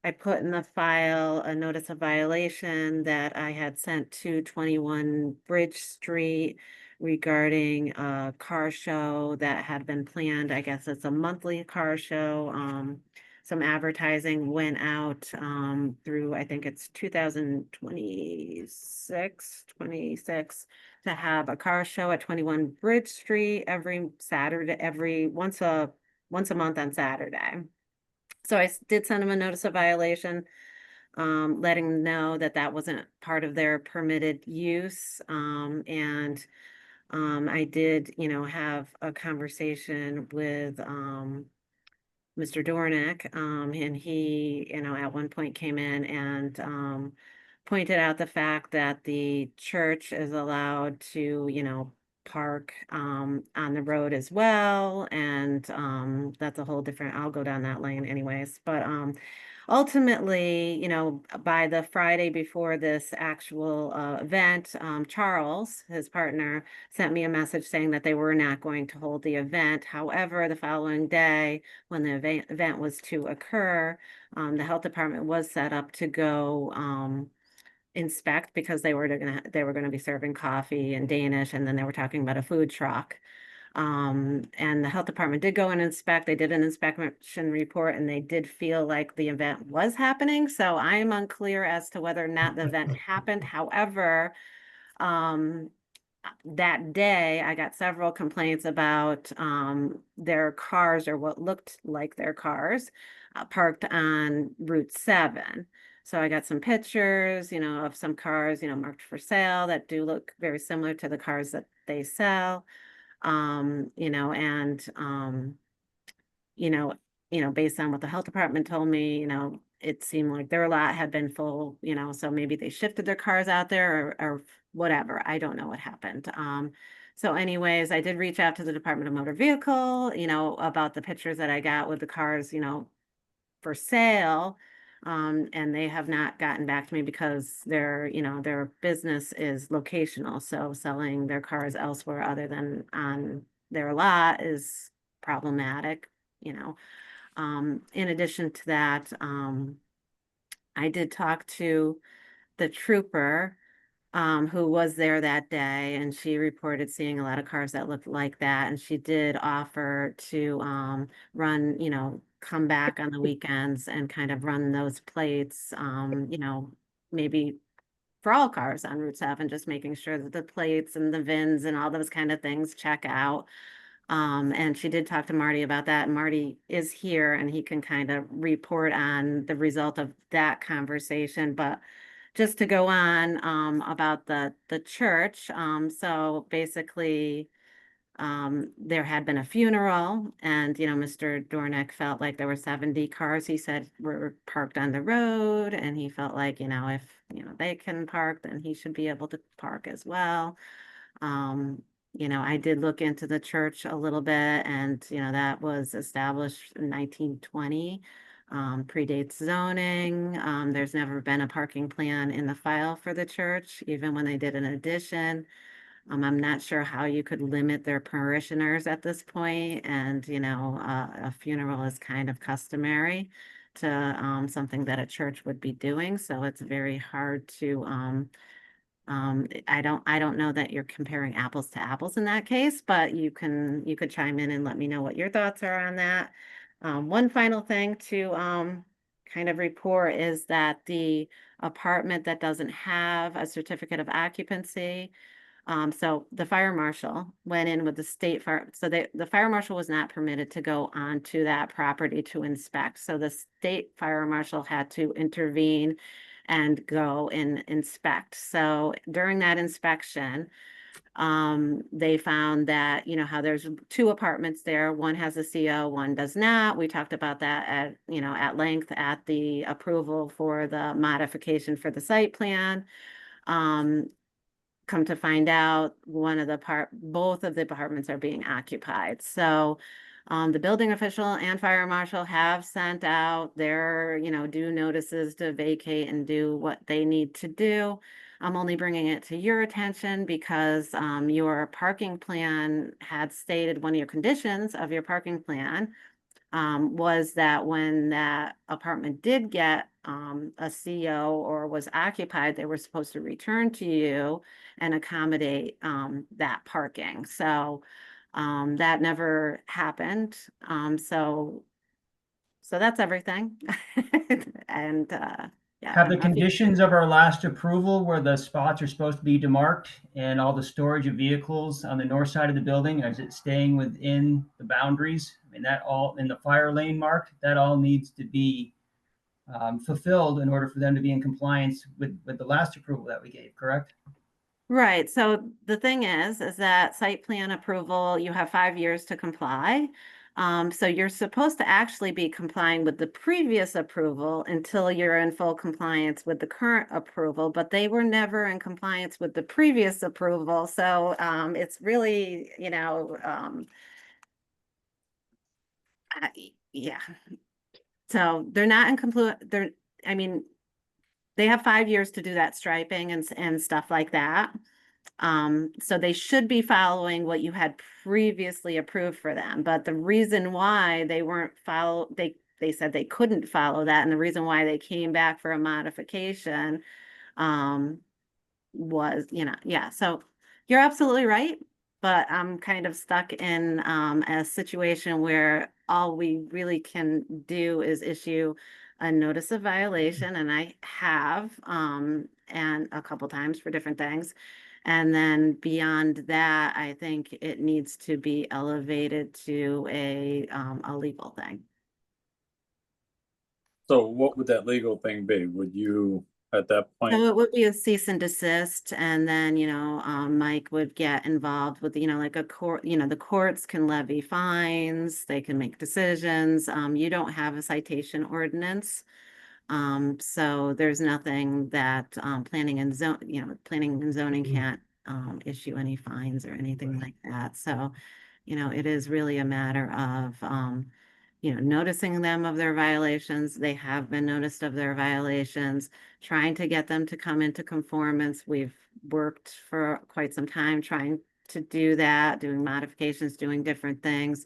I put in the file a notice of violation that I had sent to 21 Bridge Street regarding a car show that had been planned. I guess it's a monthly car show. Some advertising went out through, I think it's 26 to have a car show at 21 Bridge Street every Saturday, once a month on Saturday. So I did send them a notice of violation, letting them know that that wasn't part of their permitted use. And I did, have a conversation with Mr. Dornick, and he, at one point came in and pointed out the fact that the church is allowed to, park on the road as well, and that's a whole different, I'll go down that lane anyways. But ultimately, by the Friday before this actual event, Charles, his partner, sent me a message saying that they were not going to hold the event. However, the following day, when the event was to occur, the health department was set up to go inspect, because they were gonna be serving coffee and Danish, and then they were talking about a food truck. And the health department did go and inspect. They did an inspection report, and they did feel like the event was happening. So I am unclear as to whether or not the event happened. However, that day I got several complaints about their cars, or what looked like their cars, parked on Route 7. So I got some pictures, of some cars, marked for sale that do look very similar to the cars that they sell. Based on what the health department told me, it seemed like their lot had been full, so maybe they shifted their cars out there or whatever. I don't know what happened. So anyways, I did reach out to the Department of Motor Vehicle, about the pictures that I got with the cars, for sale. And they have not gotten back to me because their business is locational, so selling their cars elsewhere other than on their lot is problematic, you know. In addition to that, I did talk to the trooper who was there that day, and she reported seeing a lot of cars that looked like that. And she did offer to run, you know, come back on the weekends and kind of run those plates, you know, maybe for all cars on Route 7, just making sure that the plates and the VINs and all those kind of things check out. And she did talk to Marty about that. And Marty is here and he can kind of report on the result of that conversation. But just to go on about the church, so basically there had been a funeral, and you know, Mr. Dornick felt like there were 70 cars, he said, were parked on the road, and he felt like, you know, if you know they can park, then he should be able to park as well. You know, I did look into the church a little bit, and you know, that was established in 1920. Predates zoning. There's never been a parking plan in the file for the church, even when they did an addition. I'm not sure how you could limit their parishioners at this point, and you know, a funeral is kind of customary to something that a church would be doing, so it's very hard to I don't know that you're comparing apples to apples in that case, but you could chime in and let me know what your thoughts are on that. One final thing to kind of report is that the apartment that doesn't have a certificate of occupancy, so the fire marshal went in with the state fire, so the fire marshal was not permitted to go onto that property to inspect. So the state fire marshal had to intervene and go and inspect. So during that inspection, they found that, you know, how there's 2 apartments there. One has a CO, one does not. We talked about that at, you know, at length at the approval for the modification for the site plan. Come to find out, both of the apartments are being occupied. So the building official and fire marshal have sent out their, you know, due notices to vacate and do what they need to do. I'm only bringing it to your attention because your parking plan had stated, one of your conditions of your parking plan was that when that apartment did get a CO or was occupied, they were supposed to return to you and accommodate that parking. So that never happened. So that's everything. And yeah. Have the conditions of our last approval where the spots are supposed to be demarked and all the storage of vehicles on the north side of the building, is it staying within the boundaries? I mean, that all in the fire lane mark, that all needs to be fulfilled in order for them to be in compliance with the last approval that we gave, correct? Right. So the thing is that site plan approval, you have 5 years to comply. So you're supposed to actually be complying with the previous approval until you're in full compliance with the current approval, but they were never in compliance with the previous approval. So it's really, you know, yeah. So they're not in I mean, they have 5 years to do that striping and stuff like that. So they should be following what you had previously approved for them. But the reason why they weren't they said they couldn't follow that, and the reason why they came back for a modification was, you know, yeah. So you're absolutely right, but I'm kind of stuck in a situation where all we really can do is issue a notice of violation, and I have and a couple times for different things. And then beyond that, I think it needs to be elevated to a legal thing. So what would that legal thing be? Would you, at that point? So it would be a cease and desist, and then, you know, Mike would get involved with, you know, like a court, you know, the courts can levy fines, they can make decisions. You don't have a citation ordinance. So there's nothing that planning and zoning can't issue any fines or anything like that. So, you know, it is really a matter of you know, noticing them of their violations. They have been noticed of their violations, trying to get them to come into conformance. We've worked for quite some time trying to do that, doing modifications, doing different things.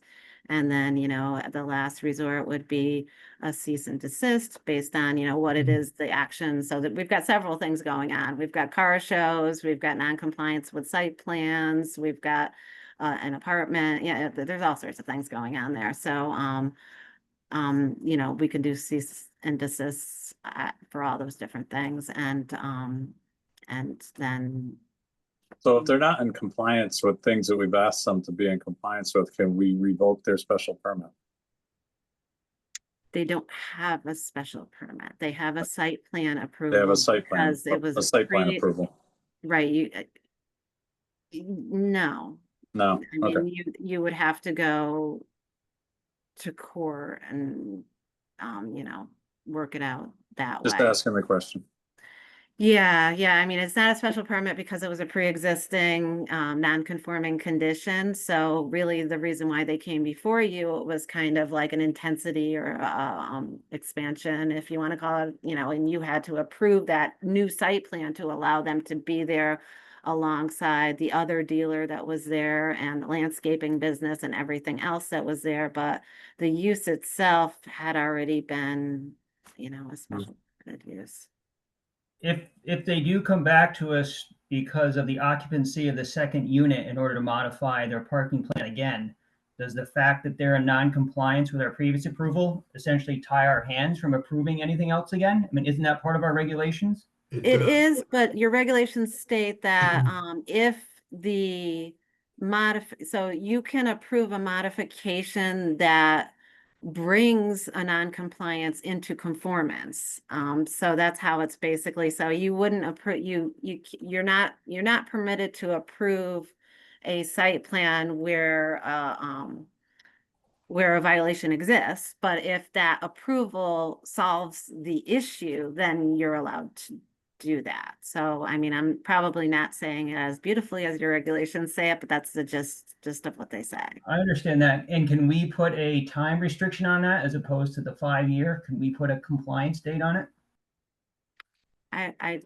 And then, you know, the last resort would be a cease and desist based on, you know, what it is, the action. So that we've got several things going on. We've got car shows, we've got non-compliance with site plans, we've got an apartment. Yeah, there's all sorts of things going on there. So, you know, we can do cease and desist for all those different things. And then So if they're not in compliance with things that we've asked them to be in compliance with, can we revoke their special permit? they don't have a special permit. They have a site plan approval. They have a site plan, because it was a site plan pre- approval. Right, no. No, I mean, okay. you would have to go to court and, you know, work it out that Just way. asking the question. Yeah, I mean, it's not a special permit because it was a pre-existing, non-conforming condition. So really the reason why they came before you, it was kind of like an intensity or, expansion, if you want to call it, you know, and you had to approve that new site plan to allow them to be there alongside the other dealer that was there and the landscaping business and everything else that was there. But the use itself had already been, you know, a special permitted use. If they do come back to us because of the occupancy of the second unit in order to modify their parking plan again, does the fact that they're in non-compliance with our previous approval essentially tie our hands from approving anything else again? I mean, isn't that part of our regulations? It is, but your regulations state that if the so you can approve a modification that brings a non-compliance into conformance. So that's how it's basically, so you wouldn't approve, you're not permitted to approve a site plan where a violation exists, but if that approval solves the issue, then you're allowed to do that. So, I mean, I'm probably not saying it as beautifully as your regulations say it, but that's the gist of what they say. I understand that. And can we put a time restriction on that as opposed to the 5-year? Can we put a compliance date on it? I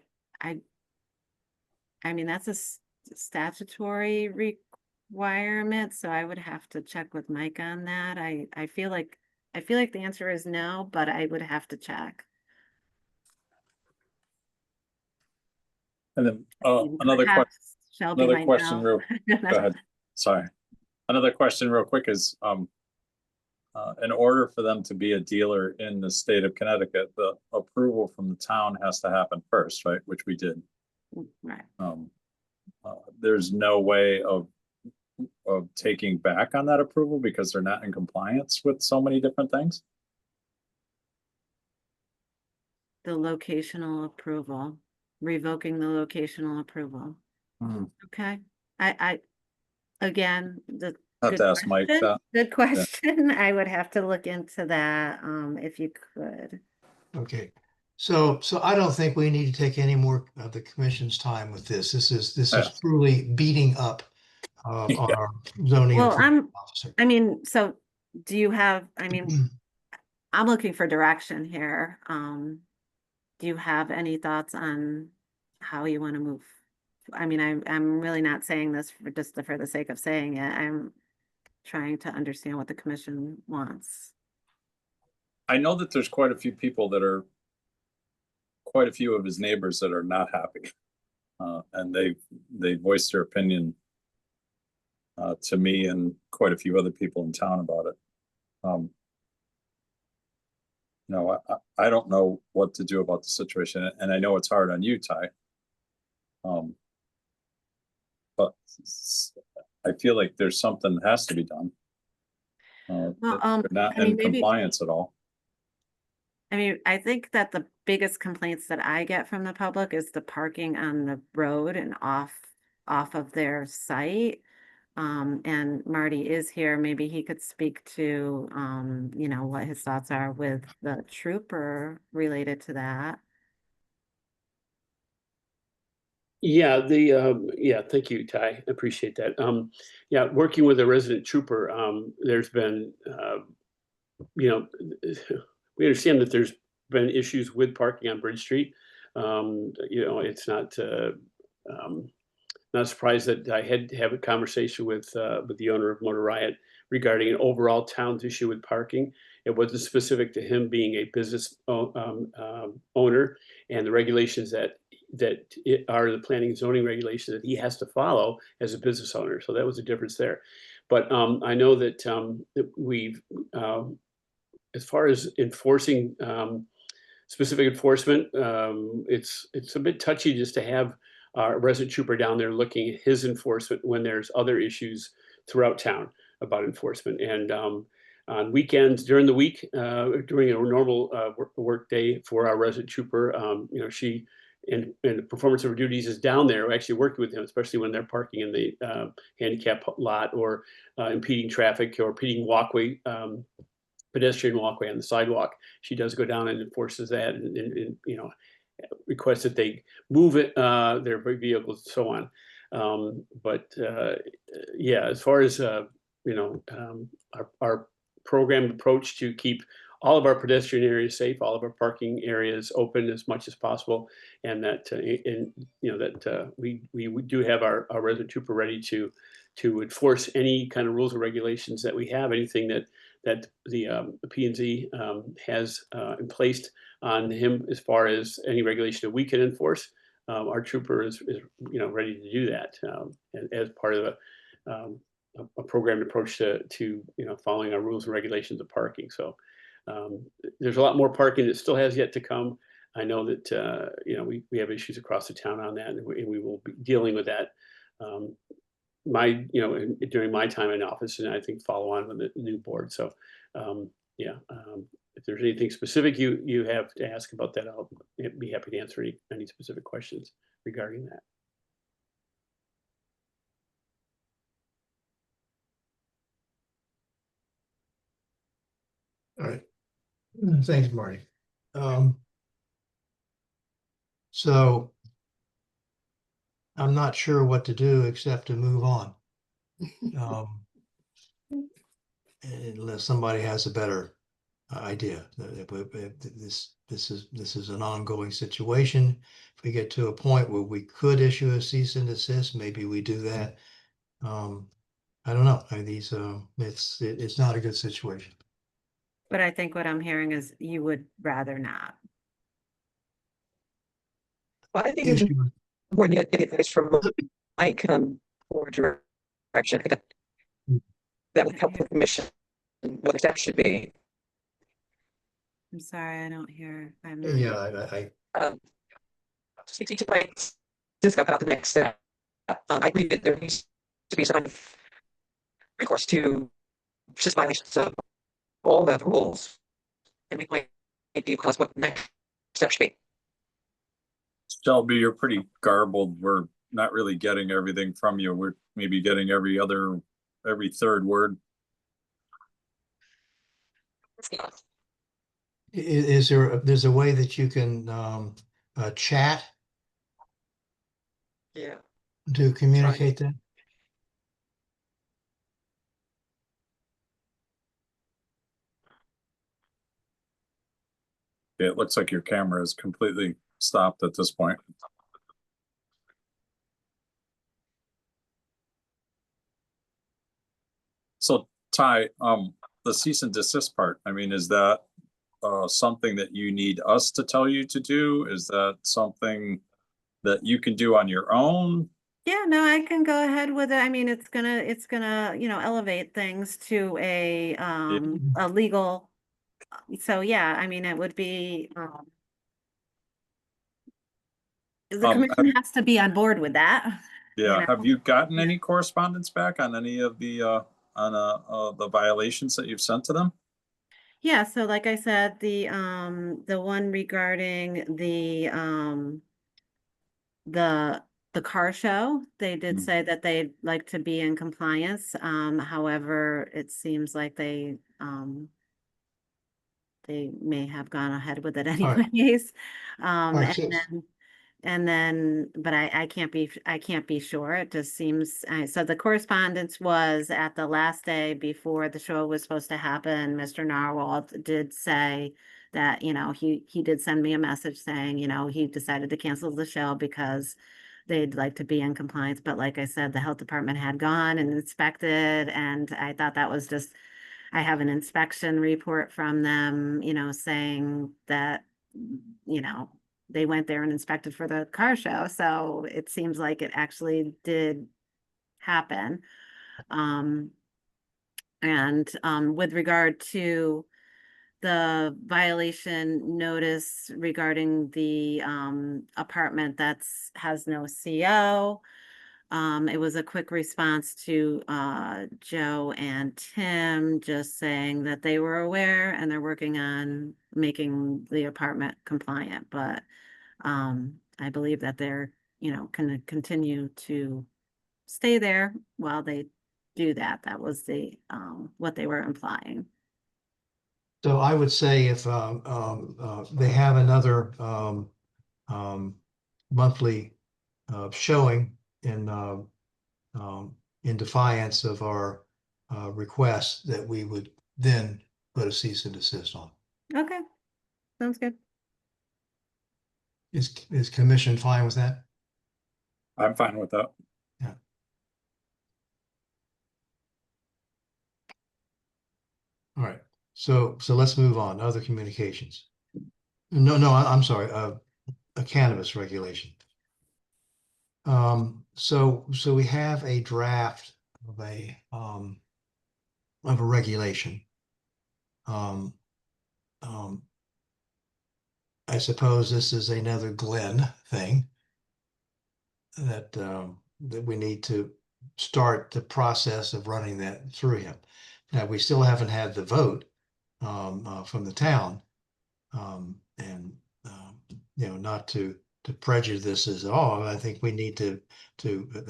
mean, that's a statutory requirement, so I would have to check with Mike on that. I feel like the answer is no, but I would have to check. And then another question real, go ahead. Sorry. Another question real quick is, in order for them to be a dealer in the state of Connecticut, the approval from the town has to happen first, right? Which we did. Right. There's no way of taking back on that approval because they're not in compliance with so many different things. The locational approval, revoking the locational approval. Okay. I again, Have to ask Mike that. Good question. I would have to look into that, if you could. Okay. So I don't think we need to take any more of the commission's time with this. This is truly beating up our zoning Well, enforcement officer. I mean, so do you have, I mean, I'm looking for direction here. Do you have any thoughts on how you want to move? I mean, I'm really not saying this for the sake of saying it. I'm trying to understand what the commission wants. I know that there's quite a few people that are, quite a few of his neighbors that are not happy. And they voiced their opinion to me and quite a few other people in town about it. No, I don't know what to do about the situation, and I know it's hard on you, Ty. But I feel like there's something that has to be done. Well, they're not I mean, in compliance at all. I mean, I think that the biggest complaints that I get from the public is the parking on the road and off of their site. And Marty is here. Maybe he could speak to, you know, what his thoughts are with the trooper related to that. Yeah, thank you, Ty. I appreciate that. Yeah, working with a resident trooper, there's been, you know, we understand that there's been issues with parking on Bridge Street. You know, it's not not surprised that I had to have a conversation with the owner of Motor Riot regarding an overall town's issue with parking. It wasn't specific to him being a business owner, and the regulations that are the planning and zoning regulations that he has to follow as a business owner. So that was a difference there. But I know that we've, as far as enforcing specific enforcement, it's a bit touchy just to have a resident trooper down there looking at his enforcement when there's other issues throughout town about enforcement. And on weekends, during the week, during a normal work day for our resident trooper, you know, she in the performance of her duties is down there actually working with him, especially when they're parking in the handicap lot or impeding traffic or impeding walkway, pedestrian walkway on the sidewalk. She does go down and enforces that, and you know, requests that they move it, their vehicles and so on. But yeah, as far as you know, our program approach to keep all of our pedestrian areas safe, all of our parking areas open as much as possible, and that you know, that we do have our resident trooper ready to enforce any kind of rules or regulations that we have, anything that the P&Z has in place on him as far as any regulation that we can enforce. Our trooper is you know, ready to do that as part of a programmed approach to you know, following our rules and regulations of parking. So there's a lot more parking that still has yet to come. I know that you know, we have issues across the town on that, and we will be dealing with that. You know, during my time in office, and I think follow on with the new board. So yeah, if there's anything specific you have to ask about that, I'll be happy to answer any specific questions regarding that. All right. Thanks, Marty. So I'm not sure what to do except to move on. Unless somebody has a better idea. This is an ongoing situation. If we get to a point where we could issue a cease and desist, maybe we do that. I don't know. I mean, it's not a good situation. But I think what I'm hearing is you would rather not. Well, I think it's important to get advice from Mike or direction. I think that would help the commission what the steps should be. I'm sorry, I don't hear. Yeah, Speak to Mike Cisco about the next step. I agree that there needs to be some kind of recourse to just violations of all the rules, and we might be able to us what the next step should be. Shelby, you're pretty garbled. We're not really getting everything from you. We're maybe getting every third word. There's a way that you can chat? Yeah. To communicate that? It looks like your camera is completely stopped at this point. So Ty, the cease and desist part, I mean, is that something that you need us to tell you to do? Is that something that you can do on your own? Yeah, no, I can go ahead with it. I mean, it's gonna, you know, elevate things to a legal. So yeah, I mean, it would be, the commission has to be on board with that. Yeah. You know? Have you gotten any correspondence back on any of the violations that you've sent to them? Yeah, so like I said, the one regarding the car show, they did say that they'd like to be in compliance. However, it seems like they may have gone ahead with it anyways. And then, but I can't be sure. It just seems, so the correspondence was at the last day before the show was supposed to happen. Mr. Narwhal did say that, you know, he did send me a message saying, you know, he decided to cancel the show because they'd like to be in compliance, but like I said, the health department had gone and inspected, and I thought that was just, I have an inspection report from them, saying that, they went there and inspected for the car show, so it seems like it actually did happen. With regard to the violation notice regarding the apartment has no CO. It was a quick response to Joe and Tim, just saying that they were aware and they're working on making the apartment compliant, but I believe that they're, can continue to stay there while they do that. That was what they were implying. So I would say if they have another monthly showing in defiance of our request, that we would then put a cease and desist on. Okay, sounds good. Is commission fine with that? I'm fine with that. All right, so let's move on. Other communications. No, I'm sorry, a cannabis regulation. So we have a draft of a regulation. I suppose this is another Glenn thing that we need to start the process of running that through him. Now, we still haven't had the vote from the town, and not to prejudice this at all. I think we need to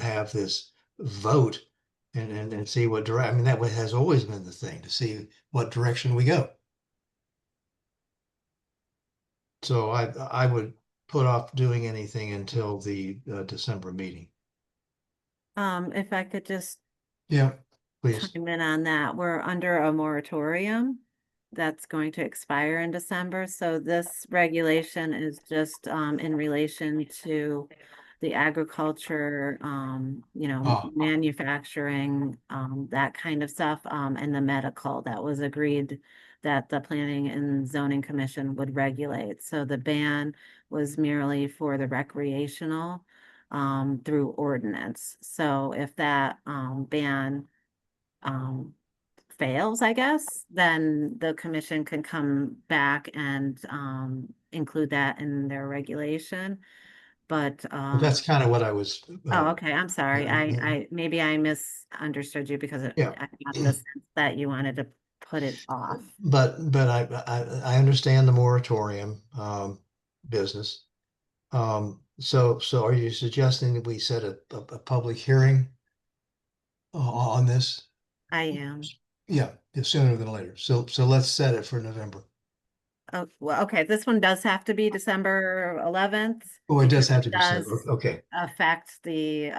have this vote and see what direction. I mean, that has always been the thing, to see what direction we go. So I would put off doing anything until the December meeting. If I could just Please. chime in on that. We're under a moratorium that's going to expire in December. So this regulation is just in relation to the agriculture, manufacturing, that kind of stuff, and the medical that was agreed that the Planning and Zoning Commission would regulate. So the ban was merely for the recreational through ordinance. So if that ban fails, I guess, then the commission can come back and include that in their regulation. But That's kind of what I was. oh, okay. I'm sorry. I maybe I misunderstood you, because I got the sense that you wanted to put it off. But I understand the moratorium business. So are you suggesting that we set a public hearing on this? I am. Yeah, sooner than later. So let's set it for November. Oh, well, okay. This one does have to be December 11th. Oh, it does have to be does December. Okay. affect the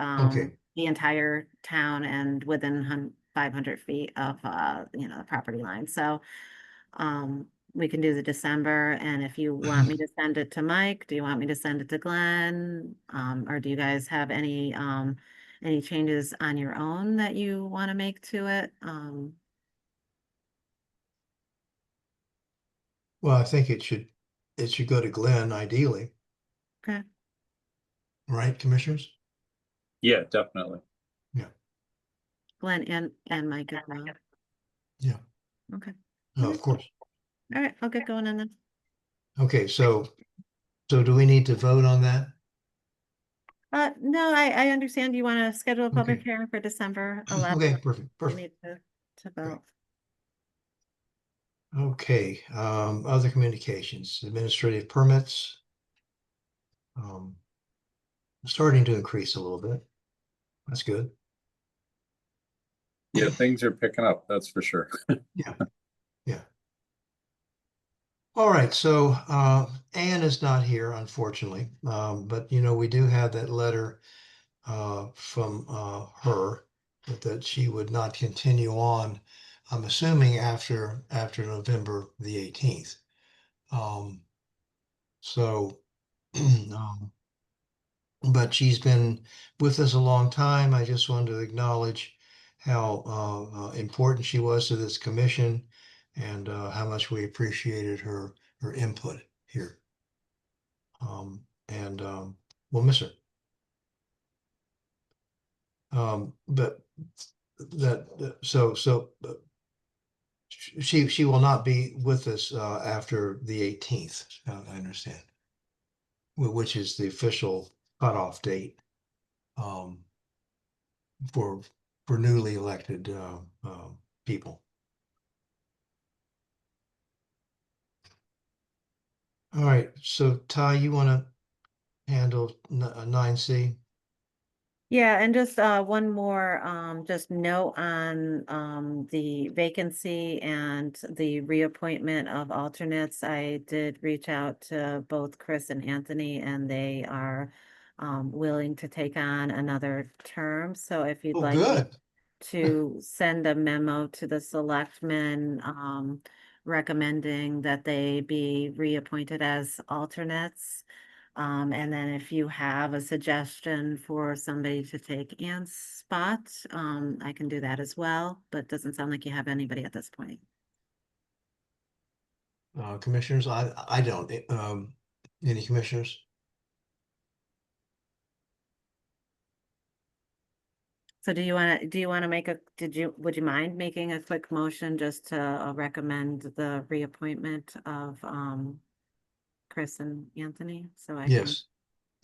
entire town and within 500 feet of the property line. So we can do the December, and if you want me to send it to Mike, do you want me to send it to Glenn? Or do you guys have any changes on your own that you want to make to it? Well, I think it should go to Glenn ideally. Okay. Right, commissioners? Yeah, definitely. Glenn and Mike as well. Yeah. Okay. No, of course. All right, I'll get going on then. Okay, so do we need to vote on that? No, I understand you want to schedule a public hearing for December 11th. Okay, perfect. We need to vote. Okay, other communications, administrative permits. Starting to increase a little bit. That's good. Yeah, things are picking up, that's for sure. Yeah. All right, so Anne is not here, unfortunately, but we do have that letter from her that she would not continue on, I'm assuming after November the 18th. So but she's been with us a long time. I just wanted to acknowledge how important she was to this commission and how much we appreciated her input here. And we'll miss her. But she will not be with us after the 18th. I understand, which is the official cutoff date for newly elected people. All right, so Ty, you want to handle 9C? Yeah, and just one more just note on the vacancy and the reappointment of alternates. I did reach out to both Chris and Anthony, and they are willing to take on another term. So if you'd like me Good. to send a memo to the selectmen recommending that they be reappointed as alternates. And then if you have a suggestion for somebody to take Ann's spot, I can do that as well, but it doesn't sound like you have anybody at this point. Commissioners, I don't. Any commissioners? So do you want to make would you mind making a quick motion just to recommend the reappointment of Chris and Anthony? So I can Yes.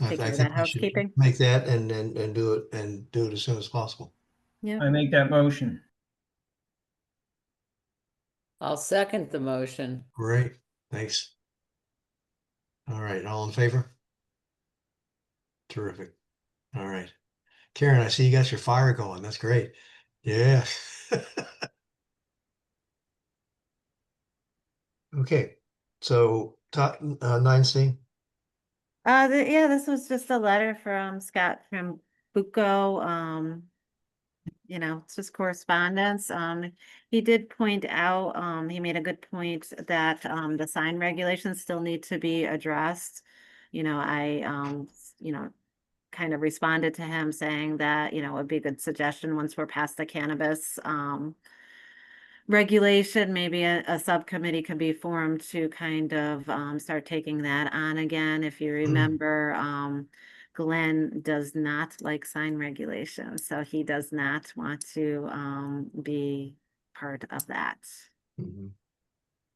take care of that housekeeping. Make that and do it as soon as possible. Yeah. I make that motion. I'll second the motion. Great, thanks. All right, all in favor? Terrific. All right. Karen, I see you got your fire going. That's great. Yeah. Okay, so 9C. Yeah, this was just a letter from Scott from Bucco. You know, it's just correspondence. He did point out, he made a good point that the sign regulations still need to be addressed. You know, I you know, kind of responded to him saying that, you know, it would be a good suggestion once we're past the cannabis regulation, maybe a subcommittee could be formed to kind of start taking that on again. If you remember, Glenn does not like sign regulations, so he does not want to be part of that.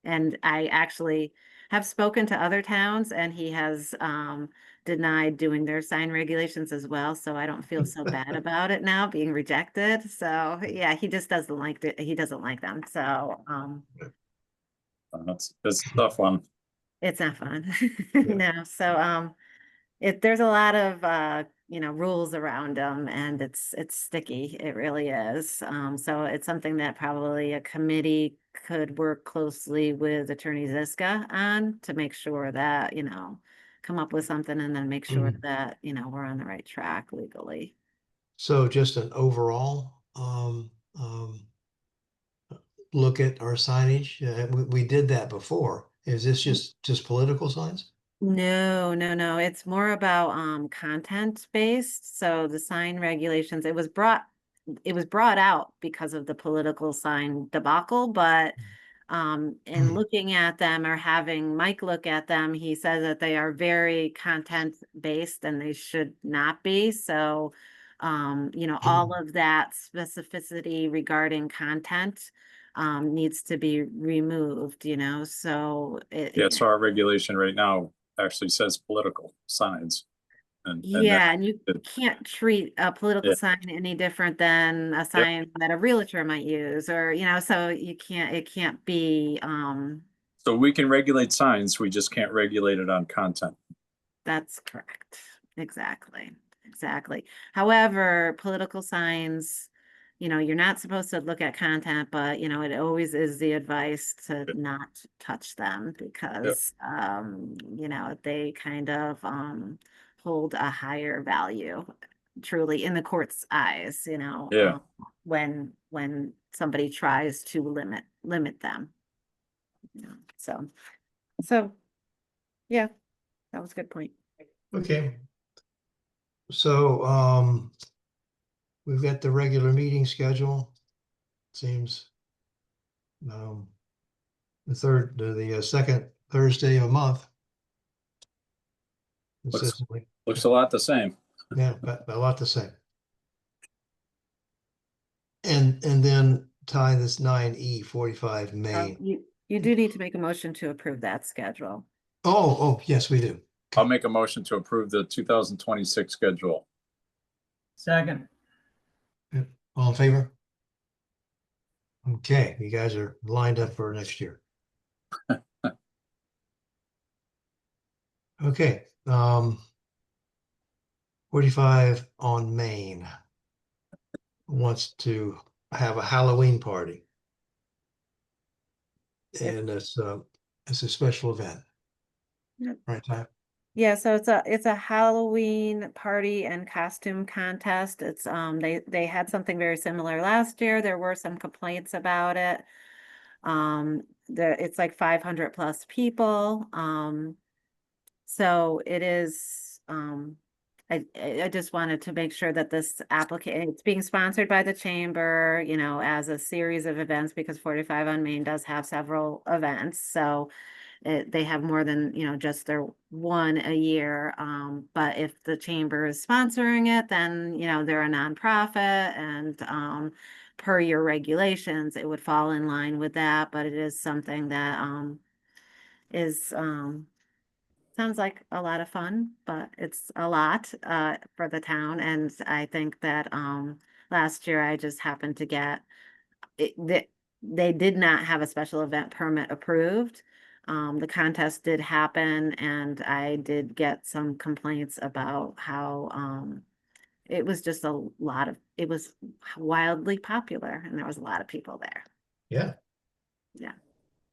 And I actually have spoken to other towns, and he has denied doing their sign regulations as well. So I don't feel so bad about it now being rejected. So yeah, he just doesn't like it. He doesn't like them. So it's a tough one. it's not fun. No. So there's a lot of you know, rules around them, and it's sticky. It really is. So it's something that probably a committee could work closely with Attorney Ziska on to make sure that, you know, come up with something and then make sure that, you know, we're on the right track legally. So just an overall look at our signage. We did that before. Is this just political signs? No. It's more about content based. So the sign regulations, it was brought out because of the political sign debacle, but in looking at them or having Mike look at them, he says that they are very content based and they should not be. So you know, all of that specificity regarding content needs to be removed, you know. So Yeah, so our regulation right now actually says political signs. And yeah, and you can't treat a political sign any different than a sign that a realtor might use, or, you know, so it can't be, so we can regulate signs, we just can't regulate it on content. that's correct. Exactly. However, political signs, you know, you're not supposed to look at content, but, you know, it always is the advice to not touch them because, you know, they kind of, hold a higher value truly in the court's eyes, you know, when somebody tries to limit them. You know, so yeah, that was a good point. Okay. So, we've got the regular meeting schedule. Seems, the second Thursday of a month. Consistently. Looks a lot the same. Yeah, but a lot the same. And then tie this 9E 45 Main. You do need to make a motion to approve that schedule. Oh, yes, we do. I'll make a motion to approve the 2026 schedule. Second. All in favor? Okay, you guys are lined up for next year. Okay, 45 on Main wants to have a Halloween party. And it's a special event. Yep. Right, Ty? Yeah, so it's a Halloween party and costume contest. It's they had something very similar last year. There were some complaints about it. It's like 500 plus people. So it is I just wanted to make sure that this application, it's being sponsored by the chamber, you know, as a series of events, because 45 on Main does have several events. So they have more than, you know, just their one a year. But if the chamber is sponsoring it, then, you know, they're a nonprofit, and per your regulations, it would fall in line with that. But it is something that is sounds like a lot of fun, but it's a lot for the town. And I think that last year I just happened to get that they did not have a special event permit approved. The contest did happen, and I did get some complaints about how it was just it was wildly popular, and there was a lot of people there. Yeah. Yeah.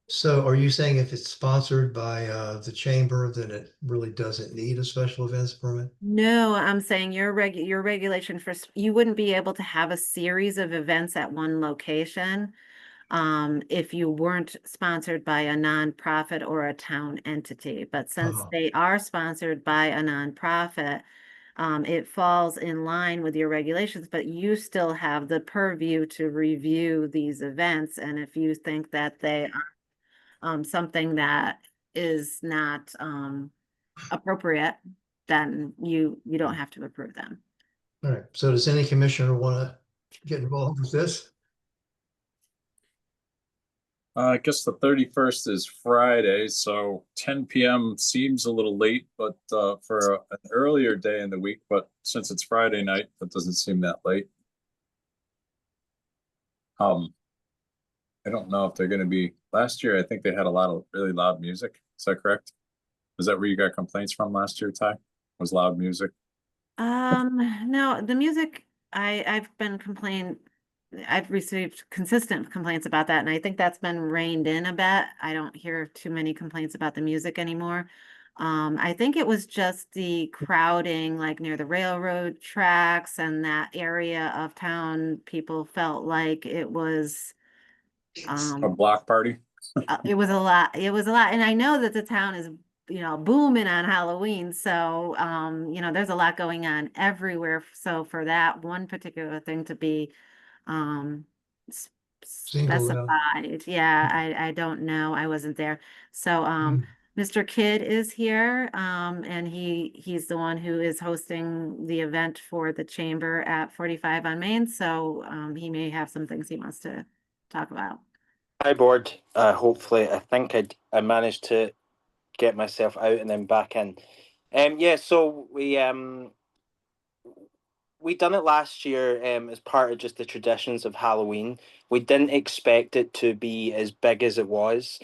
So are you saying if it's sponsored by the chamber, then it really doesn't need a special events permit? No, I'm saying your regulation for, you wouldn't be able to have a series of events at one location if you weren't sponsored by a nonprofit or a town entity. But since they are sponsored by a nonprofit, it falls in line with your regulations, but you still have the purview to review these events. And if you think that they are something that is not appropriate, then you don't have to approve them. All right. So does any commissioner want to get involved with this? I guess the 31st is Friday, so 10 p.m. seems a little late, but for an earlier day in the week, but since it's Friday night, that doesn't seem that late. I don't know if they're going to be, last year I think they had a lot of really loud music. Is that correct? Is that where you got complaints from last year, Ty? Was loud music? No, the music, I've received consistent complaints about that, and I think that's been reined in a bit. I don't hear too many complaints about the music anymore. I think it was just the crowding, like near the railroad tracks and that area of town. People felt like it was a block party. It was a lot. And I know that the town is, you know, booming on Halloween. So, you know, there's a lot going on everywhere. So for that one particular thing to be specified, yeah, I don't know. I wasn't there. So, Mr. Kidd is here, and he's the one who is hosting the event for the chamber at 45 on Main. So, he may have some things he wants to talk about. Hi, board. Hopefully, I think I managed to get myself out and then back in. Yeah, so we done it last year as part of just the traditions of Halloween. We didn't expect it to be as big as it was.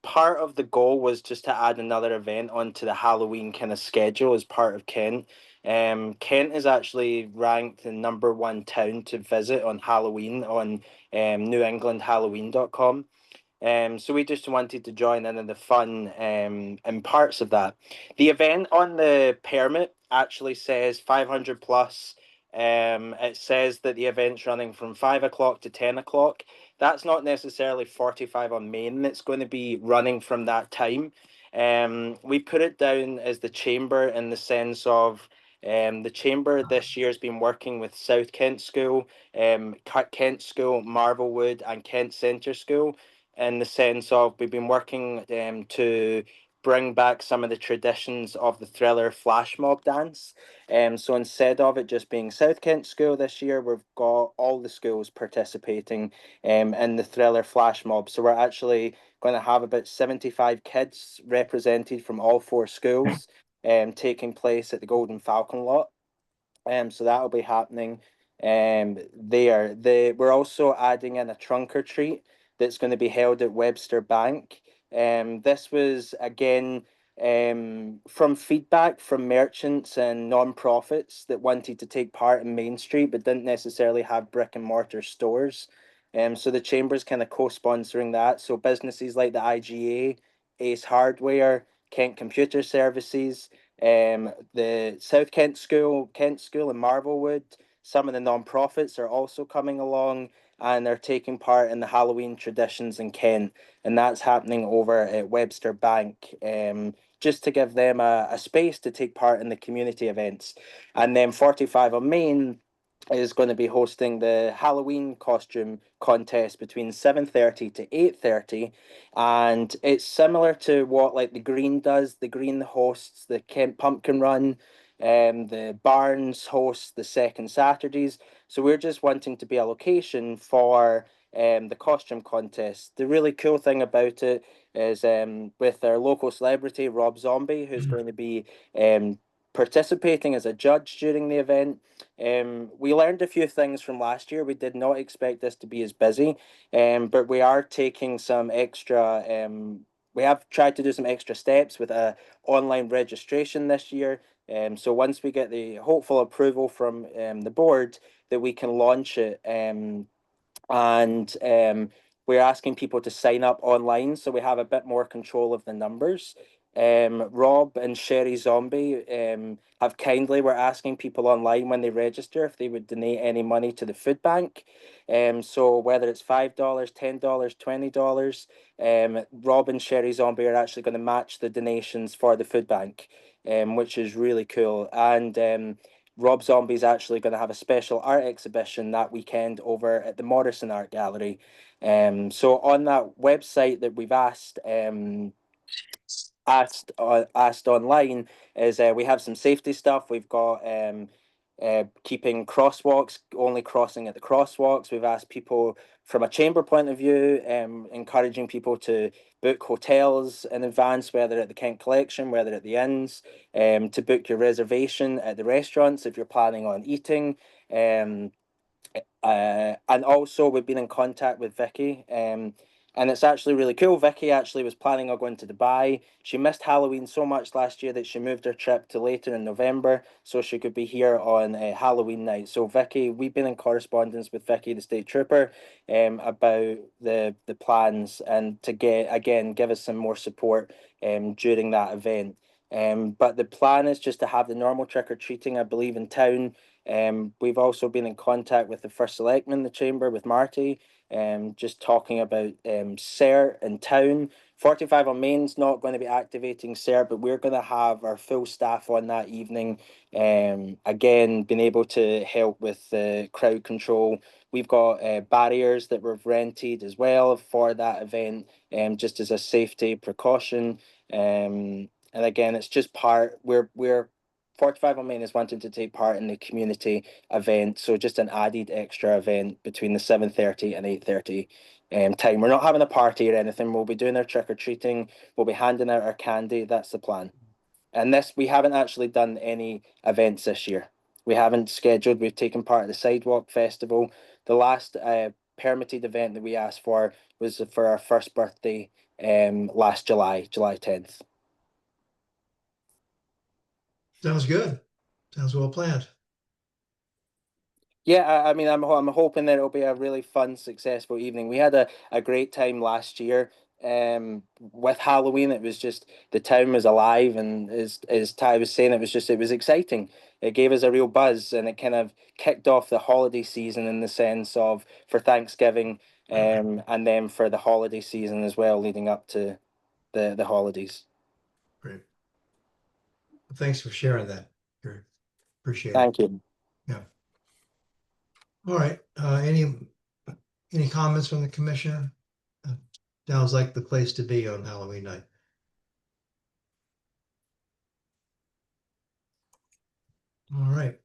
Part of the goal was just to add another event onto the Halloween kind of schedule as part of Kent. Kent is actually ranked the #1 town to visit on Halloween on newenglandhalloween.com. So we just wanted to join in the fun and parts of that. The event on the permit actually says 500 plus. It says that the event's running from 5 o'clock to 10 o'clock. That's not necessarily 45 on Main that's going to be running from that time. We put it down as the chamber in the sense of the chamber this year has been working with South Kent School, Kent School, Marvelwood, and Kent Centre School, in the sense of we've been working to bring back some of the traditions of the Thriller flash mob dance. So instead of it just being South Kent School this year, we've got all the schools participating in the Thriller flash mob. So we're actually going to have about 75 kids represented from all 4 schools taking place at the Golden Falcon lot. So that'll be happening there. We're also adding in a trunk or treat that's going to be held at Webster Bank. This was again from feedback from merchants and non-profits that wanted to take part in Main Street but didn't necessarily have brick and mortar stores. So the Chamber's kind of co-sponsoring that. So businesses like the IGA, Ace Hardware, Kent Computer Services, the South Kent School, and Marvelwood, some of the non-profits are also coming along and they're taking part in the Halloween traditions in Kent. And that's happening over at Webster Bank, just to give them a space to take part in the community events. And then 45 on Main is going to be hosting the Halloween costume contest between 7:30 to 8:30, and it's similar to what like the Green does. The Green hosts the Kent Pumpkin Run, the Barnes hosts the second Saturdays. So we're just wanting to be a location for the costume contest. The really cool thing about it is with our local celebrity Rob Zombie, who's going to be participating as a judge during the event. We learned a few things from last year. We did not expect this to be as busy, but we are taking some extra, we have tried to do some extra steps with a online registration this year. So once we get the hopeful approval from the board that we can launch it, and we're asking people to sign up online so we have a bit more control of the numbers. Rob and Sherry Zombie have kindly were asking people online when they register if they would donate any money to the food bank. So whether it's $5, $10, $20, Rob and Sherry Zombie are actually going to match the donations for the food bank, which is really cool. And Rob Zombie is actually going to have a special art exhibition that weekend over at the Morrison Art Gallery. So on that website that we've asked online is we have some safety stuff. We've got keeping crosswalks, only crossing at the crosswalks. We've asked people from a chamber point of view, encouraging people to book hotels in advance, whether at the Kent Collection, whether at the inns, to book your reservation at the restaurants if you're planning on eating. And also we've been in contact with Vicky, and it's actually really cool. Vicky actually was planning on going to Dubai. She missed Halloween so much last year that she moved her trip to later in November so she could be here on Halloween night. So Vicky, we've been in correspondence with Vicky, the state trooper, about the plans and to give us some more support during that event. But the plan is just to have the normal trick-or-treating, I believe, in town. We've also been in contact with the First Selectman, the Chamber, with Marty, just talking about CERT in town. 45 on Main's not going to be activating CERT, but we're going to have our full staff on that evening. Again, being able to help with the crowd control. We've got barriers that we've rented as well for that event, just as a safety precaution. And again, it's just we're 45 on Main is wanting to take part in the community event, so just an added extra event between the 7:30 and 8:30 time. We're not having a party or anything. We'll be doing our trick-or-treating. We'll be handing out our candy. That's the plan. And we haven't actually done any events this year. We haven't scheduled. We've taken part of the Sidewalk Festival. The last permitted event that we asked for was for our first birthday last July 10th. Sounds good. Sounds well planned. Yeah, I mean, I'm hoping that it'll be a really fun, successful evening. We had a great time last year with Halloween. It was just, the town was alive, and as Ty was saying, it was exciting. It gave us a real buzz, and it kind of kicked off the holiday season in the sense of for Thanksgiving, and then for the holiday season as well, leading up to the holidays. Thanks for sharing that. Gary. Appreciate it. Thank you. Yeah. All right, any comments from the commissioner? Sounds like the place to be on Halloween night. All right.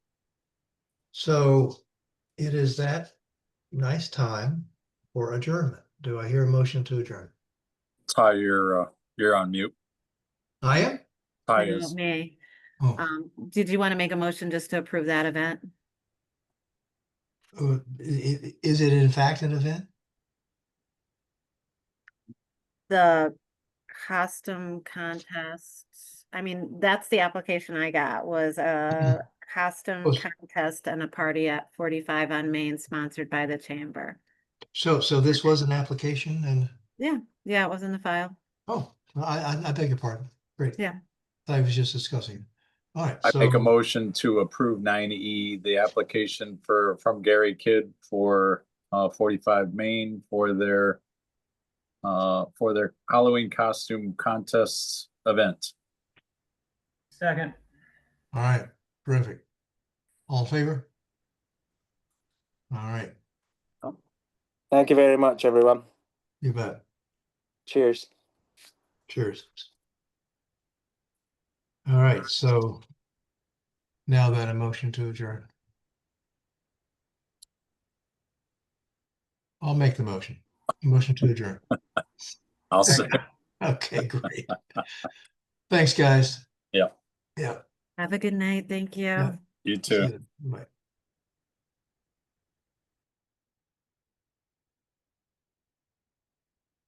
So it is that nice time for adjournment. Do I hear a motion to adjourn? Ty, you're on mute. I am? Ty No, is. me. Oh. Did you want to make a motion just to approve that event? Is it in fact an event? The costume contest, I mean, that's the application I got, was a costume Oh. contest and a party at 45 on Main sponsored by the chamber. So this was an application and, Yeah, it was in the file. oh, I beg your pardon. Great. Yeah. I was just discussing. All right. I make a so- motion to approve 9E, the application from Gary Kidd for 45 Main for their Halloween costume contests event. Second. All right, terrific. All in favor? All right, Thank you very much, everyone. you bet. Cheers. Cheers. All right, so now then a motion to adjourn. I'll make the motion. Motion to adjourn. I'll say. Okay, great. Thanks, guys. Yeah. Yeah. Have a good night. Thank you. Yeah. You too. Bye.